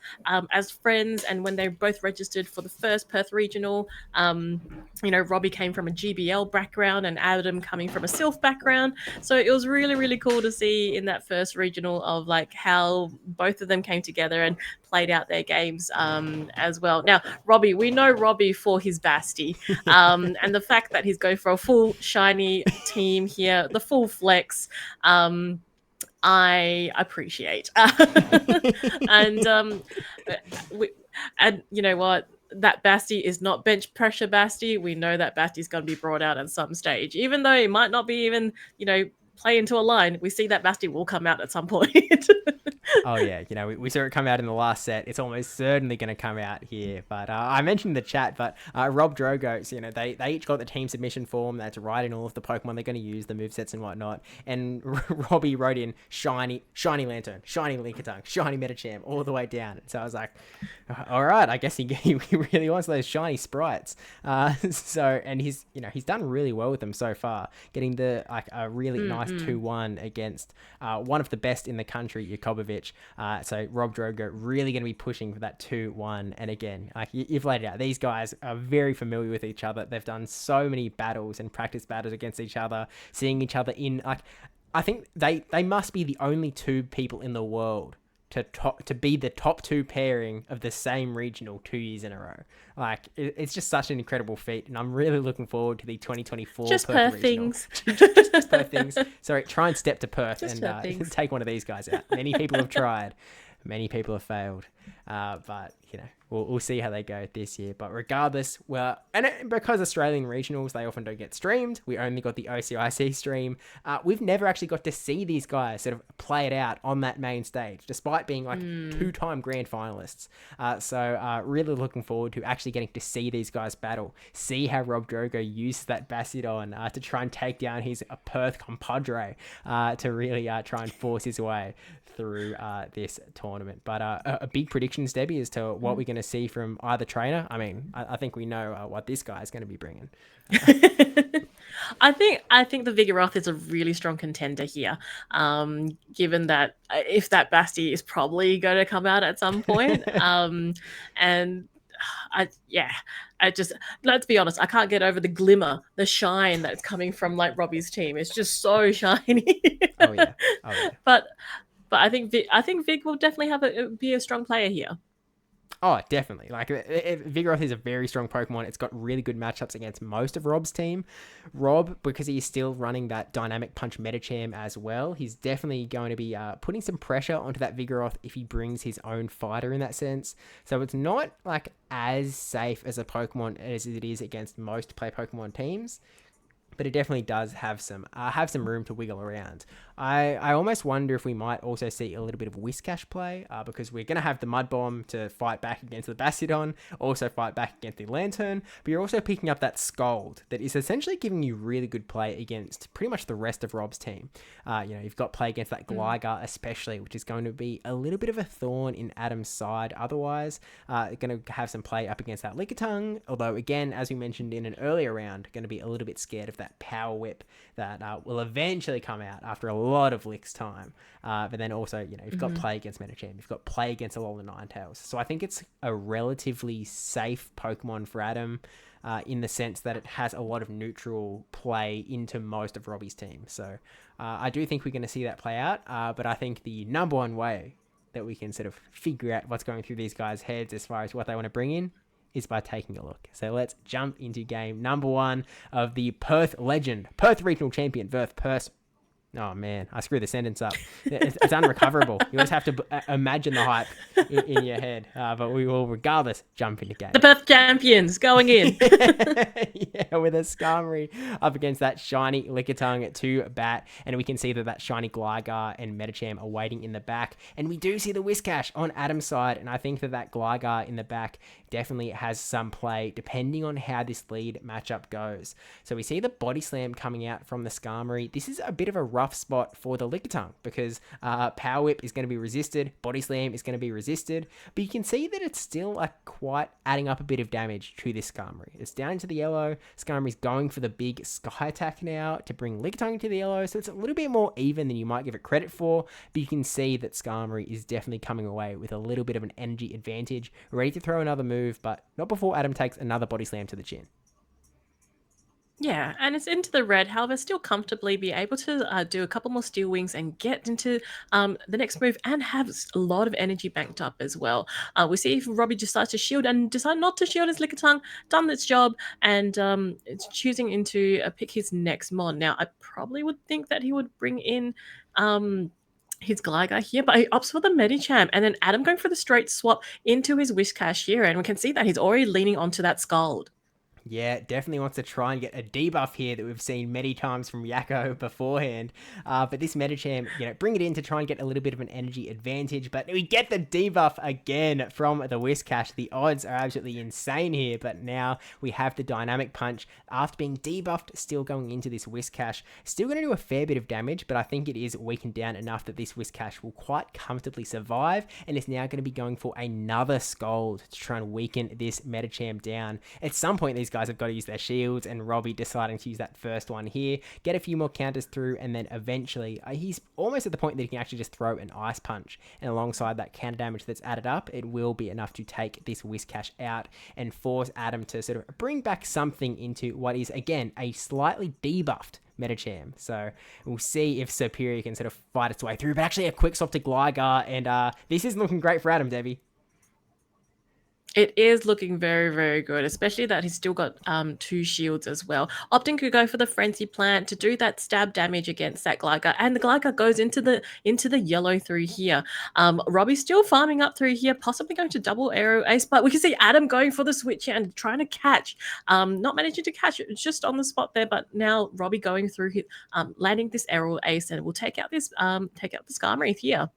[SPEAKER 2] as friends, and when they both registered for the first Perth regional, Robbie came from a GBL background and Adam coming from a Sylph background. So it was really, really cool to see in that first regional of like how both of them came together and played out their games as well. Now, Robbie, we know Robbie for his Basti, and the fact that he's going for a full shiny team here, the full flex, I appreciate. And you know what? That Basti is not bench pressure Basti. We know that Basti's going to be brought out at some stage, even though it might not be even, play into a line. We see that Basti will come out at some point.
[SPEAKER 1] Oh yeah, we saw it come out in the last set. It's almost certainly going to come out here. But I mentioned in the chat, but RobDrogo, they each got the team submission form. They had to write in all of the Pokemon they're going to use, the movesets and whatnot. And Robbie wrote in shiny Lantern, shiny Lickitung, shiny Metacham, all the way down. So I was like, all right, I guess he really wants those shiny sprites. And he's done really well with them so far, getting a really nice 2-1 against one of the best in the country, YACOBERVITCH. So RobDrogo really going to be pushing for that 2-1. And again, you've laid it out. These guys are very familiar with each other. They've done so many battles and practice battles against each other, seeing each other in I think they must be the only 2 people in the world to be the top 2 pairing of the same regional 2 years in a row. It's just such an incredible feat, and I'm really looking forward to the 2024
[SPEAKER 2] just
[SPEAKER 1] Perth
[SPEAKER 2] things.
[SPEAKER 1] just Perth things. Sorry, try and step to Perth
[SPEAKER 2] just
[SPEAKER 1] and take one of these guys out. Many people have tried, many people have failed, but we'll see how they go this year. But regardless, because Australian regionals, they often don't get streamed. We only got the OCIC stream. We've never actually got to see these guys sort of play it out on that main stage, despite being 2-time grand finalists. So really looking forward to actually getting to see these guys battle, see how RobDrogo used that Bastiodon to try and take down his Perth compadre to really try and force his way through this tournament. But a big predictions, Debbie, as to what we're going to see from either trainer. I mean, I think we know what this guy is going to be bringing.
[SPEAKER 2] I think the Vigoroth is a really strong contender here, given that if that Basti is probably going to come out at some point. Let's be honest, I can't get over the glimmer, the shine that's coming from Robbie's team. It's just so shiny.
[SPEAKER 1] Oh yeah.
[SPEAKER 2] But But I think Vig will definitely be a strong player here.
[SPEAKER 1] Oh, definitely. Like, Vigoroth is a very strong Pokemon. It's got really good matchups against most of Rob's team. Rob, because he's still running that Dynamic Punch Medicham as well, he's definitely going to be putting some pressure onto that Vigoroth if he brings his own fighter in that sense. So it's not, like, as safe as a Pokemon as it is against most play Pokemon teams, but it definitely does have some room to wiggle around. I almost wonder if we might also see a little bit of Whiscash play, because we're going to have the Mud Bomb to fight back against the Bastiodon, also fight back against the Lantern, but you're also picking up that Scald that is essentially giving you really good play against pretty much the rest of Rob's team. You've got play against that Gligar especially, which is going to be a little bit of a thorn in Adam's side otherwise. Going to have some play up against that Lickitung, although again, as we mentioned in an earlier round, going to be a little bit scared of that Power Whip that will eventually come out after a lot of licks time. But then also, you've got play against Medicham, you've got play against a lot of the Ninetales. So I think it's a relatively safe Pokemon for Adam, in the sense that it has a lot of neutral play into most of Robbie's team. So I do think we're going to see that play out. But I think the number one way that we can sort of figure out what's going through these guys' heads as far as what they want to bring in is by taking a look. So let's jump into game number 1 of the Perth Legend, Perth Regional Champion versus Perth. Oh man, I screwed the sentence up. It's unrecoverable. You always have to imagine the hype in your head. But we will, regardless, jump into game.
[SPEAKER 2] The Perth Champions going in.
[SPEAKER 1] Yeah, with a Skarmory up against that shiny Lickitung to bat. And we can see that shiny Gligar and Medicham are waiting in the back. And we do see the Whiscash on Adam's side. And I think that Gligar in the back definitely has some play depending on how this lead matchup goes. So we see the Body Slam coming out from the Skarmory. This is a bit of a rough spot for the Lickitung because Power Whip is going to be resisted, Body Slam is going to be resisted, but you can see that it's still quite adding up a bit of damage to this Skarmory. It's down into the yellow. Skarmory's going for the big Sky Attack now to bring Lickitung into the yellow, so it's a little bit more even than you might give it credit for, but you can see that Skarmory is definitely coming away with a little bit of an energy advantage, ready to throw another move, but not before Adam takes another Body Slam to the chin.
[SPEAKER 2] Yeah, and it's into the red. However, still comfortably be able to do a couple more Steel Wings and get into the next move and have a lot of energy banked up as well. We see if Robbie decides to shield and decide not to shield his Lickitung, done its job, and it's choosing to pick his next mon. Now, I probably would think that he would bring in his Gligar here, but he opts for the Medicham, and then Adam going for the straight swap into his Whiscash here, and we can see that he's already leaning onto that Scald.
[SPEAKER 1] Yeah, definitely wants to try and get a debuff here that we've seen many times from Yakko beforehand. But this Medicham, bring it in to try and get a little bit of an energy advantage. But we get the debuff again from the Whiscash. The odds are absolutely insane here. But now we have the Dynamic Punch. After being debuffed, still going into this Whiscash. Still going to do a fair bit of damage, but I think it is weakened down enough that this Whiscash will quite comfortably survive. And is now going to be going for another Scald to try and weaken this Medicham down. At some point, these guys have got to use their shields, and Robbie deciding to use that first one here, get a few more counters through, and then eventually he's almost at the point that he can actually just throw an Ice Punch, and alongside that counter damage that's added up, it will be enough to take this Whiscash out and force Adam to sort of bring back something into what is again a slightly debuffed Medicham. So we'll see if Superior can sort of fight its way through, but actually a quick swap to Gligar, and this isn't looking great for Adam, Debbie.
[SPEAKER 2] It is looking very, very good, especially that he's still got 2 shields as well. Opting could go for the Frenzy Plant to do that stab damage against that Gligar, and the Gligar goes into the yellow through here. Robbie's still farming up through here, possibly going to double Aero Ace, but we can see Adam going for the switch and trying to catch, not managing to catch it, just on the spot there, but now Robbie going through his, landing this Aero Ace, and will take out the Skarmory here.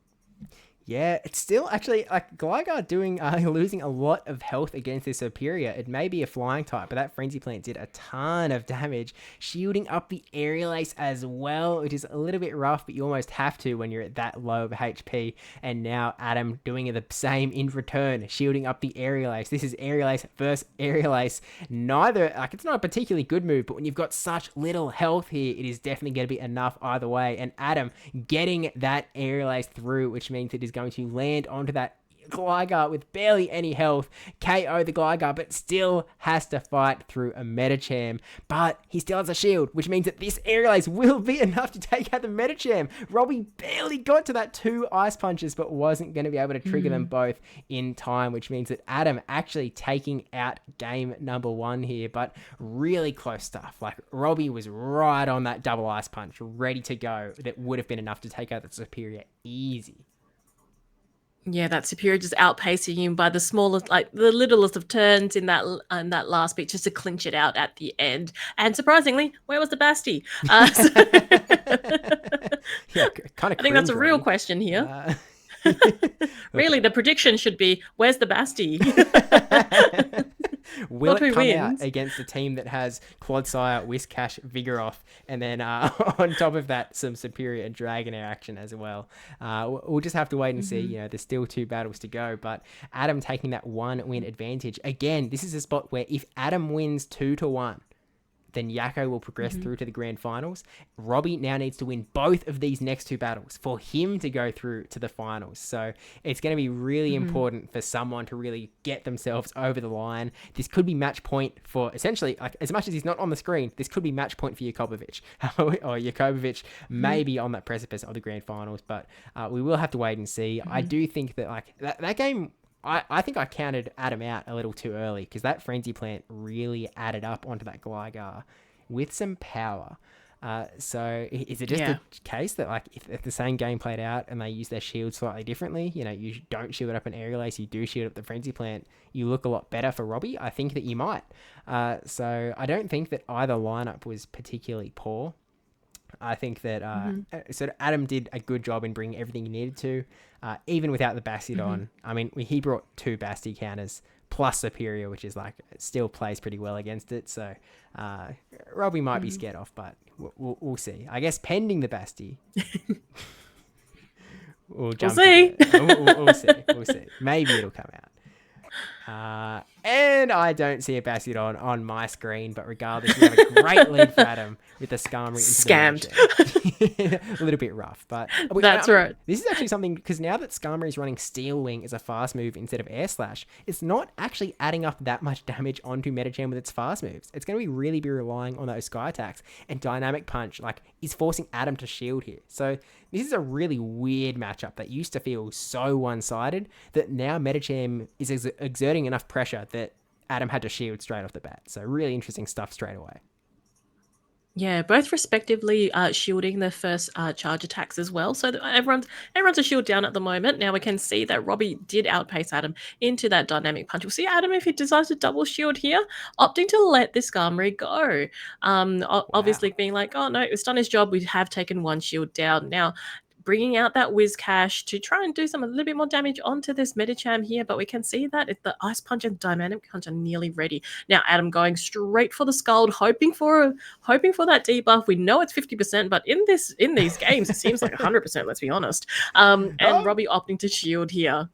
[SPEAKER 1] Yeah, it's still actually like Gligar doing losing a lot of health against this Superior. It may be a flying type, but that Frenzy Plant did a ton of damage, shielding up the Aerial Ace as well, which is a little bit rough, but you almost have to when you're at that low of HP. And now Adam doing the same in return, shielding up the Aerial Ace. This is Aerial Ace versus Aerial Ace. Neither, it's not a particularly good move, but when you've got such little health here, it is definitely going to be enough either way. And Adam getting that Aerial Ace through, which means it is going to land onto that Gligar with barely any health, KO the Gligar, but still has to fight through a Medicham. But he still has a shield, which means that this Aerial Ace will be enough to take out the Medicham. Robbie barely got to that 2 Ice Punches, but wasn't going to be able to trigger them both in time, which means that Adam actually taking out game number 1 here, but really close stuff. Like, Robbie was right on that double Ice Punch, ready to go. That would have been enough to take out the Superior easy.
[SPEAKER 2] Yeah, that Superior just outpacing him by the smallest, like the littlest of turns in that last bit, just to clinch it out at the end. And surprisingly, where was the Basti?
[SPEAKER 1] Yeah, kind of.
[SPEAKER 2] I think that's a real question here. Really, the prediction should be, where's the Basti?
[SPEAKER 1] Will it come out against a team that has Clodsire, Whiscash, Vigoroth, and then on top of that, some Superior and Dragonair action as well? We'll just have to wait and see. You know, there's still 2 battles to go, but Adam taking that 1 win advantage. Again, this is a spot where if Adam wins 2-1, then Yako will progress through to the grand finals. Robbie now needs to win both of these next 2 battles for him to go through to the finals. So it's going to be really important for someone to really get themselves over the line. This could be match point for, essentially, like, as much as he's not on the screen, this could be match point for YACOBERVITCH. Or YACOBERVITCH may be on that precipice of the grand finals, but we will have to wait and see. I do think that, like, that game, I think I counted Adam out a little too early, because that Frenzy Plant really added up onto that Gligar with some power. So is it just a case that, like, if the same game played out and they use their shield slightly differently, you know, you don't shield up an Aerial Ace, you do shield up the Frenzy Plant, you look a lot better for Robbie? I think that you might. So I don't think that either lineup was particularly poor. I think that sort of Adam did a good job in bringing everything he needed to, even without the Bastiodon. I mean, he brought 2 Basti counters plus Superior, which is, like, it still plays pretty well against it. So Robbie might be scared off, but we'll see. I guess pending the Basti. We'll see. We'll see. Maybe it'll come out. And I don't see a Bastiodon on my screen, but regardless, we have a great lead for Adam with the Skarmory.
[SPEAKER 2] Scammed.
[SPEAKER 1] A little bit rough, but
[SPEAKER 2] that's right.
[SPEAKER 1] This is actually something, because now that Skarmory is running Steel Wing as a fast move instead of Air Slash, it's not actually adding up that much damage onto Medicham with its fast moves. It's going to really be relying on those Sky attacks, and Dynamic Punch, like, is forcing Adam to shield here. So this is a really weird matchup that used to feel so one-sided that now Medicham is exerting enough pressure that Adam had to shield straight off the bat. So really interesting stuff straight away.
[SPEAKER 2] Yeah, both respectively shielding their first charge attacks as well. So everyone's a shield down at the moment. Now we can see that Robbie did outpace Adam into that Dynamic Punch. We'll see Adam, if he decides to double shield here, opting to let this Skarmory go. Obviously being like, oh no, it's done his job. We have taken 1 shield down. Now, bringing out that Whiscash to try and do a little bit more damage onto this Medicham here, but we can see that if the Ice Punch and Dynamic Punch are nearly ready. Now, Adam going straight for the Scald, hoping for that debuff. We know it's 50%, but in these games, it seems like 100%, let's be honest. And Robbie opting to shield here.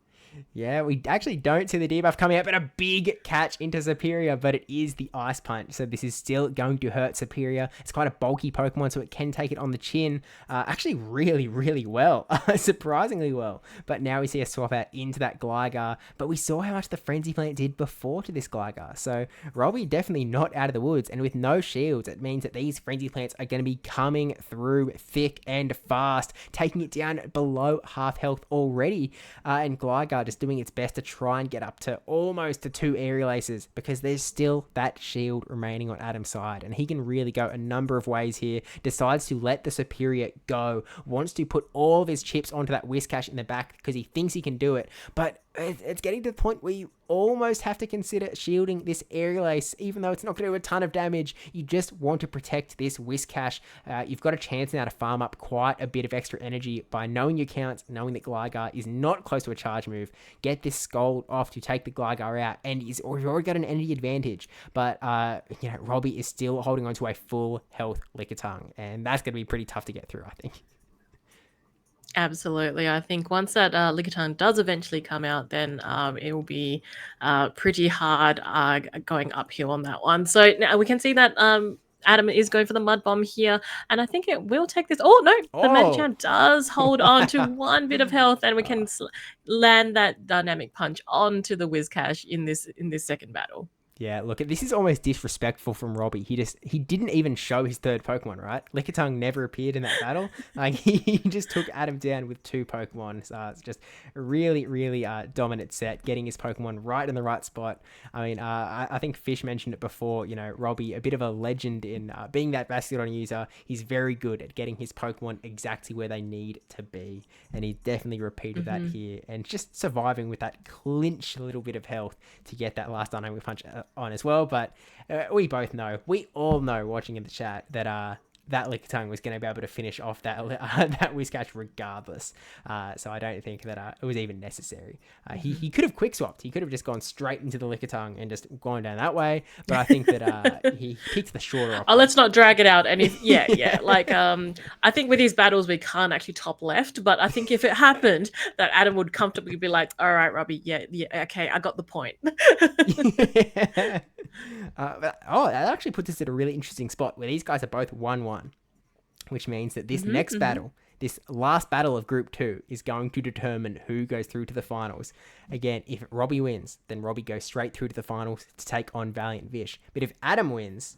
[SPEAKER 1] Yeah, we actually don't see the debuff coming out, but a big catch into Superior, but it is the Ice Punch. So this is still going to hurt Superior. It's quite a bulky Pokemon, so it can take it on the chin. Actually really, really well. Surprisingly well. But now we see a swap out into that Gligar, but we saw how much the Frenzy Plant did before to this Gligar. So Robbie definitely not out of the woods, and with no shields, it means that these Frenzy Plants are going to be coming through thick and fast, taking it down below half health already. And Gligar just doing its best to try and get up to almost to 2 Aerial Aces, because there's still that shield remaining on Adam's side, and he can really go a number of ways here. Decides to let the Superior go, wants to put all of his chips onto that Whiscash in the back because he thinks he can do it, but it's getting to the point where you almost have to consider shielding this Aerial Ace, even though it's not going to do a ton of damage. You just want to protect this Whiscash. You've got a chance now to farm up quite a bit of extra energy by knowing your counts, knowing that Gligar is not close to a charge move. Get this Scald off to take the Gligar out, and you've already got an energy advantage. But Robbie is still holding on to a full health Lickitung, and that's going to be pretty tough to get through, I think.
[SPEAKER 2] Absolutely. I think once that Lickitung does eventually come out, then it will be pretty hard going uphill on that one. So now we can see that Adam is going for the mud bomb here, and I think it will take this. Oh no, the Magichamp does hold on to one bit of health, and we can land that dynamic punch onto the Whiscash in this second battle.
[SPEAKER 1] Yeah, look, this is almost disrespectful from Robbie. He didn't even show his third Pokemon, right? Lickitung never appeared in that battle. Like, he just took Adam down with 2 Pokemon. So it's just a really, really dominant set, getting his Pokemon right in the right spot. I mean, I think Fish mentioned it before, you know, Robbie, a bit of a legend in being that Bastiodon user. He's very good at getting his Pokemon exactly where they need to be. And he definitely repeated that here. And just surviving with that clinch little bit of health to get that last dynamic punch on as well. But we all know watching in the chat that that Lickitung was going to be able to finish off that Whiscash regardless. So I don't think that it was even necessary. He could have quick swapped. He could have just gone straight into the Lickitung and just gone down that way. But I think that he picked the shorter option.
[SPEAKER 2] Oh, let's not drag it out. And yeah. Like, I think with these battles, we can't actually top left. But I think if it happened, that Adam would comfortably be like, all right, Robbie, yeah, okay, I got the point.
[SPEAKER 1] That actually puts us at a really interesting spot where these guys are both 1-1. Which means that this next battle, this last battle of Group 2, is going to determine who goes through to the finals. Again, if Robbie wins, then Robbie goes straight through to the finals to take on ValiantVish. But if Adam wins,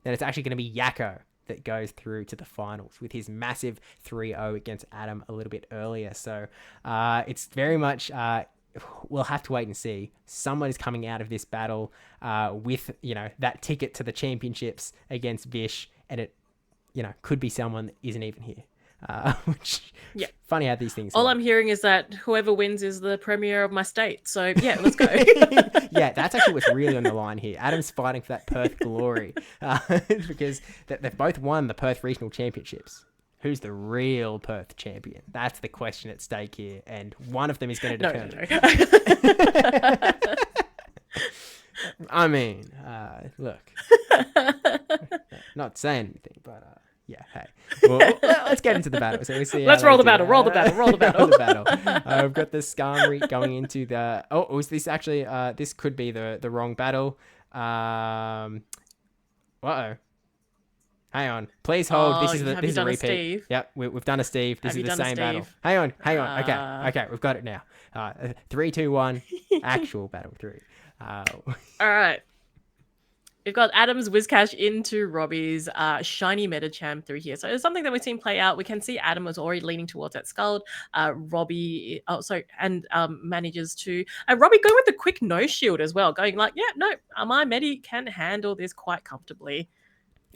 [SPEAKER 1] then it's actually going to be Yako that goes through to the finals with his massive 3-0 against Adam a little bit earlier. So it's very much... we'll have to wait and see. Someone is coming out of this battle with, you know, that ticket to the championships against Vish, and it, you know, could be someone that isn't even here. Which, yeah, funny how these things.
[SPEAKER 2] All I'm hearing is that whoever wins is the premier of my state. So yeah, let's go.
[SPEAKER 1] Yeah, that's actually what's really on the line here. Adam's fighting for that Perth glory because they've both won the Perth Regional Championships. Who's the real Perth champion? That's the question at stake here, and one of them is going to determine. No. I mean, look, not saying anything, but yeah, hey. Well, let's get into the battle. So we see.
[SPEAKER 2] Let's roll the battle. Roll the battle. Roll the battle.
[SPEAKER 1] We've got the Skarmory going into the. Oh, is this actually? This could be the wrong battle. Uh-oh. Hang on. Please hold. This is a repeat.
[SPEAKER 2] Steve?
[SPEAKER 1] Yep, we've done a Steve. This is the same battle. Hang on. Okay, we've got it now. 3, 2, 1. Actual battle 3.
[SPEAKER 2] All right. We've got Adam's Whiscash into Robbie's shiny Medicham through here. So it's something that we've seen play out. We can see Adam was already leaning towards that Scald. Robbie, manages to... Robbie going with the quick no shield as well. Going like, yeah, no, my Medi can handle this quite comfortably.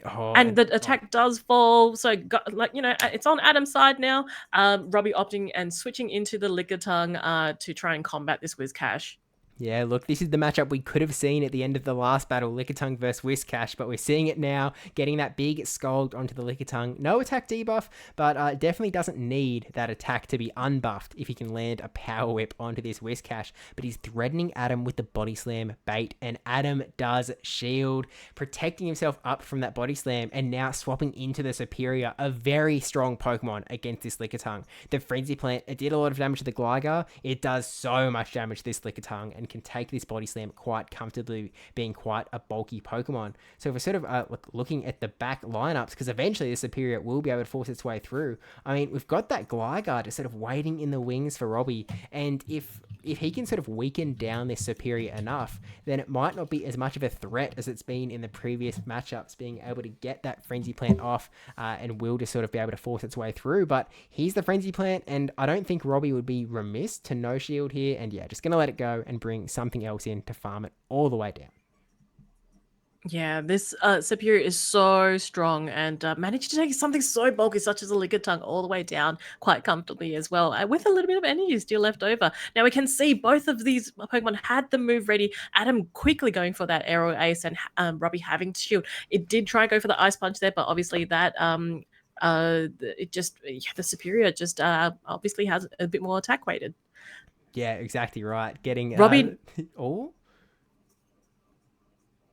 [SPEAKER 2] And the attack does fall. So, it's on Adam's side now. Robbie opting and switching into the Lickitung to try and combat this Whiscash.
[SPEAKER 1] Yeah, look, this is the matchup we could have seen at the end of the last battle, Lickitung versus Whiscash, but we're seeing it now, getting that big Scald onto the Lickitung. No attack debuff, but definitely doesn't need that attack to be unbuffed if he can land a Power Whip onto this Whiscash, but he's threatening Adam with the Body Slam bait, and Adam does shield, protecting himself up from that Body Slam, and now swapping into the Superior, a very strong Pokemon against this Lickitung. The Frenzy Plant, it did a lot of damage to the Gligar, it does so much damage to this Lickitung, and can take this Body Slam quite comfortably, being quite a bulky Pokemon. So if we're sort of looking at the back lineups, because eventually the Superior will be able to force its way through, I mean, we've got that Gligar just sort of waiting in the wings for Robbie, and if he can sort of weaken down this Superior enough, then it might not be as much of a threat as it's been in the previous matchups, being able to get that Frenzy Plant off and will just sort of be able to force its way through. But here's the Frenzy Plant, and I don't think Robbie would be remiss to no shield here, and yeah, just going to let it go and bring something else in to farm it all the way down.
[SPEAKER 2] Yeah, this Superior is so strong and managed to take something so bulky such as a Lickitung all the way down quite comfortably as well, with a little bit of energy still left over. Now we can see both of these Pokemon had the move ready. Adam quickly going for that Aero Ace and Robbie having to shield. It did try to go for the Ice Punch there, but obviously that the Superior just obviously has a bit more attack weighted.
[SPEAKER 1] Yeah, exactly right. Getting
[SPEAKER 2] Robbie.
[SPEAKER 1] Oh.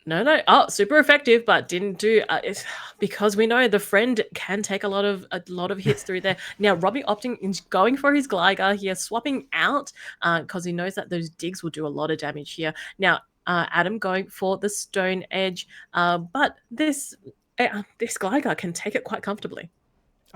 [SPEAKER 2] No. Oh, super effective, but didn't do because we know the friend can take a lot of hits through there. Now Robbie opting in going for his Gligar here, swapping out because he knows that those digs will do a lot of damage here. Now Adam going for the Stone Edge, but this Gligar can take it quite comfortably.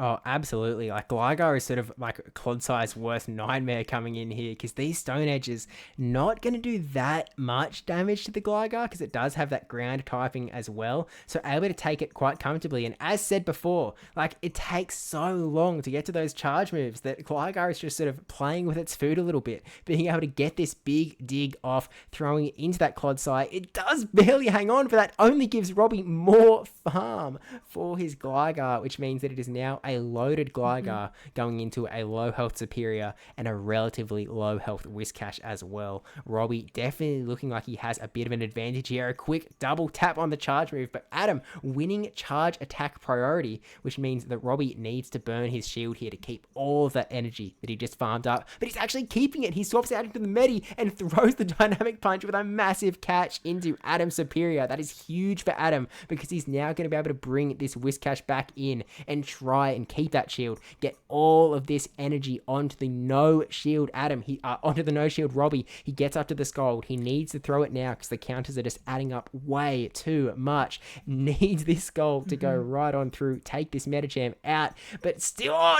[SPEAKER 1] Oh, absolutely. Like, Gligar is sort of like a Clod-sized worst nightmare coming in here, because these Stone Edges not going to do that much damage to the Gligar, because it does have that ground typing as well. So able to take it quite comfortably. And as said before, like, it takes so long to get to those charge moves that Gligar is just sort of playing with its food a little bit. Being able to get this big dig off, throwing it into that Clod-Side. It does barely hang on, but that only gives Robbie more farm for his Gligar, which means that it is now a loaded Gligar going into a low health Superior and a relatively low health Whiscash as well. Robbie definitely looking like he has a bit of an advantage here. A quick double tap on the charge move, but Adam winning charge attack priority, which means that Robbie needs to burn his shield here to keep all of that energy that he just farmed up, but he's actually keeping it. He swaps out into the Medi and throws the Dynamic Punch with a massive catch into Adam's Superior. That is huge for Adam, because he's now going to be able to bring this Whiscash back in and try and keep that shield, get all of this energy onto the no shield Adam, onto the no shield Robbie. He gets up to the Scald. He needs to throw it now because the counters are just adding up way too much. Needs this Scald to go right on through, take this Medicham out, but still, oh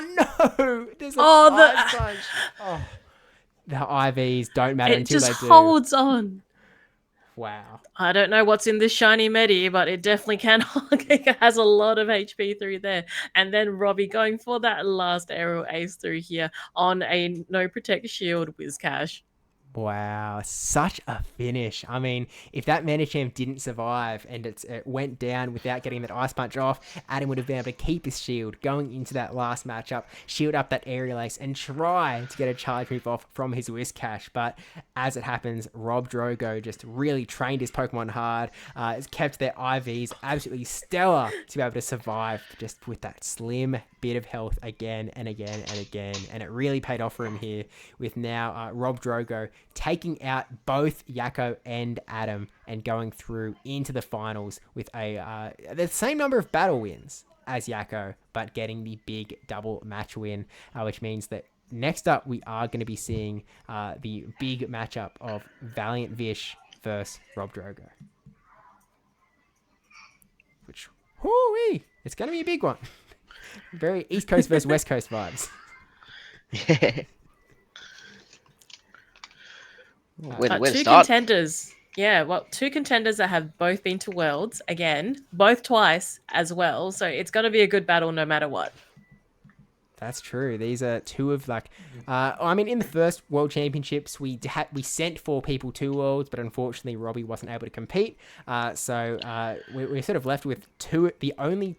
[SPEAKER 1] no! There's a Ice Punch. Oh, the IVs don't matter until they do.
[SPEAKER 2] It just holds on.
[SPEAKER 1] Wow.
[SPEAKER 2] I don't know what's in this shiny Medi, but it definitely can. It has a lot of HP through there. And then Robbie going for that last aerial ace through here on a no protect shield Whiscash.
[SPEAKER 1] Wow, such a finish. I mean, if that Medicham didn't survive and it went down without getting that Ice Punch off, Adam would have been able to keep his shield going into that last matchup, shield up that aerial ace, and try to get a charge move off from his Whiscash. But as it happens, RobDrogo just really trained his Pokemon hard, has kept their IVs absolutely stellar to be able to survive just with that slim bit of health again and again and again. And it really paid off for him here, with now RobDrogo taking out both Yako and Adam and going through into the finals with the same number of battle wins as Yako, but getting the big double match win, which means that next up we are going to be seeing the big matchup of ValiantVish versus RobDrogo, which, whoo-wee, it's going to be a big one. Very East Coast versus West Coast vibes.
[SPEAKER 3] Yeah.
[SPEAKER 2] Two contenders. Yeah, well, two contenders that have both been to Worlds, again, both twice as well. So it's going to be a good battle no matter what.
[SPEAKER 1] That's true. These are two of I mean, in the first World Championships, we sent 4 people to Worlds, but unfortunately Robbie wasn't able to compete. So we're sort of left with two of the only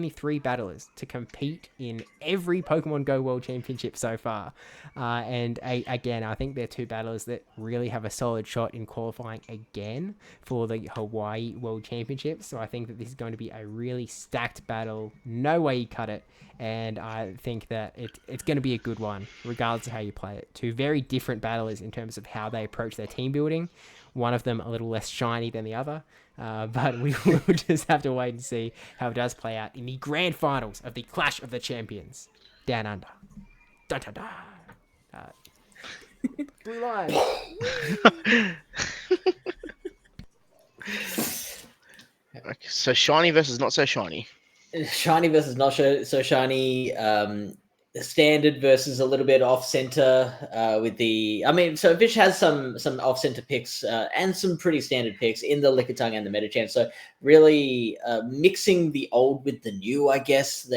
[SPEAKER 1] 3 battlers to compete in every Pokemon Go World Championship so far. Again, I think they're 2 battlers that really have a solid shot in qualifying again for the Hawaii World Championship. So I think that this is going to be a really stacked battle. No way you cut it. And I think that it's going to be a good one, regardless of how you play it. 2 very different battlers in terms of how they approach their team building. One of them a little less shiny than the other. But we will just have to wait and see how it does play out in the grand finals of the Clash of the Champions. Down under. Dun, dun, dun. Blue line.
[SPEAKER 3] So shiny versus not so shiny.
[SPEAKER 4] Shiny versus not so shiny. Standard versus a little bit off center with the. I mean, so Vish has some off center picks and some pretty standard picks in the Lickitung and the Medicham. So really mixing the old with the new, I guess.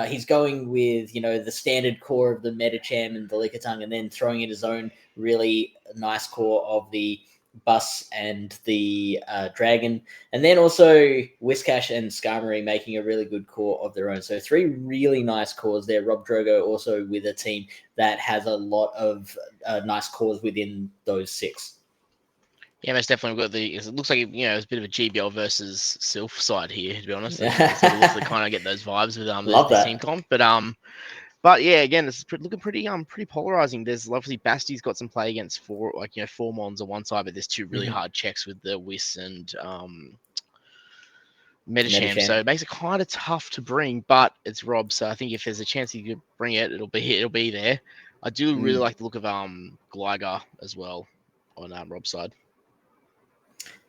[SPEAKER 4] He's going with the standard core of the Medicham and the Lickitung, and then throwing in his own really nice core of the Bus and the Dragon, and then also Whiscash and Skarmory making a really good core of their own. So 3 really nice cores there. RobDrogo also with a team that has a lot of nice cores within those 6.
[SPEAKER 3] Yeah, most definitely. We've got it looks like it's a bit of a GBL versus Sylph side here, to be honest. It looks like kind of get those vibes with the team comp, But yeah, again, it's looking pretty polarizing. There's obviously Basti's got some play against 4 Mons on one side, but there's 2 really hard checks with the Whis and Medicham. So it makes it kind of tough to bring, but it's Rob. So I think if there's a chance he could bring it, it'll be there. I do really like the look of Gligar as well Rob's side.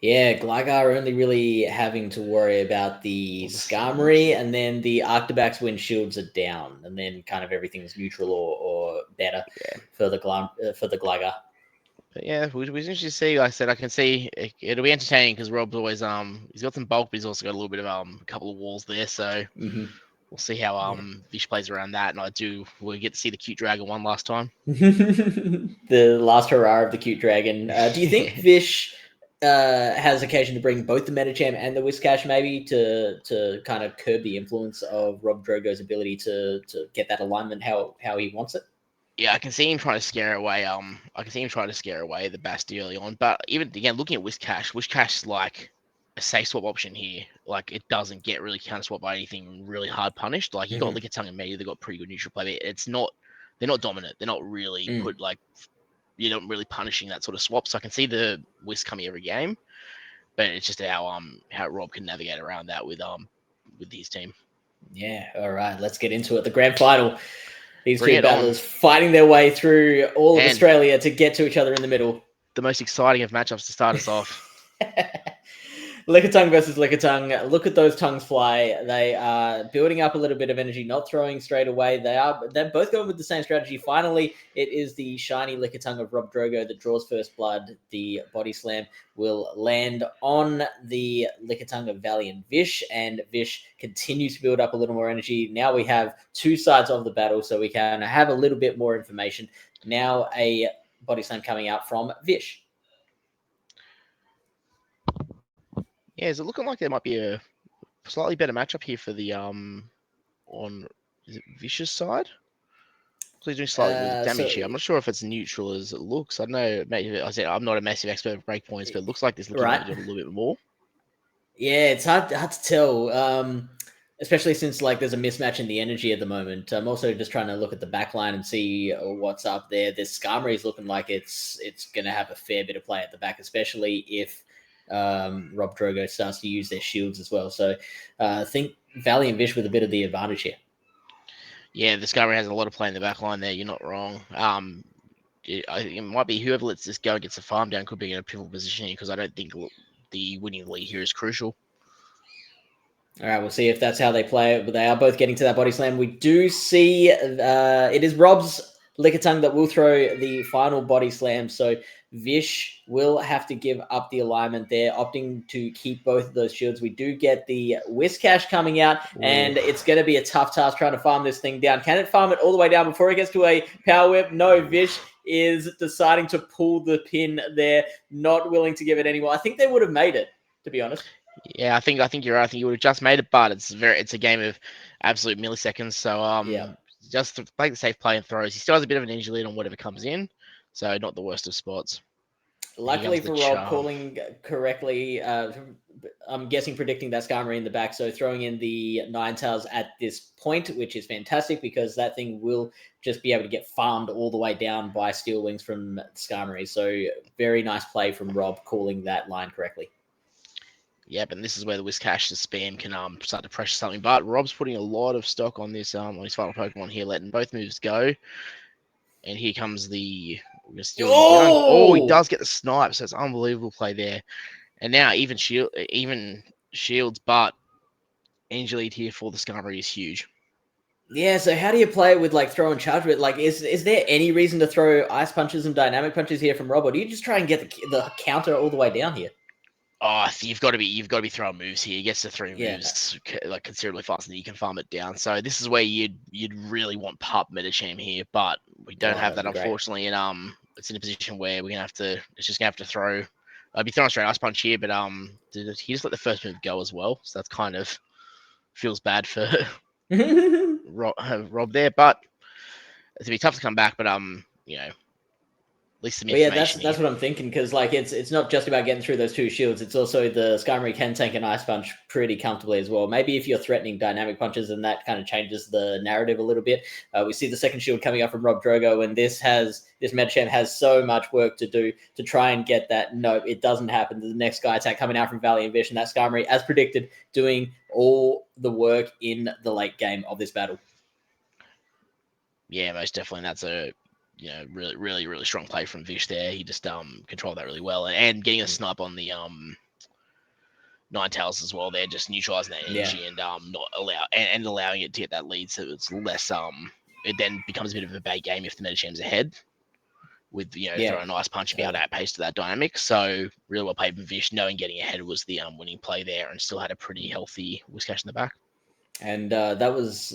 [SPEAKER 4] Yeah, Gligar only really having to worry about the Skarmory, and then the Arctobax when shields are down, and then kind of everything's neutral or better for the Gligar.
[SPEAKER 3] But yeah, we interesting to see. Like I said, I can see it'll be entertaining because Rob's always he's got some bulk, but he's also got a little bit of a couple of walls there. So we'll see how Vish plays around that. And we get to see the cute dragon one last time.
[SPEAKER 4] The last hurrah of the cute dragon. Do you think Vish has occasion to bring both the Medicham and the Whiscash maybe to kind of curb the influence of RobDrogo's ability to get that alignment how he wants it?
[SPEAKER 3] Yeah, I can see him trying to scare away. I can see him trying to scare away the Basti early on. But even again, looking at Whiscash is like a safe swap option here. Like it doesn't get really counter swap by anything really hard punished. Like you got Lickitung and Meteor, they got pretty good neutral play. They're not dominant. They're not really you're not really punishing that sort of swap. So I can see the Whisk coming every game, but it's just how Rob can navigate around that with his team.
[SPEAKER 4] Yeah, all right, let's get into it. The grand final. These two battlers fighting their way through all of Australia to get to each other in the middle.
[SPEAKER 3] The most exciting of matchups to start us off.
[SPEAKER 4] Lickitung versus Lickitung. Look at those tongues fly. They are building up a little bit of energy, not throwing straight away. They're both going with the same strategy. Finally, it is the shiny Lickitung of RobDrogo that draws first blood. The body slam will land on the Lickitung of ValiantVish, and Vish continues to build up a little more energy. Now we have two sides of the battle, so we can have a little bit more information. Now a body slam coming out from Vish.
[SPEAKER 3] Yeah, is it looking like there might be a slightly better matchup here for the is it Vish's side? So he's doing slightly more damage here. I'm not sure if it's neutral as it looks. I don't know. Maybe I said I'm not a massive expert of breakpoints, but it looks like this looking like a little bit more.
[SPEAKER 4] Yeah, it's hard to tell. Especially since like there's a mismatch in the energy at the moment. I'm also just trying to look at the back line and see what's up there. This Skarmory is looking like it's going to have a fair bit of play at the back, especially if RobDrogo starts to use their shields as well. So I think ValiantVish with a bit of the advantage here.
[SPEAKER 3] Yeah, the Skarmory has a lot of play in the back line there. You're not wrong. I think it might be whoever lets this go and gets a farm down could be in a pivotal position here because I don't think the winning lead here is crucial.
[SPEAKER 4] All right, we'll see if that's how they play it, but they are both getting to that body slam. We do see it is Rob's Lickitung that will throw the final body slam, so Vish will have to give up the alignment there, opting to keep both of those shields. We do get the Whiscash coming out, and it's going to be a tough task trying to farm this thing down. Can it farm it all the way down before it gets to a Power Whip? No, Vish is deciding to pull the pin there, not willing to give it anymore. I think they would have made it, to be honest.
[SPEAKER 3] Yeah, I think you're right. I think you would have just made it, but it's a game of absolute milliseconds. So just play the safe play and throws. He still has a bit of an energy lead on whatever comes in, so not the worst of spots.
[SPEAKER 4] Luckily for Rob, calling correctly, I'm guessing predicting that Skarmory in the back, so throwing in the Ninetales at this point, which is fantastic because that thing will just be able to get farmed all the way down by Steel Wings from Skarmory. So very nice play from Rob calling that line correctly.
[SPEAKER 3] Yep, and this is where the Whiscash spam can start to pressure something. But Rob's putting a lot of stock on this on his final Pokemon here, letting both moves go. And here comes the he does get the snipe, so it's unbelievable play there. And now even shields, but energy lead here for the Skarmory is huge.
[SPEAKER 4] Yeah, so how do you play it with like throw and charge? With like, is there any reason to throw ice punches and dynamic punches here from Rob, or do you just try and get the counter all the way down here?
[SPEAKER 3] Oh, you've got to be throwing moves here. He gets to three moves like considerably faster than you can farm it down. So this is where you'd really want Pup Medicham here, but we don't have that unfortunately. Great. And it's in a position where it's just gonna have to throw. I'd be throwing straight ice punch here, but he just let the first move go as well. So that's kind of feels bad for Rob there, but it's gonna be tough to come back. But at least some information.
[SPEAKER 4] That's what I'm thinking, because like it's not just about getting through those two shields. It's also the Skarmory can tank an ice punch pretty comfortably as well. Maybe if you're threatening dynamic punches, and that kind of changes the narrative a little bit. We see the second shield coming up from RobDrogo, and this Medicham has so much work to do to try and get that. No, it doesn't happen. The next guy attack coming out from ValiantVish, and that Skarmory, as predicted, doing all the work in the late game of this battle.
[SPEAKER 3] Yeah, most definitely. really strong play from Vish there. He just controlled that really well, and getting a snipe on the Ninetales as well. They're just neutralizing that energy and not allowing it to get that lead, so it's less it then becomes a bit of a bad game if the Metacham's ahead with throwing a nice punch and be able to outpace to that dynamic. So really well played from Vish, knowing getting ahead was the winning play there, and still had a pretty healthy Whiscash in the back.
[SPEAKER 4] And that was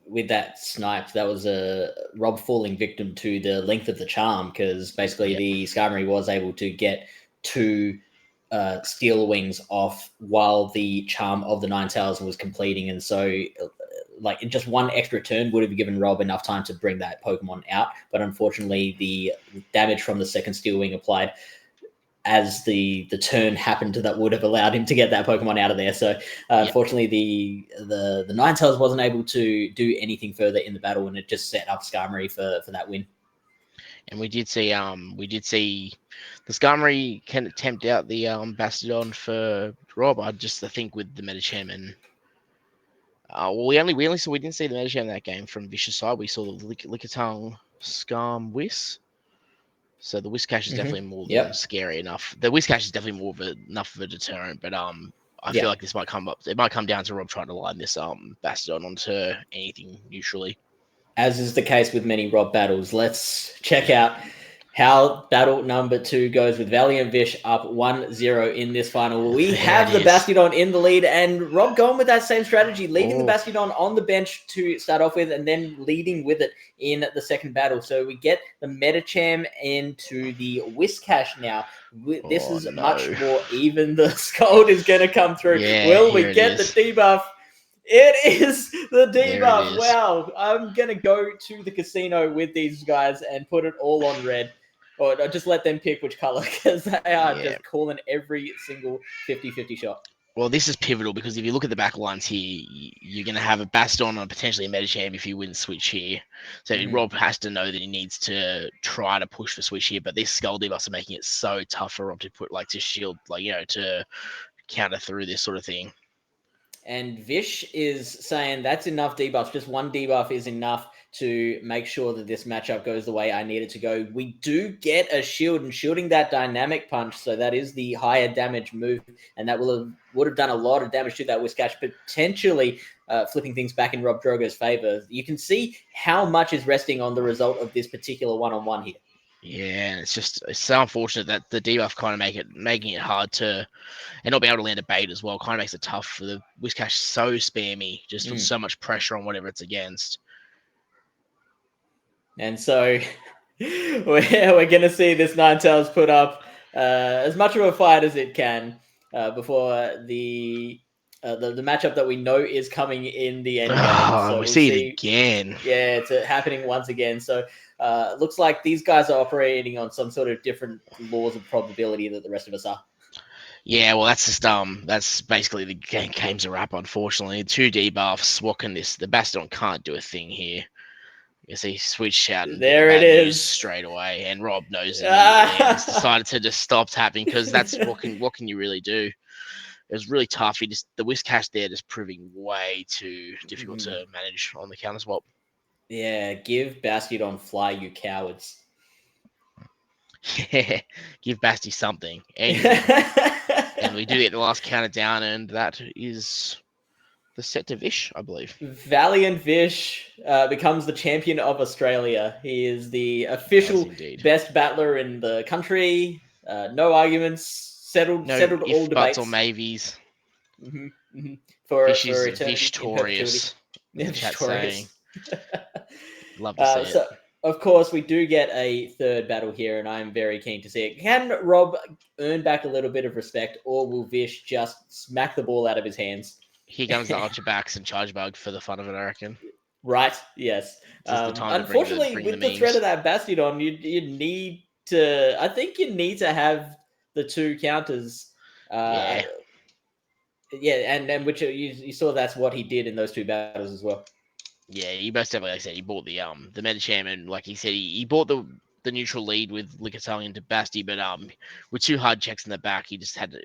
[SPEAKER 4] with that snipe, that was a Rob falling victim to the length of the charm, because basically the Skarmory was able to get 2 Steel Wings off while the charm of the Ninetales was completing, and so like just one extra turn would have given Rob enough time to bring that Pokemon out, but unfortunately the damage from the second Steel Wing applied as the turn happened that would have allowed him to get that Pokemon out of there. So unfortunately the Ninetales wasn't able to do anything further in the battle, and it just set up Skarmory for that win.
[SPEAKER 3] And we did see the Skarmory can attempt out the Bastiodon for Rob. I think with the Metacham and we didn't see the Metacham in that game from Vish's side. We saw the Lickitung Skarm Whis. So the Whiscash is definitely more than scary enough. The Whiscash is definitely more of enough of a deterrent, but I feel like this might come up. It might come down to Rob trying to line this Bastiodon onto anything neutrally.
[SPEAKER 4] As is the case with many Rob battles, let's check out how battle number 2 goes with ValiantVish up 1-0 in this final. We have the Bastiodon in the lead, and Rob going with that same strategy, leaving the Bastiodon on the bench to start off with, and then leading with it in the second battle. So we get the Metacham into the Whiscash now. This is much more even. The Scald is going to come through. Will we get the debuff? It is the debuff. Wow. I'm going to go to the casino with these guys and put it all on red. Or just let them pick which color, because they are just calling every single 50-50 shot.
[SPEAKER 3] Well, this is pivotal, because if you look at the back lines here, you're going to have a Bastiodon and potentially a Metacham if you win switch here. So Rob has to know that he needs to try to push for switch here, but these Skull debuffs are making it so tough for Rob to put, to shield, to counter through this sort of thing.
[SPEAKER 4] And Vish is saying that's enough debuffs. Just one debuff is enough to make sure that this matchup goes the way I need it to go. We do get a shield, and shielding that dynamic punch, so that is the higher damage move, and that would have done a lot of damage to that Whiscash, potentially flipping things back in RobDrogo's favor. You can see how much is resting on the result of this particular one-on-one here.
[SPEAKER 3] Yeah, it's so unfortunate that the debuff kind of making it hard to, and not being able to land a bait as well, kind of makes it tough for the Whiscash. So spammy, just with so much pressure on whatever it's against.
[SPEAKER 4] And so we're going to see this Ninetales put up as much of a fight as it can before the matchup that we know is coming in the end game. So
[SPEAKER 3] we see it again.
[SPEAKER 4] Yeah, it's happening once again. So looks like these guys are operating on some sort of different laws of probability that the rest of us are.
[SPEAKER 3] Yeah, well, that's just that's basically the game's a wrap. Unfortunately, 2 debuffs. What can this? The Bastiodon can't do a thing here. You see, switch out. And
[SPEAKER 4] there it is
[SPEAKER 3] straight away, and Rob knows it. And he's decided to just stop tapping, because that's what can you really do? It was really tough. The Whiscash there just proving way too difficult to manage on the counter swap.
[SPEAKER 4] Yeah, give Bastiodon fly, you cowards.
[SPEAKER 3] Yeah, give Basti something. And we do get the last counter down, and that is the set to Vish, I believe.
[SPEAKER 4] ValiantVish becomes the champion of Australia. He is the official best battler in the country. No arguments. Settled all debates.
[SPEAKER 3] Buts or maybes.
[SPEAKER 4] For
[SPEAKER 3] Vish-torious. Love to see it.
[SPEAKER 4] Of course, we do get a third battle here, and I'm very keen to see it. Can Rob earn back a little bit of respect, or will Vish just smack the ball out of his hands?
[SPEAKER 3] Here comes the Ultra Backs and Charge Bug for the fun of it, I reckon.
[SPEAKER 4] Right, yes. Unfortunately, with the threat of that Bastiodon, you need to... I think you need to have the 2 counters. And which you saw that's what he did in those 2 battles as well.
[SPEAKER 3] Yeah, he most definitely, like I said, he bought the Metacham, and like he said, he bought the neutral lead with Lickitung into Basti, but with 2 hard checks in the back, he just had to...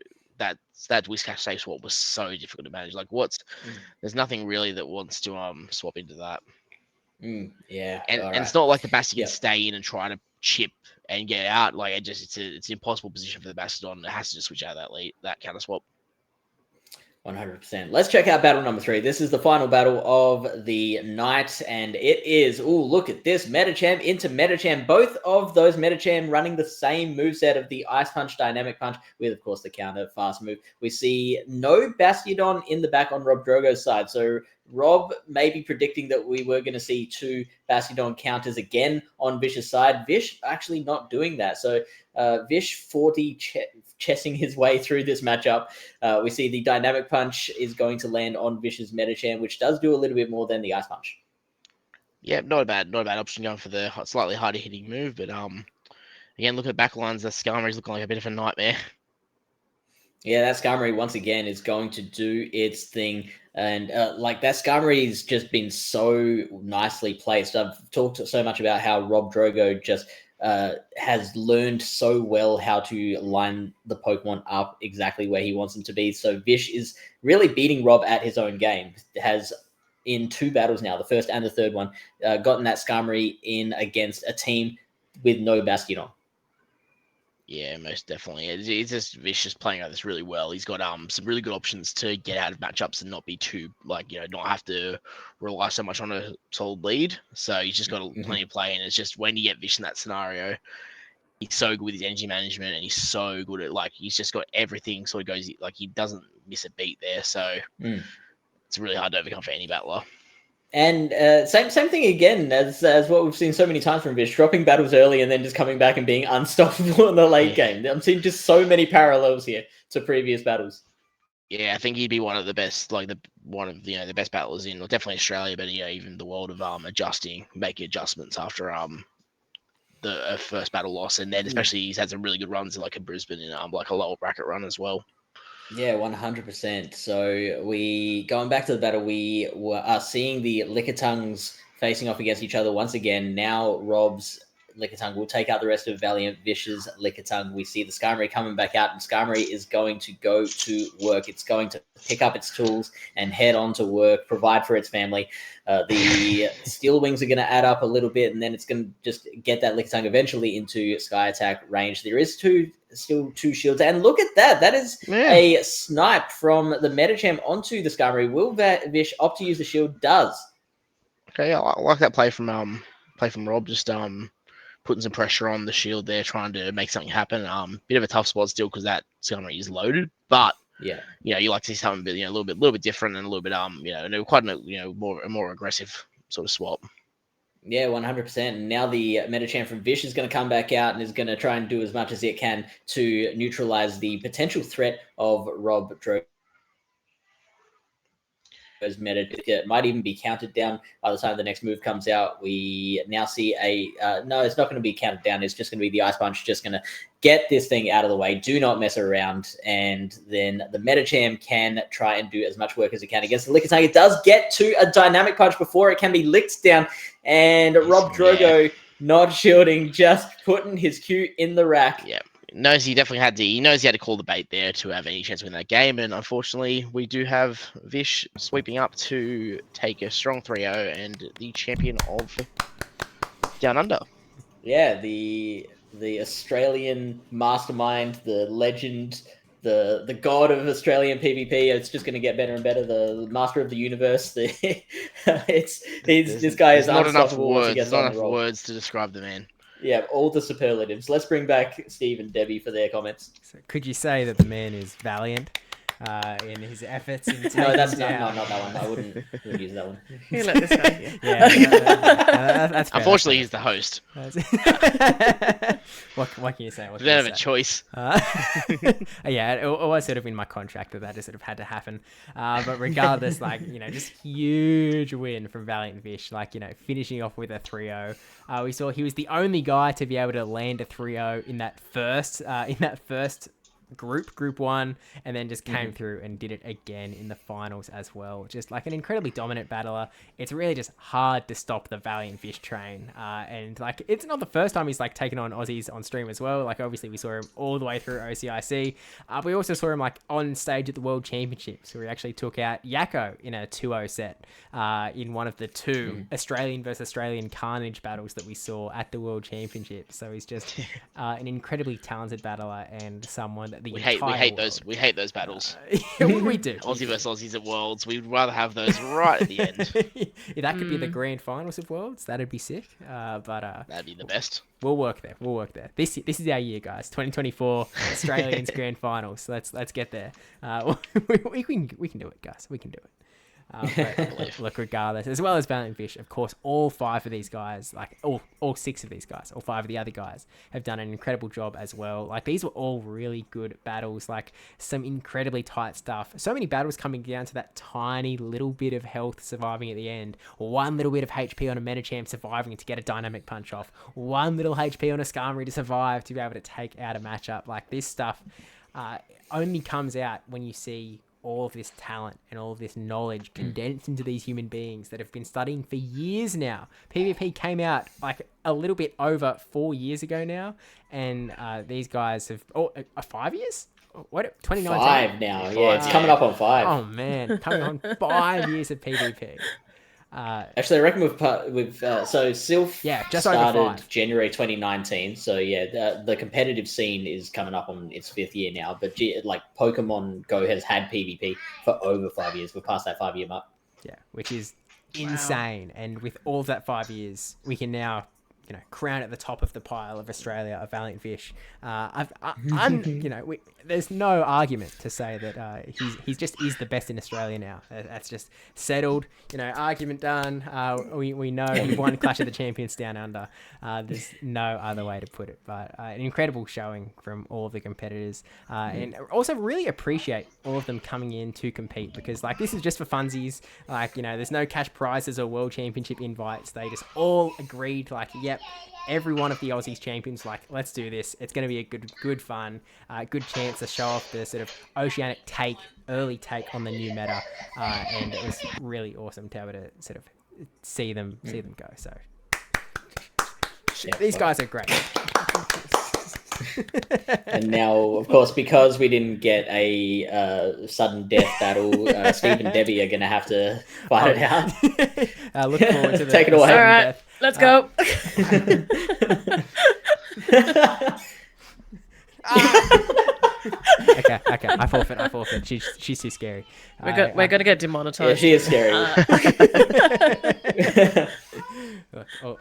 [SPEAKER 3] That Whiscash safe swap was so difficult to manage. There's nothing really that wants to swap into that.
[SPEAKER 4] Yeah.
[SPEAKER 3] And
[SPEAKER 4] all
[SPEAKER 3] and
[SPEAKER 4] right.
[SPEAKER 3] it's not like the Bastard can
[SPEAKER 4] Yep.
[SPEAKER 3] stay in and try to chip and get out. Like it's an impossible position for the Bastardon. It has to just switch out that counter swap.
[SPEAKER 4] 100%. Let's check out battle number 3. This is the final battle of the night, and it is, look at this, Metacham into Metacham. Both of those Metacham running the same moveset of the Ice Punch, Dynamic Punch, with, of course, the counter fast move. We see no Bastiodon in the back on RobDrogo's side, so Rob may be predicting that we were going to see 2 Bastiodon counters again on Vish's side. Vish actually not doing that, so Vish 40 chessing his way through this matchup. We see the Dynamic Punch is going to land on Vish's Metacham, which does do a little bit more than the Ice Punch.
[SPEAKER 3] Yeah, not a bad option going for the slightly harder hitting move, but again, look at the backlines. The Skarmory's looking like a bit of a nightmare.
[SPEAKER 4] Yeah, that Skarmory once again is going to do its thing. And like that Skarmory's just been so nicely placed. I've talked so much about how RobDrogo just has learned so well how to line the Pokemon up exactly where he wants them to be. So Vish is really beating Rob at his own game. Has in 2 battles now, the first and the third one, gotten that Skarmory in against a team with no Bastiodon.
[SPEAKER 3] Yeah, most definitely. It's just Vish is playing out this really well. He's got some really good options to get out of matchups and not be too not have to rely so much on a solid lead. So he's just got plenty of play, and it's just when you get Vish in that scenario, he's so good with his energy management, and he's so good at he's just got everything sort of goes he doesn't miss a beat there. So it's really hard to overcome for any battler.
[SPEAKER 4] And same thing again as what we've seen so many times from Vish, dropping battles early and then just coming back and being unstoppable in the late game. I'm seeing just so many parallels here to previous battles.
[SPEAKER 3] Yeah, I think he'd be one of the best, one of the best battlers in, definitely Australia, but even the world of making adjustments after the first battle loss, and then especially he's had some really good runs in a Brisbane and a lower bracket run as well.
[SPEAKER 4] Yeah, 100%. So going back to the battle, we are seeing the Lickitungs facing off against each other once again. Now Rob's Lickitung will take out the rest of ValiantVish's Lickitung. We see the Skarmory coming back out, and Skarmory is going to go to work. It's going to pick up its tools and head on to work, provide for its family. The Steel Wings are going to add up a little bit, and then it's going to just get that Lickitung eventually into Sky Attack range. There is still 2 shields, and look at that. That is a snipe from the Metacham onto the Skarmory. Will Vish opt to use the shield? Does.
[SPEAKER 3] Okay, I like that play from Rob. Just putting some pressure on the shield there, trying to make something happen. Bit of a tough spot still because that Skarmory is loaded, but you like to see something a little bit different and a little bit and quite a more aggressive sort of swap.
[SPEAKER 4] Yeah, 100%. And now the Metacham from Vish is going to come back out and is going to try and do as much as it can to neutralize the potential threat of RobDrogo. It might even be counted down by the time the next move comes out. We now see no, it's not going to be counted down. It's just going to be the Ice Punch, just going to get this thing out of the way. Do not mess around. And then the Metacham can try and do as much work as it can against the Lickitung. It does get to a Dynamic Punch before it can be licked down. And RobDrogo not shielding, just putting his Q in the rack.
[SPEAKER 3] Yeah. He knows he had to call the bait there to have any chance to win that game, and unfortunately we do have Vish sweeping up to take a strong 3-0 and the champion of Down Under.
[SPEAKER 4] Yeah, the Australian mastermind, the legend, the god of Australian PvP. It's just going to get better and better. The master of the universe. This guy is
[SPEAKER 3] not enough
[SPEAKER 4] unstoppable.
[SPEAKER 3] Words. Not enough words to describe the man.
[SPEAKER 4] Yeah, all the superlatives. Let's bring back Steve and Debbie for their comments.
[SPEAKER 1] So could you say that the man is valiant in his efforts? In
[SPEAKER 4] No, that's not that one. I wouldn't use that one.
[SPEAKER 2] You let this go.
[SPEAKER 1] That's fair.
[SPEAKER 3] Unfortunately, he's the host.
[SPEAKER 1] What can you say?
[SPEAKER 3] They don't have a choice.
[SPEAKER 1] Yeah, it was sort of in my contract that just sort of had to happen. But regardless, just huge win from ValiantVish. Finishing off with a 3-0. We saw he was the only guy to be able to land a 3-0 in that first group one, and then just came through and did it again in the finals as well. Just like an incredibly dominant battler. It's really just hard to stop the ValiantVish train. And like, it's not the first time he's like taken on Aussies on stream as well. Like, obviously we saw him all the way through OCIC. We also saw him like on stage at the World Championships, where he actually took out Yako in a 2-0 set in one of the two Australian versus Australian carnage battles that we saw at the World Championships. So he's just an incredibly talented battler, and someone that we hate
[SPEAKER 3] those battles.
[SPEAKER 1] We do.
[SPEAKER 3] Aussie versus Aussies at Worlds. We'd rather have those right at the end.
[SPEAKER 1] Yeah, that could be the grand finals of Worlds. That'd be sick. But
[SPEAKER 3] that'd be the best.
[SPEAKER 1] We'll work there. This is our year, guys. 2024 Australians grand finals. Let's get there. We can do it, guys. We can do it. But look, regardless, as well as ValiantVish, of course, all 5 of these guys, like all 6 of these guys, all 5 of the other guys, have done an incredible job as well. Like, these were all really good battles, like some incredibly tight stuff. So many battles coming down to that tiny little bit of health surviving at the end, one little bit of HP on a meta champ surviving to get a dynamic punch off, one little HP on a Skarmory to survive to be able to take out a matchup. Like, this stuff only comes out when you see all of this talent and all of this knowledge condensed into these human beings that have been studying for years now. PvP came out like a little bit over 4 years ago now, and these guys have 5 years. What, 2019?
[SPEAKER 4] 5 now. Yeah, it's coming up on 5.
[SPEAKER 1] Oh man, coming on 5 years of PvP.
[SPEAKER 4] Actually, I reckon so Sylph
[SPEAKER 1] just over
[SPEAKER 4] started
[SPEAKER 1] 5.
[SPEAKER 4] January 2019. So yeah, the competitive scene is coming up on its 5th year now. But like Pokemon Go has had PvP for over 5 years. We're past that 5-year mark.
[SPEAKER 1] Yeah, which is insane. And with all of that 5 years, we can now, crown at the top of the pile of Australia, of ValiantVish. There's no argument to say that he's just is the best in Australia now. That's just settled. Argument done. We know he won Clash of the Champions down under. There's no other way to put it. But an incredible showing from all of the competitors, and also really appreciate all of them coming in to compete, because like, this is just for funsies. Like, there's no cash prizes or World Championship invites. They just all agreed, like, yep, every one of the Aussies champions, like, let's do this. It's going to be a good fun, good chance to show off the sort of Oceanic early take on the new meta, and it was really awesome to be able to sort of see them go. So these guys are great.
[SPEAKER 4] And now, of course, because we didn't get a sudden death battle, Steve and Debbie are going to have to fight it out.
[SPEAKER 1] Look forward to
[SPEAKER 4] Take it away.
[SPEAKER 2] All right,
[SPEAKER 1] death.
[SPEAKER 2] let's go.
[SPEAKER 1] Okay. I forfeit. She's too scary.
[SPEAKER 2] We're gonna get demonetized.
[SPEAKER 4] Yeah, she is scary.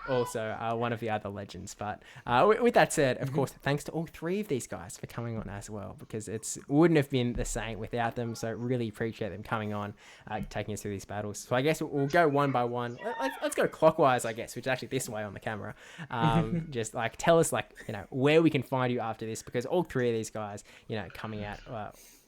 [SPEAKER 1] Also, one of the other legends. But with that said, of course, thanks to all 3 of these guys for coming on as well, because it wouldn't have been the same without them. So really appreciate them coming on, taking us through these battles. So I guess we'll go one by one. Let's go clockwise, I guess, which is actually this way on the camera. Just like, tell us, like, where we can find you after this, because all 3 of these guys, coming out,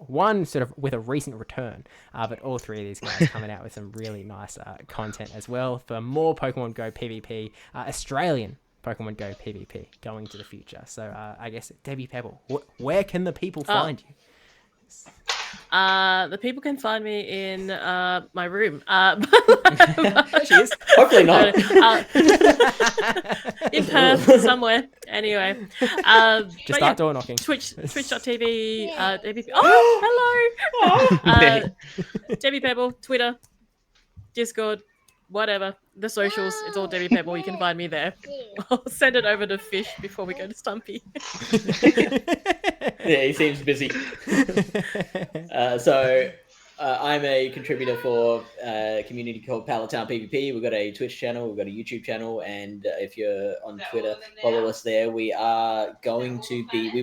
[SPEAKER 1] one sort of with a recent return, but all 3 of these guys coming out with some really nice content as well for more Pokemon Go PvP, Australian Pokemon Go PvP going to the future. So I guess, debbiepebble, where can the people find you?
[SPEAKER 2] The people can find me in my room.
[SPEAKER 1] She is.
[SPEAKER 4] Hopefully not.
[SPEAKER 2] In Perth, somewhere. Anyway.
[SPEAKER 1] Just start door knocking.
[SPEAKER 2] Twitch.tv. Oh, hello. Debbiepebble, Twitter, Discord, whatever. The socials, it's all debbiepebble. You can find me there. I'll send it over to Fish before we go to Stumpy.
[SPEAKER 4] Yeah, he seems busy. I'm a contributor for a community called Palatown PvP. We've got a Twitch channel, we've got a YouTube channel, and if you're on Twitter, follow us there. We've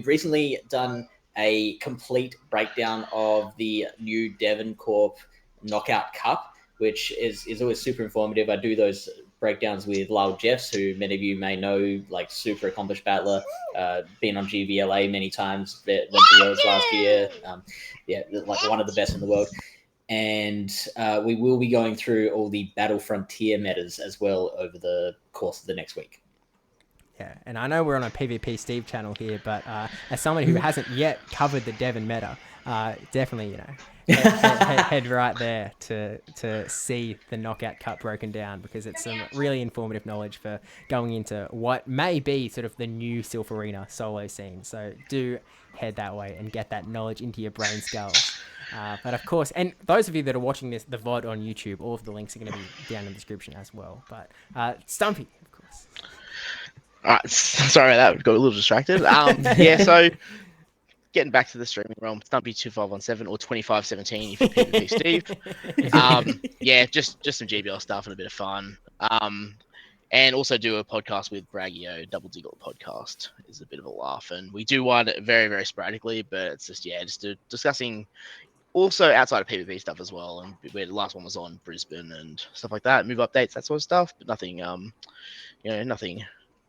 [SPEAKER 4] recently done a complete breakdown of the new Devoncorp Knockout Cup, which is always super informative. I do those breakdowns with Lyle Jeffs, who many of you may know, like super accomplished battler, been on GVLA many times, went to Worlds last year. Like one of the best in the world. And we will be going through all the Battle Frontier metas as well over the course of the next week.
[SPEAKER 1] Yeah, and I know we're on a PvP Steve channel here, but as someone who hasn't yet covered the Devon meta, definitely, head right there to see the Knockout Cup broken down, because it's some really informative knowledge for going into what may be sort of the new Silpharina solo scene. So do head that way and get that knowledge into your brain skulls. But of course, and those of you that are watching the VOD on YouTube, all of the links are going to be down in the description as well. But Stumpy, of course.
[SPEAKER 3] All right, sorry about that. Got a little distracted. Yeah, so getting back to the streaming realm, Stumpy2517 or 2517 if you're PvP Steve. Yeah, just some GBL stuff and a bit of fun. And also do a podcast with Braggio, Double Diggle podcast is a bit of a laugh. And we do one very, very sporadically, but it's just discussing also outside of PvP stuff as well. And where the last one was on Brisbane and stuff like that, move updates, that sort of stuff, but nothing, nothing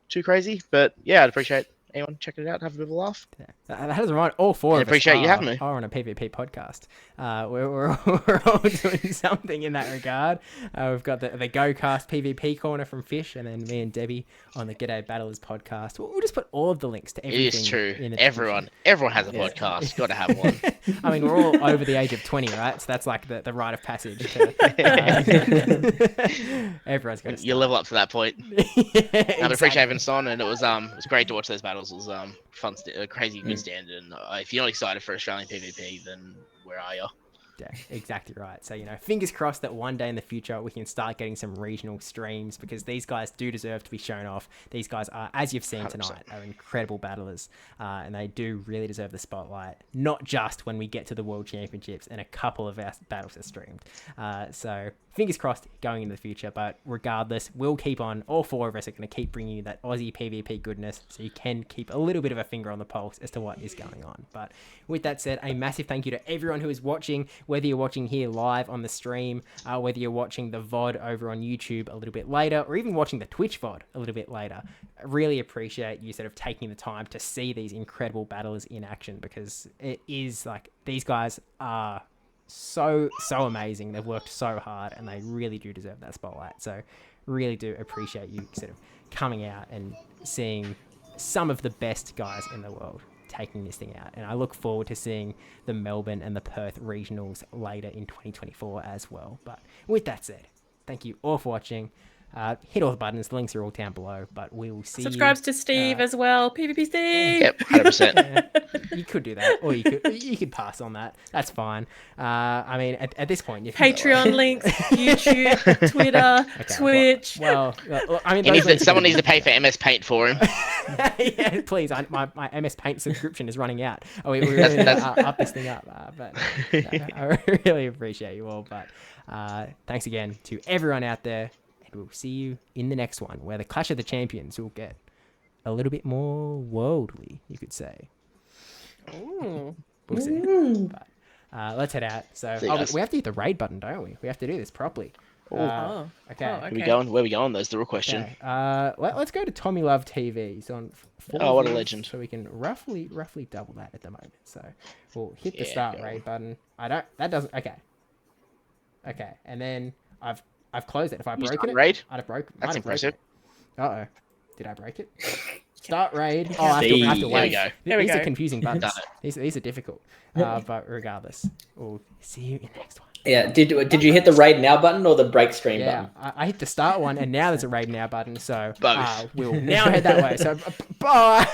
[SPEAKER 3] too crazy. But yeah, I'd appreciate anyone checking it out, have a bit of a laugh.
[SPEAKER 1] Yeah. That has right. All four of us
[SPEAKER 3] appreciate you having me.
[SPEAKER 1] Are on a PvP podcast. We're all doing something in that regard. We've got the GoCast PvP corner from Fish, and then me and Debbie on the G'day Battlers podcast. We'll just put all of the links to everything.
[SPEAKER 3] It is true. Everyone has a podcast. Got to have one.
[SPEAKER 1] I mean, we're all over the age of 20, right? So that's like the rite of passage. Everyone's got to
[SPEAKER 3] You level up to that point.
[SPEAKER 1] Exactly.
[SPEAKER 3] I appreciate having us on, and it was great to watch those battles. It was fun, crazy good standard. And if you're not excited for Australian PvP, then where are you?
[SPEAKER 1] Yeah, exactly right. So, fingers crossed that one day in the future we can start getting some regional streams, because these guys do deserve to be shown off. These guys are, as you've seen 100%. Tonight, are incredible battlers, and they do really deserve the spotlight, not just when we get to the World Championships and a couple of our battles are streamed. So fingers crossed going into the future, but regardless, we'll keep on. All four of us are going to keep bringing you that Aussie PvP goodness, so you can keep a little bit of a finger on the pulse as to what is going on. But with that said, a massive thank you to everyone who is watching, whether you're watching here live on the stream, whether you're watching the VOD over on YouTube a little bit later, or even watching the Twitch VOD a little bit later. I really appreciate you sort of taking the time to see these incredible battlers in action, because it is like, these guys are so amazing. They've worked so hard, and they really do deserve that spotlight. So really do appreciate you sort of coming out and seeing some of the best guys in the world taking this thing out. And I look forward to seeing the Melbourne and the Perth regionals later in 2024 as well. But with that said, thank you all for watching. Hit all the buttons. The links are all down below, but we will see
[SPEAKER 2] Subscribes to Steve as well. PvP Steve.
[SPEAKER 3] Yep, 100%.
[SPEAKER 1] You could do that, or you could pass on that. That's fine. I mean, at this point, you can
[SPEAKER 2] Patreon links, YouTube, Twitter, Twitch.
[SPEAKER 1] Well, I mean,
[SPEAKER 3] someone needs to pay for MS Paint for him.
[SPEAKER 1] Yeah, please. My MS Paint subscription is running out. We really up this thing up. But I really appreciate you all. But thanks again to everyone out there. We'll see you in the next one, where the Clash of the Champions will get a little bit more worldly, you could say.
[SPEAKER 2] Ooh.
[SPEAKER 1] We'll see. But, let's head out. So we have to hit the raid button, don't we? We have to do this properly. Okay.
[SPEAKER 3] Where are we going? That's the real question.
[SPEAKER 1] Okay. Let's go to Tommy Love TV. He's on 4
[SPEAKER 3] what a legend.
[SPEAKER 1] So we can roughly double that at the moment. So we'll hit the start raid button. Okay. And then I've closed it. If I broke it,
[SPEAKER 3] raid?
[SPEAKER 1] I'd have broken it.
[SPEAKER 3] That's impressive.
[SPEAKER 1] Uh-oh. Did I break it? Start raid. Oh, I have to wait. These are confusing buttons. These are difficult. But regardless, we'll see you in the next one.
[SPEAKER 4] Yeah. Did you hit the raid now button or the break stream button?
[SPEAKER 1] I hit the start one, and now there's a raid now button. So we'll now head that way. So bye.